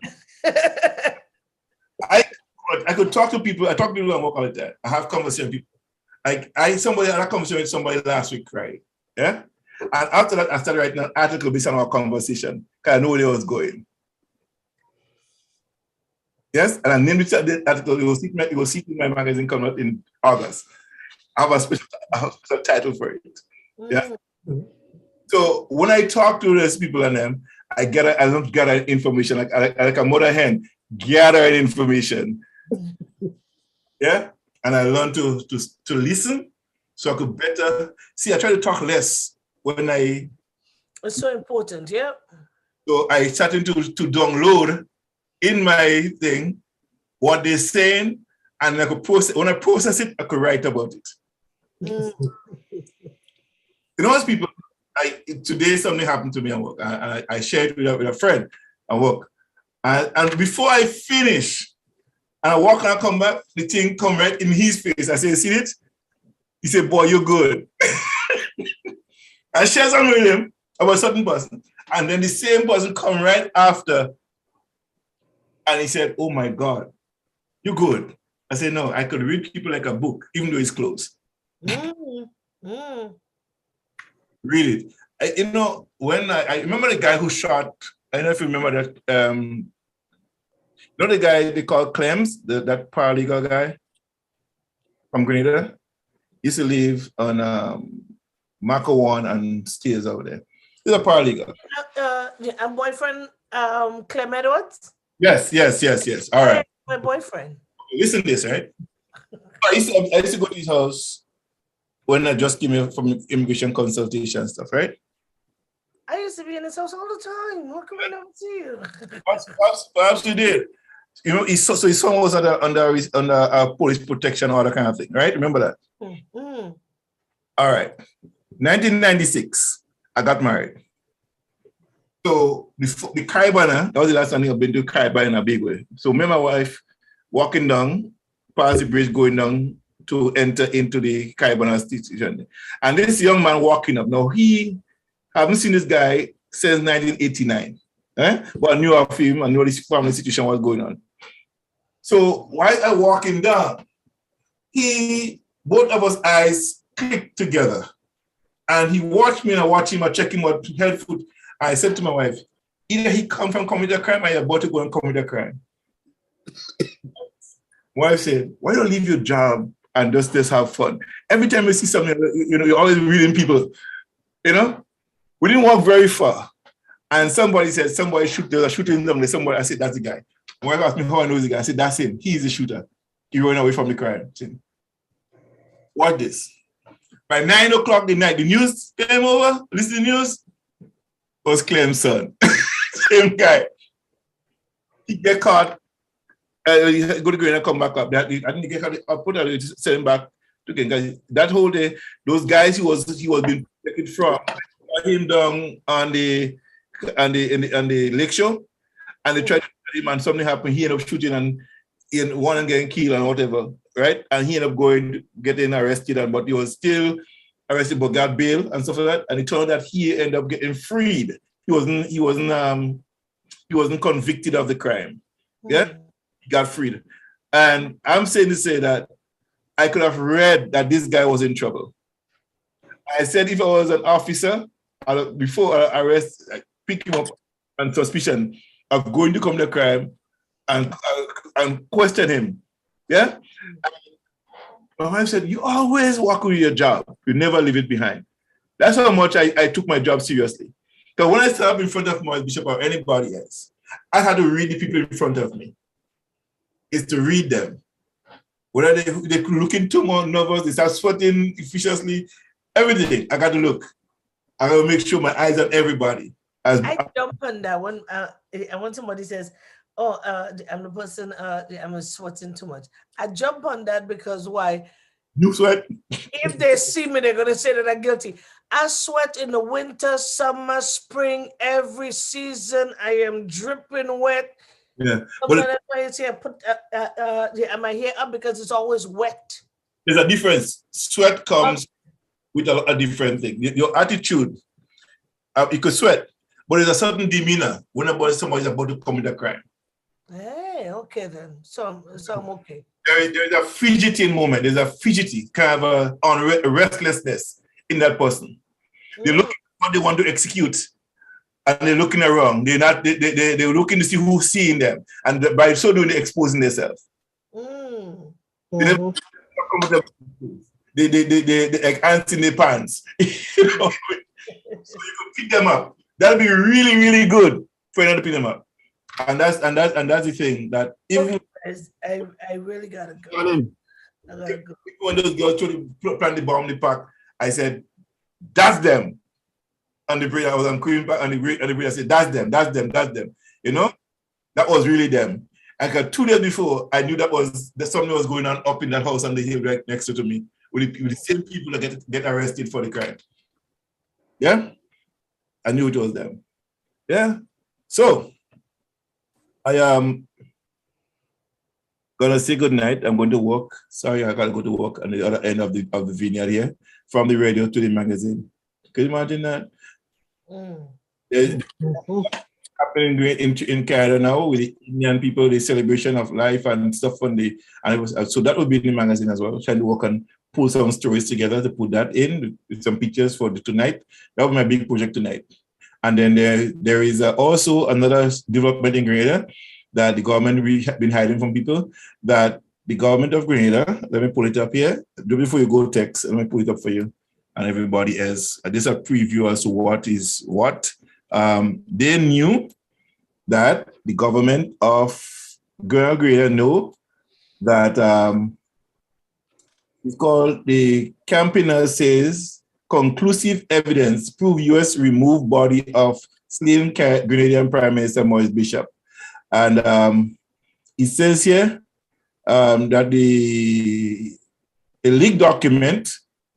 I could talk to people. I talk to people and work all the time. I have conversations with people. Like I had a conversation with somebody last week, right? Yeah. And after that, I started writing an article based on our conversation because I know where it was going. Yes, and I named the article. You will see it in my magazine coming out in August. I have a special title for it. Yeah. So when I talk to those people and them, I don't gather information like a mother hen gather information. Yeah, and I learned to listen, so I could better see. I try to talk less when I. It's so important, yeah. So I started to download in my thing what they're saying, and I could process. When I process it, I could write about it. You know, as people, today something happened to me at work. I shared it with a friend at work, and before I finish. And I walk and I come back, the thing come right in his face. I say, see it? He said, boy, you're good. I share something with him about a certain person. And then the same person come right after. And he said, oh my God, you're good. I said, no, I could read people like a book, even though it's closed. Read it. When I remember the guy who shot, I don't know if you remember that, you know the guy they call Clems, that paralegal guy from Grenada? Used to live on Marco 1 and stays over there. He's a paralegal. A boyfriend, Clem Edwards? Yes. All right. My boyfriend. Listen to this, right? I used to go to his house when I just came in from immigration consultation and stuff, right? I used to be in his house all the time. How come I never see you? Perhaps you did. You know, his son was under police protection, all that kind of thing, right? Remember that? Mm-hmm. All right. 1996, I got married. So the Caribana, that was the last time I've been to Caribana in a big way. So me and my wife walking down, past the bridge, going down to enter into the Caribana station. And this young man walking up. Now, haven't seen this guy since 1989. But I knew of him, I knew this family situation was going on. So while I walking down, both of us eyes clicked together. And he watched me and I watched him, I checked him out, head, foot. I said to my wife, either he come from commit a crime or you're about to go and commit a crime. My wife said, why don't you leave your job and just have fun? Every time you see something, you're always reading people, We didn't walk very far. And somebody said, there's a shooter in them. I said, that's the guy. My wife asked me how I know the guy. I said, that's him. He's the shooter. He ran away from the crime. What this? By 9 o'clock the night, the news came over. Listen to the news. It was Clem's son. Same guy. He get caught. He go to Green and come back up. I didn't get caught. I put it, send him back to Green. That whole day, those guys he was being taken from him down on the lake shore, and they tried to kill him, and something happened. He ended up shooting and one and getting killed and whatever, right? And he ended up getting arrested, but he was still arrested, but got bail and stuff like that. And it turned out he ended up getting freed. He wasn't convicted of the crime. Yeah, he got freed. And I'm saying to say that I could have read that this guy was in trouble. I said if I was an officer, before I arrest, I pick him up on suspicion of going to commit a crime and question him. Yeah? My wife said, you always walk with your job. You never leave it behind. That's how much I took my job seriously. Because when I stood up in front of my bishop or anybody else, I had to read the people in front of me. It's to read them. Whether they're looking too more nervous, they start sweating efficiently, everything. I got to look. I got to make sure my eyes on everybody. I jump on that when somebody says, oh, I'm the person, I'm sweating too much. I jump on that because why? You sweat? If they see me, they're going to say that I'm guilty. I sweat in the winter, summer, spring, every season. I am dripping wet. Yeah. So But that's why it's here. Put my hair up because it's always wet. there's a difference. Sweat comes with a different thing. Your attitude, you could sweat, but there's a certain demeanor whenever somebody's about to commit a crime. Hey, okay then. So I'm okay. There's a fidgeting moment. There's a fidgety kind of a restlessness in that person. They look at what they want to execute, and they're looking around. They're not. They're looking to see who's seeing them, and by so doing, they're exposing themselves. They like ants in their pants. You know? So you can pick them up. That'll be really, really good for you to pick them up. And that's the thing that even I really gotta go. I gotta go. When those girls tried to plant the bomb in the park, I said, "That's them." And the prayer I was on Queen Park, and the prayer said, "That's them, that's them, that's them." You know, that was really them. And 2 days before, I knew that something was going on up in that house on the hill right next to me with the same people that get arrested for the crime. Yeah, I knew it was them. Yeah, so I am gonna say good night. I'm going to walk. Sorry, I gotta go to work on the other end of the vineyard here, from the radio to the magazine. Can you imagine that? Happening in Canada now with the Indian people, the celebration of life and stuff so that will be in the magazine as well. Trying to work and pull some stories together to put that in with some pictures for tonight. That was my big project tonight. And then there is also another development in Grenada that the government have been hiding from people, that the government of Grenada, let me pull it up here. Before you go text, let me pull it up for you and everybody else. This is a preview as to what is what. They knew that the government of Grenada know that it's called the Campaigner says conclusive evidence prove U.S. remove body of slain Grenadian Prime Minister Maurice Bishop. And it says here that the leaked document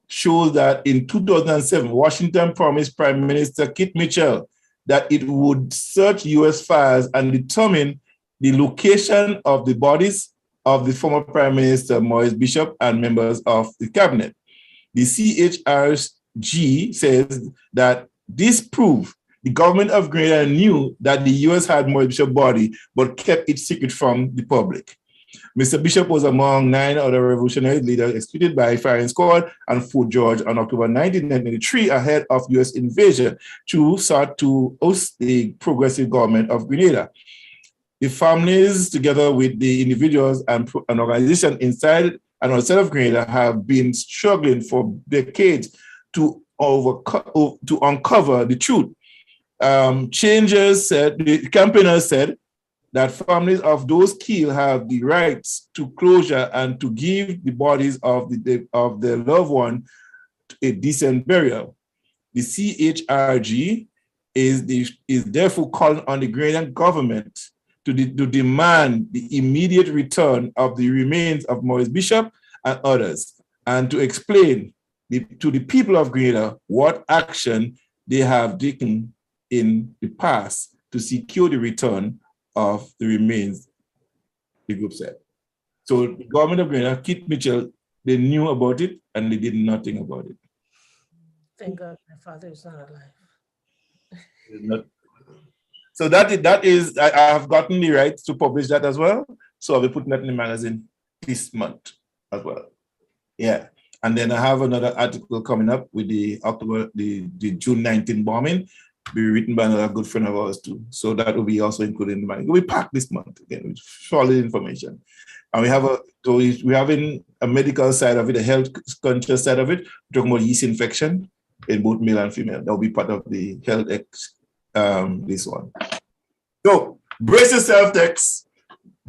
shows that in 2007, Washington promised Prime Minister Kit Mitchell that it would search U.S. files and determine the location of the bodies of the former Prime Minister Maurice Bishop and members of the cabinet. The CHRG says that this proved the government of Grenada knew that the U.S. had Maurice Bishop's body, but kept it secret from the public. Mr. Bishop was among 9 other revolutionary leaders executed by firing squad on Fort George on October 1993 ahead of U.S. invasion to sought to oust the progressive government of Grenada. The families, together with the individuals and organizations inside and outside of Grenada, have been struggling for decades to uncover the truth. The campaigners said that families of those killed have the rights to closure and to give the bodies of their loved one a decent burial. The CHRG is therefore calling on the Grenadian government to demand the immediate return of the remains of Maurice Bishop and others, and to explain to the people of Grenada what action they have taken in the past to secure the return of the remains, the group said. So the government of Grenada, Kit Mitchell, they knew about it and they did nothing about it. Thank God my father is not alive. So that is I have gotten the rights to publish that as well. So I'll be putting that in the magazine this month as well. Yeah. And then I have another article coming up with the June 19 bombing, be written by another good friend of ours too. So that will be also included in the magazine. We'll be packed this month again with solid information. And we're having a medical side of it, a health conscious side of it. We're talking about yeast infection in both male and female. That will be part of the health this one. So brace yourself, Tex.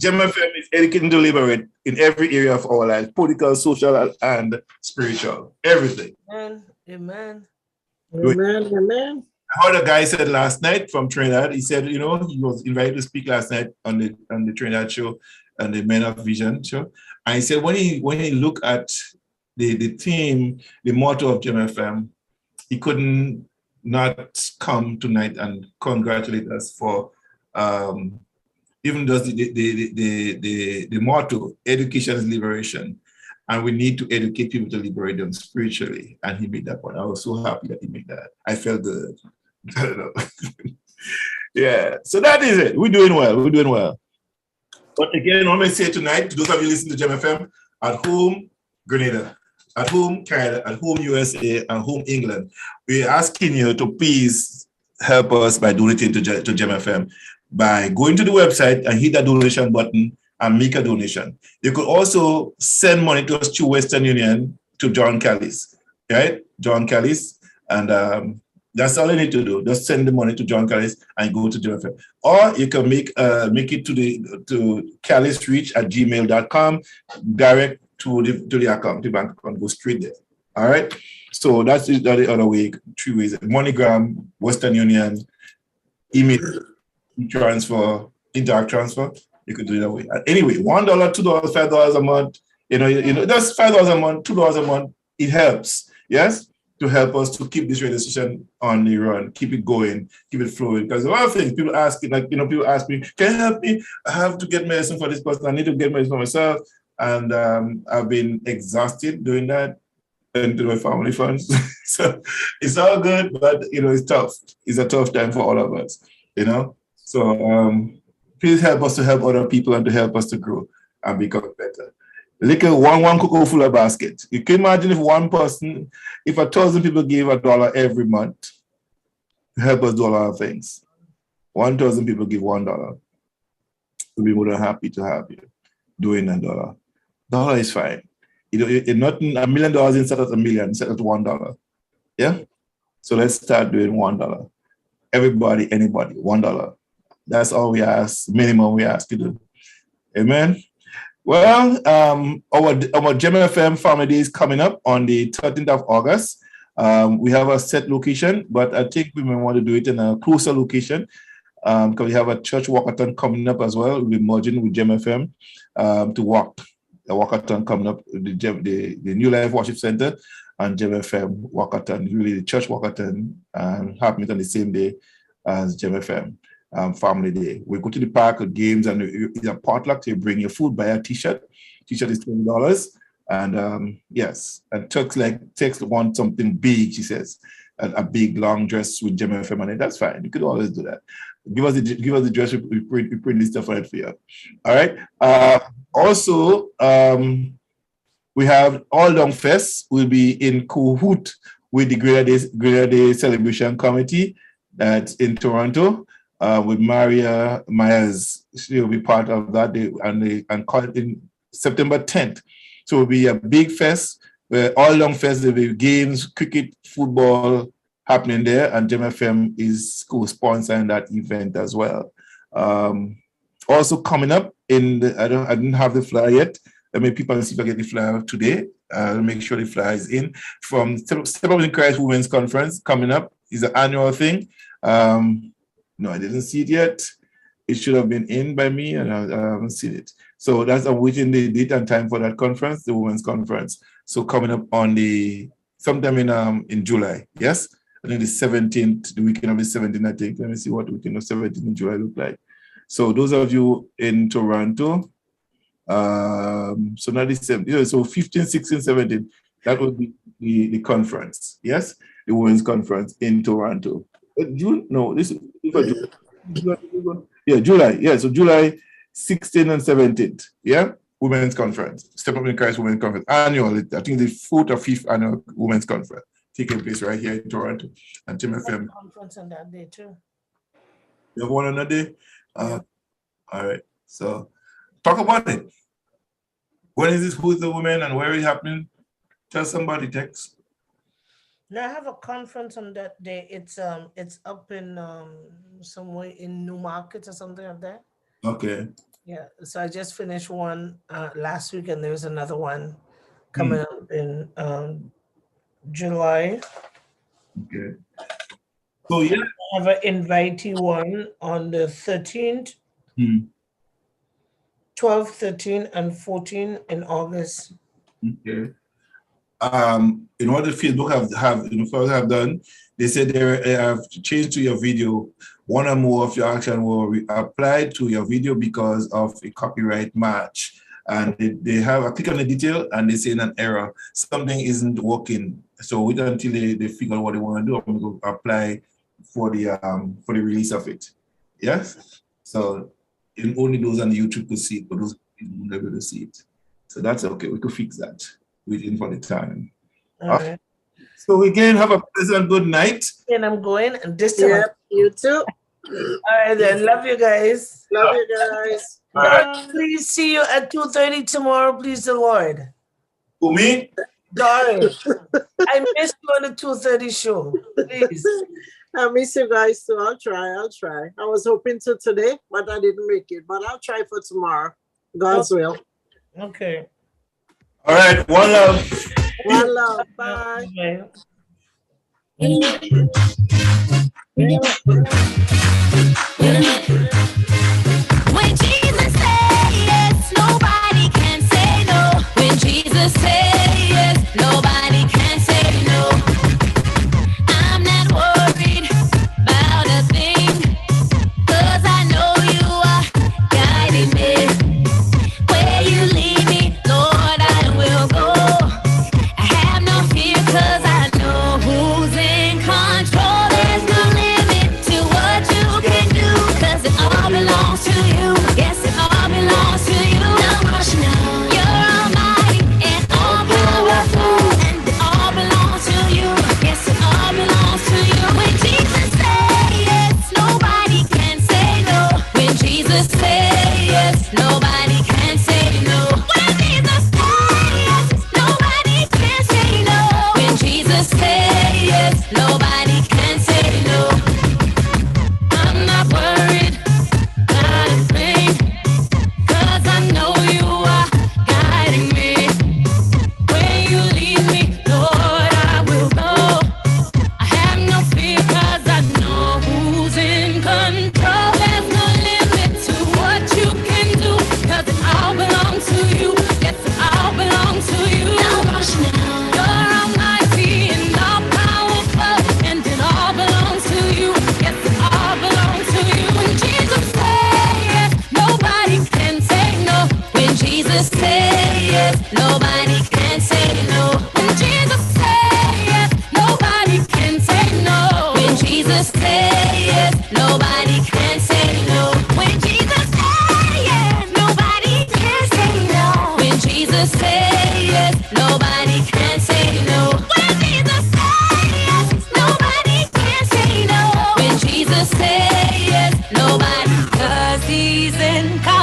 Gemfm is educating to liberate in every area of our lives, political, social, and spiritual. Everything. Amen. Amen. Amen. Amen. I heard a guy said last night from Trinidad, he said, he was invited to speak last night on the Trinidad show and the Men of Vision show. And he said when he looked at the theme, the motto of Gemfm, he couldn't not come tonight and congratulate us for Even does the motto, education is liberation. And we need to educate people to liberate them spiritually. And he made that point. I was so happy that he made that. I felt good. I don't know. Yeah. So that is it. We're doing well. We're doing well. But again, I want to say tonight, to those of you listening to Gemfm, at home, Grenada, at home, Canada, at home, USA, and home, England, we're asking you to please help us by donating to Gemfm by going to the website and hit that donation button and make a donation. You could also send money to us through Western Union to John Callis, right? John Callis, and that's all you need to do. Just send the money to John Callis and go to Gemfm. Or you can make it to callisreach@gmail.com, direct to the account, the bank account, go straight there. All right. So that's the other way, 3 ways: MoneyGram, Western Union, email transfer, interact transfer. You could do it that way. Anyway, $1, $2, $5 a month. You know, that's $5 a month, $2 a month. It helps, yes, to help us to keep this radio station on the run, keep it going, keep it flowing. Because a lot of things people ask, people ask me, can you help me? I have to get medicine for this person. I need to get medicine for myself, and I've been exhausted doing that into my family funds. So it's all good, but it's tough. It's a tough time for all of us. So please help us to help other people and to help us to grow and become better. Like one cocoa full of basket. You can imagine if 1,000 people gave $1 every month to help us do a lot of things. 1,000 people give $1. We'll be more than happy to have you doing $1. $1 is fine. Not $1 million instead of $1 million, instead of $1. Yeah? So let's start doing $1. Everybody, anybody, $1. That's all we ask, minimum we ask you to do. Amen. Well, our Gemfm Family Day is coming up on the 13th of August. We have a set location, but I think we may want to do it in a closer location because we have a church walkathon coming up as well. We'll be merging with Gemfm to walk. The walkathon coming up, the New Life Worship Center and Gemfm walkathon, really the church walkathon, happening on the same day as Gemfm. Family Day. We go to the park with games and it's a potluck. So you bring your food, buy a t-shirt. T-shirt is $20. And yes, and Tex want something big, she says. A big long dress with Gemfm on it. That's fine. You could always do that. Give us the dress, we print this stuff on it for you. All right. Also, we have All Down Fest. We'll be in cahoot with the Greater Day Celebration Committee that's in Toronto. With Maria Myers, she'll be part of that day, and call it in September 10th. So it'll be a big fest where all long fest, there'll be games, cricket, football happening there, and Gemfm is co-sponsoring that event as well. Also coming up I didn't have the flyer yet. Let me people see if I get the flyer today. Make sure the flyer is in from Step Up in Christ Women's Conference coming up. Is an annual thing. No, I didn't see it yet. It should have been in by me, and I haven't seen it. So I'm waiting the date and time for that conference, the Women's Conference. So coming up on sometime in July, yes? I think the 17th, the weekend of the 17th, I think. Let me see what the weekend of 17th in July look like. So those of you in Toronto, so not the 17th, so 15, 16, 17, that would be the conference, yes? The Women's Conference in Toronto. June? No, this is July. Yeah, so July 16th and 17th. Yeah, Women's Conference. Step Up in Christ Women's Conference. Annual, I think the 4th or 5th annual Women's Conference taking place right here in Toronto. And Gemfm. Conference on that day too. You have one on that day? All right. So talk about it. When is this? Who's the woman and where is it happening? Tell somebody, Tex. Now I have a conference on that day. It's up in somewhere in Newmarket or something like that. Okay. Yeah. So I just finished one last week, and there's another one coming up in July. Okay. So yeah, I have an invitee one on the 13th, 12, 13, and 14 in August. Okay. In what the Facebook have done, they said they have changed to your video one or more of your action will apply to your video because of a copyright match. And they have a click on the detail and they say an error. Something isn't working. So wait until they figure out what they want to do. I'm going to apply for the release of it. Yes? So only those on YouTube could see it, but those people won't be able to see it. So that's okay. We could fix that waiting for the time. All right. So again, have a pleasant good night. And I'm going, and this time. Yep, you too. All right, then. Love you guys. Love you guys. Right. Please see you at 2:30 tomorrow, please the Lord. For me? Darling, I missed you on the 2:30 show. Please. I miss you guys too. I'll try. I was hoping to today, but I didn't make it. But I'll try for tomorrow. God's will. Okay. All right. One love. One love. Bye. Okay. When Jesus says yes, nobody can say no. When Jesus says yes, nobody can say no. I'm not worried about a thing, 'cause I know you are guiding me. Where you lead me, Lord, I will go. I have no fear, 'cause I know who's in control. There's no limit to what you can do, 'cause it all belongs to you. Yes, it all belongs to you. No rushing now. You're almighty and all powerful, and it all belongs to you. Yes, it all belongs to you. When Jesus says yes, nobody can say no. When Jesus says yes, nobody can say no. When Jesus says yes, nobody can say no. When Jesus says yes, nobody can say no. I'm not worried about a thing, 'cause I know you are guiding me. Where you lead me, Lord, I will go. I have no fear, 'cause I know who's in control. There's no limit to what you can do, 'cause it all belongs to you. Yes, it all belongs to you. Now rush now. You're almighty and all powerful, and it all belongs to you. Yes, it all belongs to you. When Jesus says yes, nobody can say no. When Jesus says yes, nobody can say no. When Jesus says yes, nobody can say no. When Jesus says yes, nobody can say no. When Jesus says yes, nobody can say no. When Jesus says yes, nobody can say no. When Jesus says yes, nobody can say no. When Jesus says yes, nobody, 'cause he's in control.